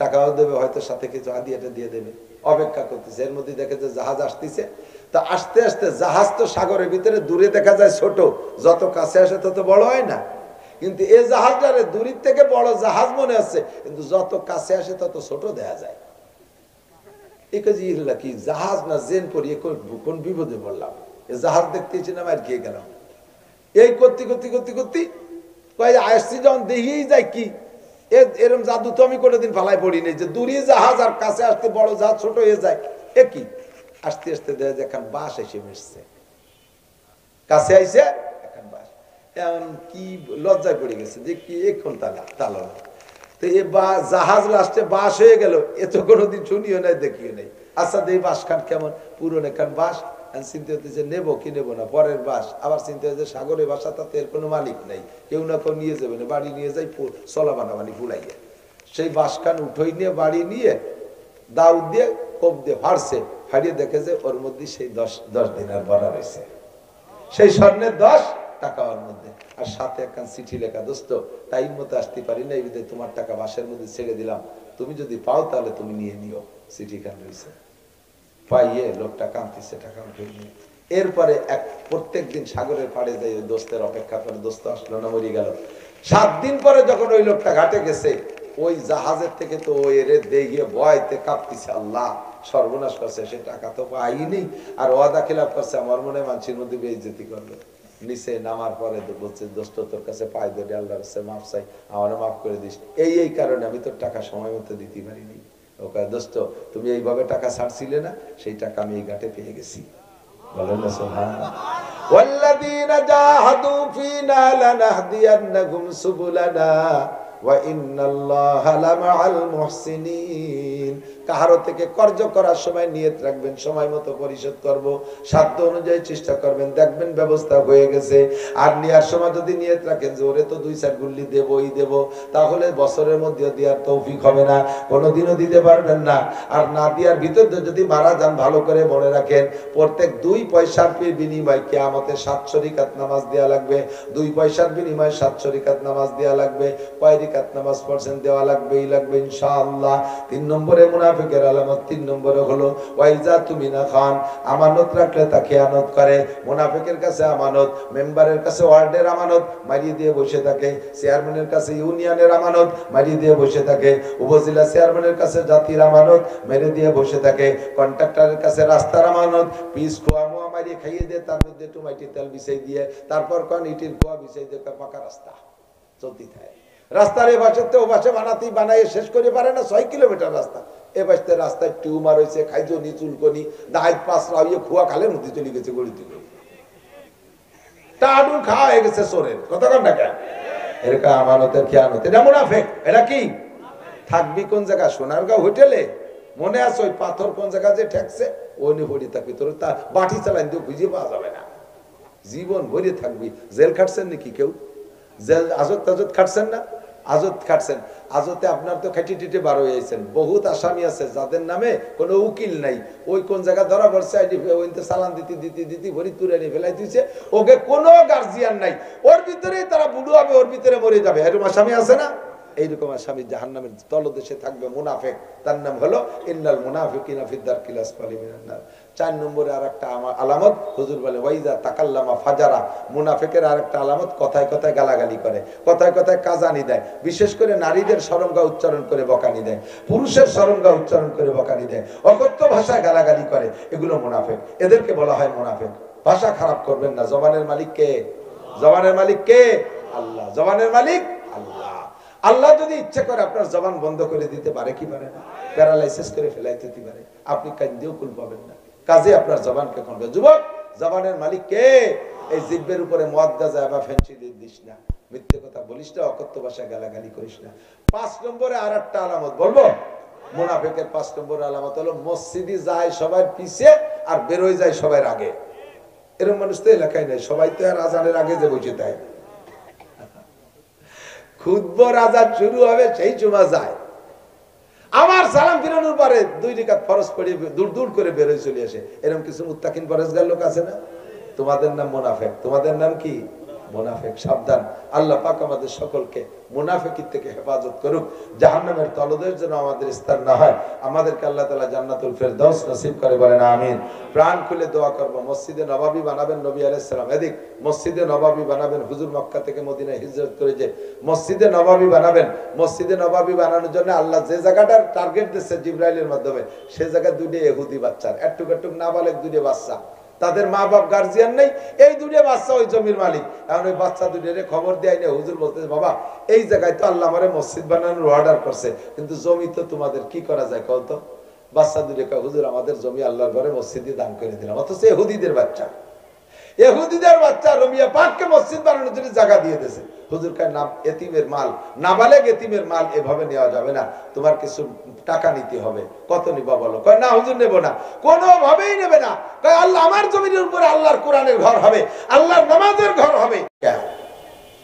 টাকাও দেবে, হয়তো সাথে কিছু হাদিয়াটা দিয়ে দেবে। অপেক্ষা করতেছে, এর মধ্যে দেখে যে জাহাজ আসতেছে। তা আস্তে আস্তে জাহাজ তো সাগরের ভিতরে দূরে দেখা যায় ছোট, যত কাছে আসে তত বড় হয় না, কিন্তু এই জাহাজটারে দূরের থেকে বড় জাহাজ মনে হচ্ছে, কিন্তু যত কাছে আসে তত ছোট দেখা যায়। কি জাহাজ না জেন করি, কোন বিপদে পড়লাম, জাহাজ দেখতেছি না, আর গিয়ে গেলাম। এই করতে করতে করতে করতে আসছি যখন দেখিয়েই যায় কি এরকম জাদু তো আমি কোনোদিন ফালাই পড়িনি, যে দূরে জাহাজ আর কাছে আসতে বড় জাহাজ ছোট হয়ে যায়। একই আস্তে আস্তে দেখা যায় এখন বাস এসে মিশছে, কাছে আইসে এখন বাস। এমন কি লজ্জায় পড়ে গেছে যে কি এখন তালা তো এ জাহাজ লাস্টে বাস হয়ে গেল, এ তো কোনোদিন শুনিও নাই দেখিও নাই। আচ্ছা এই বাস খান কেমন, পুরনো খান বাস। চিন্তা হতেছে নেবো কি নেবো না, পরের বাস। আবার চিন্তা হচ্ছে সাগরে বাসা, তাতে এর কোনো মালিক নাই, কেউ না কেউ নিয়ে যাবে না, বাড়ি নিয়ে যাই চলা বানাবানি ফুলাইয়া। সেই বাস খান উঠোই নিয়ে বাড়ি নিয়ে দাউ দিয়ে কোপ দিয়ে ফাড়ছে, ফাড়িয়ে দেখে যে ওর মধ্যে সেই 10 দিনার ভরা রয়েছে, সেই স্বর্ণের 10 টাকা ওর মধ্যে, আর সাথে একখান চিঠি লেখা, দোস্ত টাইম মতো আসতে পারি না, এই বিধে তোমার টাকা বাসের মধ্যে ছেড়ে দিলাম, তুমি যদি পাও তাহলে তুমি নিয়ে নিও। চিঠি খান রয়েছে, পাইয়ে লোকটা কাঁদতেছে, টাকা উঠে নিয়ে। এরপরে প্রত্যেক দিন সাগরের পাড়ে যাই ওই দোস্তের অপেক্ষা করে, দোস্ত আসলো না, মরে গেল। 7 দিন পরে যখন ওই লোকটা ঘাটে গেছে, ওই জাহাজের থেকে তো এরে দিয়ে ভয়তে কাঁপতেছে, আল্লাহ সর্বনাশ করছে, সে টাকা তো পাইনি, আর ওয়াদা খেলাপ করছে, আমার মনে মানুষের মধ্যে বেইজ্জতি করবে। নিচে নামার পরে বলছে, দোস্ত তোর কাছে পাই ধরে আল্লাহর কাছে মাফ চাই, আমারও মাফ করে দিস, এই কারণে আমি তোর টাকা সময় মতো দিতে পারিনি। ওকে দোস্ত, তুমি এইভাবে টাকা ছাড়ছিলে না, সেই টাকা আমি এই ঘাটে পেয়ে গেছি। বলেন না সুবহানাল্লাহ। ওয়াল্লাযীনা জাহাদু ফীনা লানাহদিয়ান্নাহুম সুবুলানা ওয়া ইন্নাল্লাহা লামাআল মুহসিনিন। কাহারো থেকে কর্জ করার সময় নিয়ত রাখবেন সময় মতো পরিশোধ করব, সাধ্য অনুযায়ী চেষ্টা করবেন, দেখবেন ব্যবস্থা হয়ে গেছে। আর নেওয়ার সময় যদি নিয়ত রাখেন যে ওরে তো 2-4 গুল্লি দেবই দেব, তাহলে বছরের মধ্যে দেওয়ার তৌফিক হবে না, কোনোদিনও দিতে পারবেন না। আর না দেওয়ার ভিতর যদি মারা যান, ভালো করে মনে রাখেন, প্রত্যেক 2 পয়সার বিনিময় কিয়ামতে 700 রাকাত নামাজ দেওয়া লাগবে। 2 পয়সার বিনিময়ে 700 রাকাত নামাজ দেওয়া লাগবে। কয় রাকাত নামাজ পড়ছেন? দেওয়া লাগবেই লাগবে ইনশাআল্লাহ। 3 নম্বরে মুনাফিকের আলামত, 3 নম্বরে হলো ওয়াইজা তুমিনা খান, আমানত রাখলে তা খেয়ানত করে। মুনাফিকের কাছে আমানত, মেম্বারের কাছে ওয়ার্ডের আমানত মারিয়ে দিয়ে বসে থাকে, চেয়ারম্যানের কাছে ইউনিয়নের আমানত মারিয়ে দিয়ে বসে থাকে, উপজেলা চেয়ারম্যানের কাছে জাতির আমানত মেরে দিয়ে বসে থাকে, কন্ট্রাক্টরের কাছে রাস্তার আমানত পিস খোয়া মোয়া মারিয়ে খাইয়ে দিয়ে তার মধ্যে একটু মাটি তেল বিছাই দিয়ে তারপর কোন ইটির খোয়া বিছাই দিয়ে পাকা রাস্তা চলতে থাকে। রাস্তার এ পাশে ও পাশে বানাই শেষ করে পারে না 6 কিলোমিটার রাস্তা। এ পাশে রাস্তায় টিউমার হয়েছে, খাইজনি চুলকনি দাঁত পাঁচরা হইয়ে খুয়া খালের মধ্যে চলে গেছে গড়িতে টাডু খাওয়া হয়ে গেছে চোরের। কথা কন না কেন? এরকম আমানতের খেয়ানত, এটা মুনাফিক। এটা কি থাকবি কোন জায়গা? সোনারগাঁও হোটেলে মনে আছে ওই পাথর কোন জায়গা যে ঠেকছে ওই নিয়ে পড়ে থাকবি, তোর তা বাটি চালান দিয়ে খুঁজে পাওয়া যাবে না। জীবন ভরে থাকবি। জেল খাটছেন নাকি কেউ? জেল আজত তাজত খাটছেন না? আজত খাটছেন। আজতে আপনার তো খাটি টিটে বার হয়ে আছেন। বহুত আসামি আছে যাদের নামে কোনো উকিল নাই। ওই কোন জায়গা ধরা পড়ছে চালান দিতে দিতে দিতে ভরি তুলে নিয়ে ফেলাই দিচ্ছে। ওকে কোনো গার্জিয়ান নাই, ওর ভিতরেই তারা বুড়ো হবে, ওর ভিতরে মরে যাবে। এরকম আসামি আছে না? এইরকম আসামি জাহান্নামের তলদেশে থাকবে মুনাফিক। তার নাম হলো ইন্নাল মুনাফিকিনা ফিদ দারকিল আসফালি মিনান নার। 4 নম্বরে আরেকটা আলামত হুজুর বলে ওয়াইজা তাকাল্লামা ফাজারা। মুনাফিকের আরেকটা আলামত কথায় কথায় গালাগালি করে, কথায় কথায় কাজানি দেয়। বিশেষ করে নারীদের শরমগা উচ্চারণ করে বকানি দেয়, পুরুষের শরমগা উচ্চারণ করে বকানি দেয়, অকথ্য ভাষায় গালাগালি করে। এগুলো মুনাফিক, এদেরকে বলা হয় মুনাফিক। ভাষা খারাপ করবেন না। জবানের মালিক কে? জবানের মালিক কে? আল্লাহ। জবানের মালিক আল্লাহ। আল্লাহ যদি ইচ্ছা করে আপনার জবান বন্ধ করে দিতে পারে কি পারে না? প্যারালাইসিস করে ফেলাইতে পারে। আপনি কান্দিও কুল পাবেন না। কাজে আপনার জবানকে খুলবে। যুবক, জবানের মালিক কে? এই জিহ্বের উপরে মদ গাঁজা বা ফেন্সি দিস না, মিথ্যে কথা বলিস না, অকথ্য ভাষায় গালাগালি করিস না। 5 নম্বরে আরেকটা আলামত বলবো। মুনাফিকের 5 নম্বর আলামত হলো মসজিদে যায় সবার পিছে আর বেরোয় যায় সবার আগে। এরকম মানুষ তো এলাকায় নাই। সবাই তো আর আজানের আগে যে বসে তাই খুতবার আজান শুরু হবে সেই সময় যায়। আমার সালাম ফিরানোর পরে 2 রাকাত ফরজ পড়ে দূর দূর করে বের হয়ে চলে আসে। এরকম কিছু মুত্তাকিন পরেজগার লোক আছে না? তোমাদের নাম মুনাফিক। তোমাদের নাম কি? মুনাফিক। সাবধান। আল্লাহ পাক আমাদের সকলকে মুনাফিকি থেকে হেফাজত করুক। জাহান্নামের তলদেশ যেন আমাদের স্থান না হয়। আমাদেরকে আল্লাহ তাআলা জান্নাতুল ফেরদাউস নসিব করে বলেন আমিন। প্রাণ খুলে দোয়া করব। মসজিদে নববী বানাবেন নবী আলাইহিস সালাম। এদিক মসজিদে নববী বানাবেন। হুজুর মক্কা থেকে মদিনায় হিজরত করে যে মসজিদে নববী বানাবেন। মসজিদে নববী বানানোর জন্য আল্লাহ যে জায়গাটার টার্গেট দিয়েছে জিবরাইলের মাধ্যমে, সেই জায়গায় 2টা ইহুদি বাচ্চার, একটুক একটুক নাবালেগ 2টা বাচ্চা, তাদের মা বাপ গার্জিয়ান নেই। এই 2টা বাচ্চা ওই জমির মালিক। এখন ওই বাচ্চা 2টারে খবর দেয় না। হুজুর বলতেছে বাবা এই জায়গায় তো আল্লাহ আমারে মসজিদ বানানোর অর্ডার করছে, কিন্তু জমি তো তোমাদের, কি করা যায় কও তো? বাচ্চা 2টা কয় হুজুর আমাদের জমি আল্লাহর ঘরে মসজিদে দান করে দিলাম। অথচ ইহুদিদের বাচ্চা, ইহুদিদের বাচ্চা রমিয়া পাককে মসজিদ বানানোর জন্য জায়গা দিয়ে দিয়েছে। হুজুর কয় না, এতিমের মাল, নাবালেগ এতিমের মাল এভাবে নেওয়া যাবে না, তোমার কিছু টাকা নিতে হবে। কত নিবা বলো? কয় না হুজুর নেব না। কোনোভাবেই নেবে না। কয় আল্লাহ আমার জমিনের উপরে আল্লাহর কোরআনের ঘর হবে, আল্লাহর নামাজের ঘর হবে।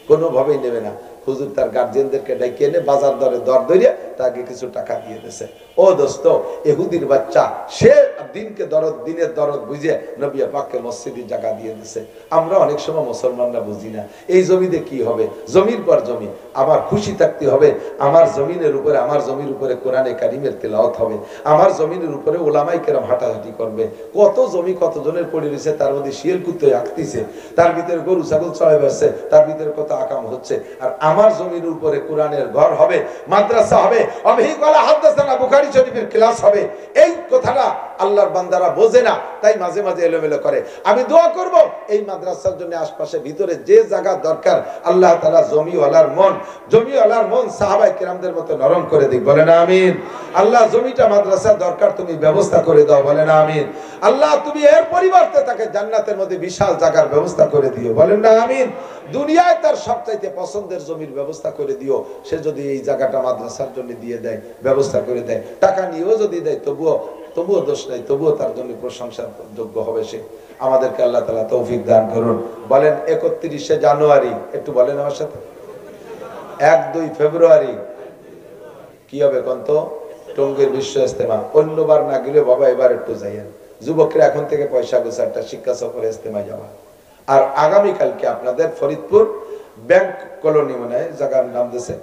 কোনোভাবেই নেবে না। হুজুর তার গার্জিয়ানদেরকে ডেকে এনে বাজার দরে দর ধরিয়ে তাকে কিছু টাকা দিয়ে দিয়েছে। ও দোস্ত, ইহুদির বাচ্চা সে দিনকে দরদ, দিনের দরদ বুঝে নবী পাককে মসজিদে জায়গা দিয়ে দিয়েছে। আমরা অনেক সময় মুসলমানরা বুঝি না এই জমিতে কি হবে। জমির পর জমি আমার খুশি থাকতে হবে। আমার জমিনের উপরে, আমার জমির উপরে কোরআনে কারিমের তেলাওয়াত হবে। আমার জমিনের উপরে ওলামায়ে কেরাম হাঁটাহাঁটি করবে। কত জমি কতজনের পড়ে রয়েছে, তার মধ্যে শিয়াল কুত্তে আঁকতেছে, তার ভিতরে গরু ছাগল চড়াই বেড়াচ্ছে, তার ভিতরে কত আকাম হচ্ছে। আর আমার জমির উপরে কোরআনের ঘর হবে, মাদ্রাসা হবে, অবিহিকলা হাদাসানা বুখারী শরীফের ক্লাস হবে। এই কথাটা আল্লাহর বান্দারা বোঝে না, তাই মাঝে মাঝে এলোমেলো করে। আমি দোয়া করব এই মাদ্রাসার জন্য আশপাশে ভিতরে যে জায়গা দরকার আল্লাহ তাআলা জমিওয়ালার মন সাহাবায়ে কেরামদের মতো নরম করে দিক। বলেন আমিন। আল্লাহ জমিটা মাদ্রাসা দরকার, তুমি ব্যবস্থা করে দাও। বলেন আমিন। আল্লাহ তুমি এর পরিবর্তে তাকে জান্নাতের মধ্যে বিশাল জায়গার ব্যবস্থা করে দিও। বলেন না আমিন। দুনিয়ায় তার সবচাইতে পছন্দের জমির ব্যবস্থা করে দিও। সে যদি এই জায়গাটা মাদ্রাসার জন্য দিয়ে দেয়, ব্যবস্থা করে দেয়, টাকা নিয়েও যদি দেয়, তবুও দোষ নাই, তবুও তার জন্য প্রশংসার যোগ্য হবে সে। আমাদেরকে আল্লাহ তাআলা তৌফিক দান করুন। বলেন 31শে জানুয়ারি, একটু বলেন আমার সাথে। 1-2 ফেব্রুয়ারি কি হবে কোন তো? টঙ্গীর বিশ্ব ইজতেমা। অন্যবার না গেলে বাবা এবার একটু যাইয়েন। যুবকরা এখন থেকে পয়সা গোছাটা শিক্ষা সফরে ইজতেমায় যাওয়া। আর আগামীকালকে আপনাদের ফরিদপুর ব্যাংক কলোনি, মানে জায়গার নাম দিয়েছে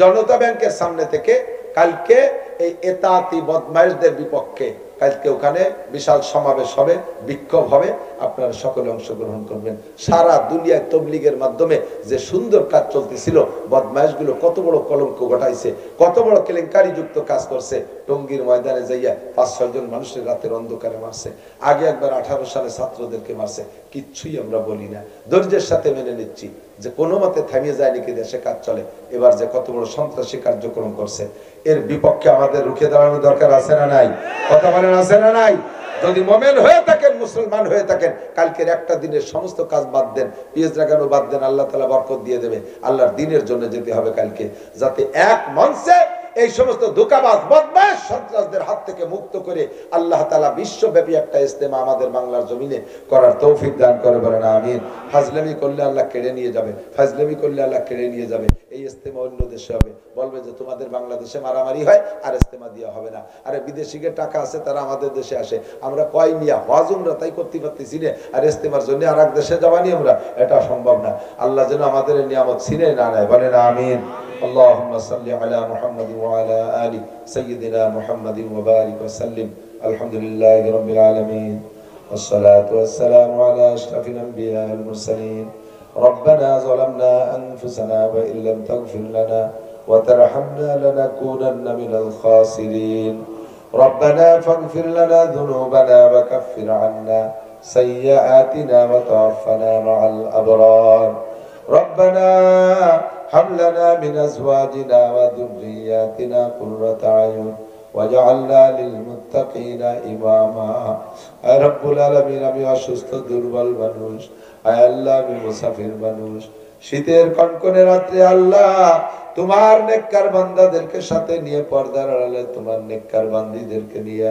জনতা ব্যাংকের সামনে থেকে কালকে এই এতাতি বদমাইশদের বিপক্ষে কালকে ওখানে বিশাল সমাবেশ হবে, বিক্ষোভ হবে, আপনারা সকলে অংশগ্রহণ করবেন। সারা দুনিয়ায় তবলিগের মাধ্যমে যে সুন্দর কাজ চলতেছিল, বদমাইশগুলো কত বড় কলঙ্ক ঘটাইছে, কত বড় কেলেঙ্কারি যুক্ত কাজ করছে। টঙ্গীর ময়দানে যাইয়া 5-6 জন মানুষের রাতের অন্ধকারে মারছে, আগে একবার 18 সালে ছাত্রদেরকে মারছে, কিচ্ছুই আমরা বলি না, ধৈর্যের সাথে মেনে নিচ্ছি যে কোনো মতে থামিয়ে যায় নাকি দেশে কাজ চলে। এবার যে কত বড় সন্ত্রাসী কার্যক্রম করছে, এর বিপক্ষে আমাদের রুখে দাঁড়ানোর দরকার আছে না নাই? কথা বলেন, আছে না নাই? যদি মোমেন হয়ে থাকেন, মুসলমান হয়ে থাকেন, কালকের একটা দিনের সমস্ত কাজ বাদ দেন, পিএস লাগানো বাদ দেন, আল্লাহ তাআলা বরকত দিয়ে দেবে। আল্লাহর দ্বীনের জন্য যেতে হবে কালকে, যাতে এক মঞ্চে এই সমস্ত ধোঁকাবাজ বদমাশ সন্ত্রাসদের হাত থেকে মুক্ত করে আল্লাহ তাআলা বিশ্বব্যাপী একটা ইজতেমা আমাদের বাংলার জমিনে করার তৌফিক দান করে, বলেন আমিন। ফাজলামি করলে আল্লাহ কেড়ে নিয়ে যাবে, ফাজলামি করলে আল্লাহ কেড়ে নিয়ে যাবে। এই ইজতেমা অন্য দেশে হবে, বলবে যে তোমাদের বাংলাদেশে মারামারি হয় আর ইজতেমা দেওয়া হবে না। আরে বিদেশিদের টাকা আছে, তারা আমাদের দেশে আসে, আমরা কয় মিয়া হজ উমরা তাই করতে পারতেছি না, আর ইজতেমার জন্য আর এক দেশে যাবানি আমরা, এটা সম্ভব না। আল্লাহ যেন আমাদের নিয়ামত ছিনে না নেয়, বলেন আমিন। اللهم صل على محمد وعلى آل سيدنا محمد وبارك وسلم. الحمد لله رب العالمين، والصلاة والسلام على أشرف الأنبياء والمرسلين. ربنا ظلمنا أنفسنا وإن لم تغفر لنا وترحمنا لنكونن من الخاسرين. ربنا فاغفر لنا ذنوبنا وكفر عنا سيئاتنا وتوفنا مع الأبرار. ربنا هب لنا من أزواجنا وذرياتنا قرة أعين واجعلنا للمتقين إماما. আয় রব্বুল আলামিন, আমি অসুস্থ দুর্বল মানুষ, আয় আল্লাহ আমি মুসাফির মানুষ, শীতের কনকনে রাত্রে আল্লাহ তোমার নেককার বান্দাদেরকে সাথে নিয়ে পর্দার আড়ালে তোমার নেককার বান্দীদেরকে নিয়ে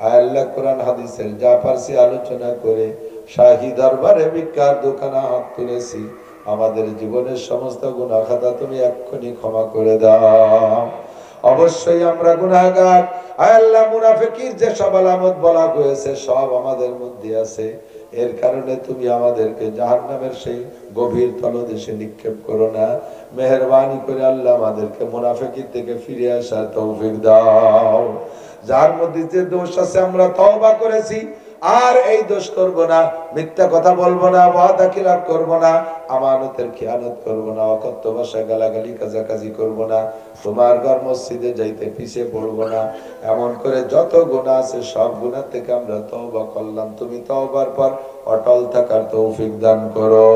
আয় আল্লাহ কোরআন হাদিসের যা পারছি আলোচনা করে শাহী দরবারে ভিক্ষার দোকানে হাত তুলেছি। আমাদের জীবনের সমস্ত গুনাহ খাতা তুমি এক্ষুনি ক্ষমা করে দাও। অবশ্যই আমরা গুনাহগার, আয় আল্লাহ মুনাফিকের যে সব আলামত বলা হয়েছে সব আমাদের মধ্যে আছে, এর কারণে তুমি আমাদেরকে জাহান্নামের সেই গভীর তলদেশে নিক্ষেপ করো না। মেহেরবানি করে আল্লাহ আমাদেরকে মুনাফিকি থেকে ফিরে আসার তৌফিক দাও। যার মধ্যে যে দোষ আছে আমরা তওবা করেছি, আর এই দোষ করব না, মিথ্যা কথা বলবো না, ওয়াদা খিলাফ করব না, আমানতের খিয়ানত করব না, অকথ্য ভাষায় গালাগালি কাজাকাজি করব না, তোমার ঘর মসজিদে যাইতে পিছিয়ে পড়ব না। এমন করে যত গুনাহ আছে সব গুনাহ থেকে আমরা তওবা করলাম। তুমি তওবার পর অটল থাকার তৌফিক দান করো।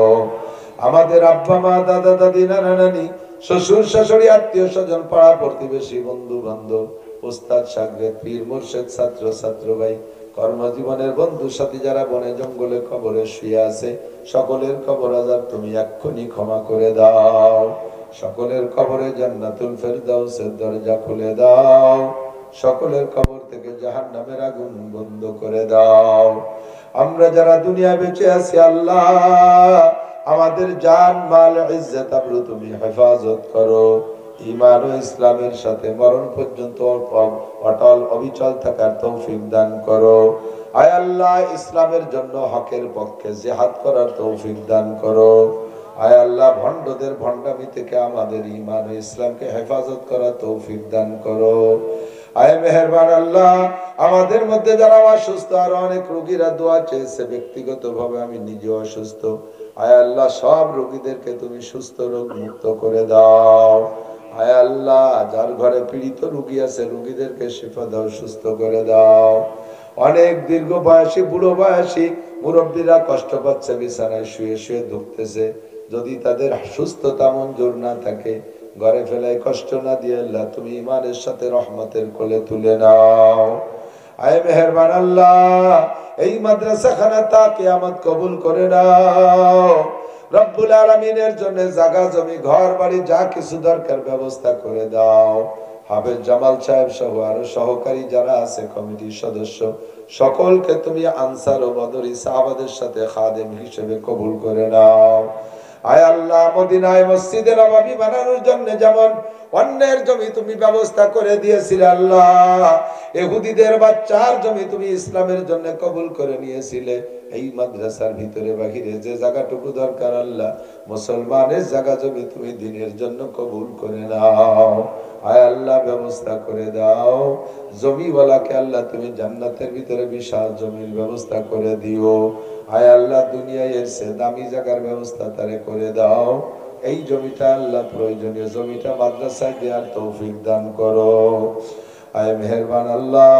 আমাদের আব্বা মা, দাদা দাদি, নানা নানি, শ্বশুর শাশুড়ি, আত্মীয় স্বজন, পাড়া প্রতিবেশী, বন্ধু বান্ধব, উস্তাদ শাগরেদ, পীর মুর্শিদ, ছাত্র ছাত্র ভাই, কর্মজীবনের বন্ধু সাথী যারা বনে জঙ্গলে কবরে শুয়ে আছে, সকলের কবর আযাব তুমি এক্ষুনি ক্ষমা করে দাও। সকলের কবরে জান্নাতুল ফেরদাউসের দরজা খুলে দাও। সকলের কবর থেকে জাহান্নামের আগুন বন্ধ করে দাও। আমরা যারা দুনিয়া বেঁচে আছি আল্লাহ, আমাদের জান মাল ইজ্জত আবরু তুমি হেফাজত করো। ঈমান ও ইসলামের সাথে মরণ পর্যন্ত অটল অবিচল থাকার তৌফিক দান করো। আয় আল্লাহ ইসলামের জন্য হকের পক্ষে জিহাদ করার তৌফিক দান করো। আয় আল্লাহ ভণ্ডদের ভণ্ডামি থেকে আমাদের ঈমান ও ইসলামকে হেফাজত করার তৌফিক দান করো। আয় মেহেরবান আল্লাহ, আমাদের মধ্যে যারা অসুস্থ, আর অনেক রোগীরা দোয়া চেয়েছে, ব্যক্তিগতভাবে আমি নিজে অসুস্থ, আয় আল্লাহ সব রোগীদেরকে তুমি সুস্থ রোগ মুক্ত করে দাও। আয় আল্লাহ যার ঘরে পীড়িত রোগী আছে, রোগীদেরকে শিফা দাও, সুস্থ করে দাও। অনেক দীর্ঘ বয়সী বুড়ো বয়সী মুরব্বীরা কষ্ট পাচ্ছে, বিছানায় শুয়ে শুয়ে ধুকতেছে, যদি তাদের সুস্থতা মঞ্জুর না থাকে, ঘরে ফেলায় কষ্ট না দিয়ে আল্লাহ তুমি ঈমানের সাথে রহমতের কোলে তুলে নাও। আয় মেহেরবান আল্লাহ, এই মাদ্রাসাখানা তা কিয়ামত কবুল করে নাও। রব্বুল আলামিনের জন্য জায়গা জমি ঘর বাড়ি যা কিছু দরকার ব্যবস্থা করে দাও। হাফেজ জামাল সাহেব সহ আরো সহকারী যারা আছে, কমিটির সদস্য, সকলকে তুমি আনসার ও বদরি সাহাবাদের সাথে খাদেম হিসেবে কবুল করে নাও। আয় আল্লাহ মদিনায় মসজিদে নববী বানানোর জন্য যেমন অন্যের জমি তুমি ব্যবস্থা করে দিয়েছিলে আল্লাহ, ইহুদিদের বাচ্চার জমি তুমি ইসলামের জন্য কবুল করে নিয়েছিলে, এই মাদ্রাসার ভিতরে বাহিরে যে জায়গাটুকু দরকার আল্লাহ মুসলমানের জায়গা জমি তুমি দিনের জন্য কবুল করে নাও। আয় আল্লাহ ব্যবস্থা করে দাও, জমিওয়ালাকে আল্লাহ তুমি জান্নাতের ভিতরে বিশাল জমির ব্যবস্থা করে দিও। আয় আল্লাহ দুনিয়ায় এর সে দামি জায়গার ব্যবস্থা তারে করে দাও। এই জমিটা আল্লাহ প্রয়োজনীয় জমিটা মাদ্রাসায় দেওয়ার তৌফিক দান করো। আয় মেহেরবান আল্লাহ,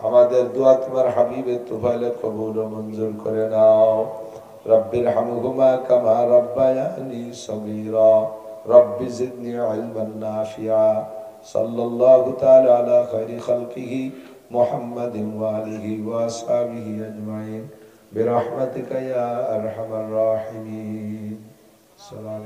আমাদের দোয়া তোমার হাবিবের তুফাইলে কবুল ও মঞ্জুর করে নাও। রব্বির হামহুমা কামা রব্বায়ানি সগীরা রব্বি জিদনি ইলমান নাফিআ। সাল্লাল্লাহু তাআলা আলা খায়রি খালকিহি মুহাম্মাদিন ওয়া আলিহি ওয়া আসহাবিহি আজমাইন বিরহমাতিকা ইয়া আরহামার রাহিমিন। সালাম।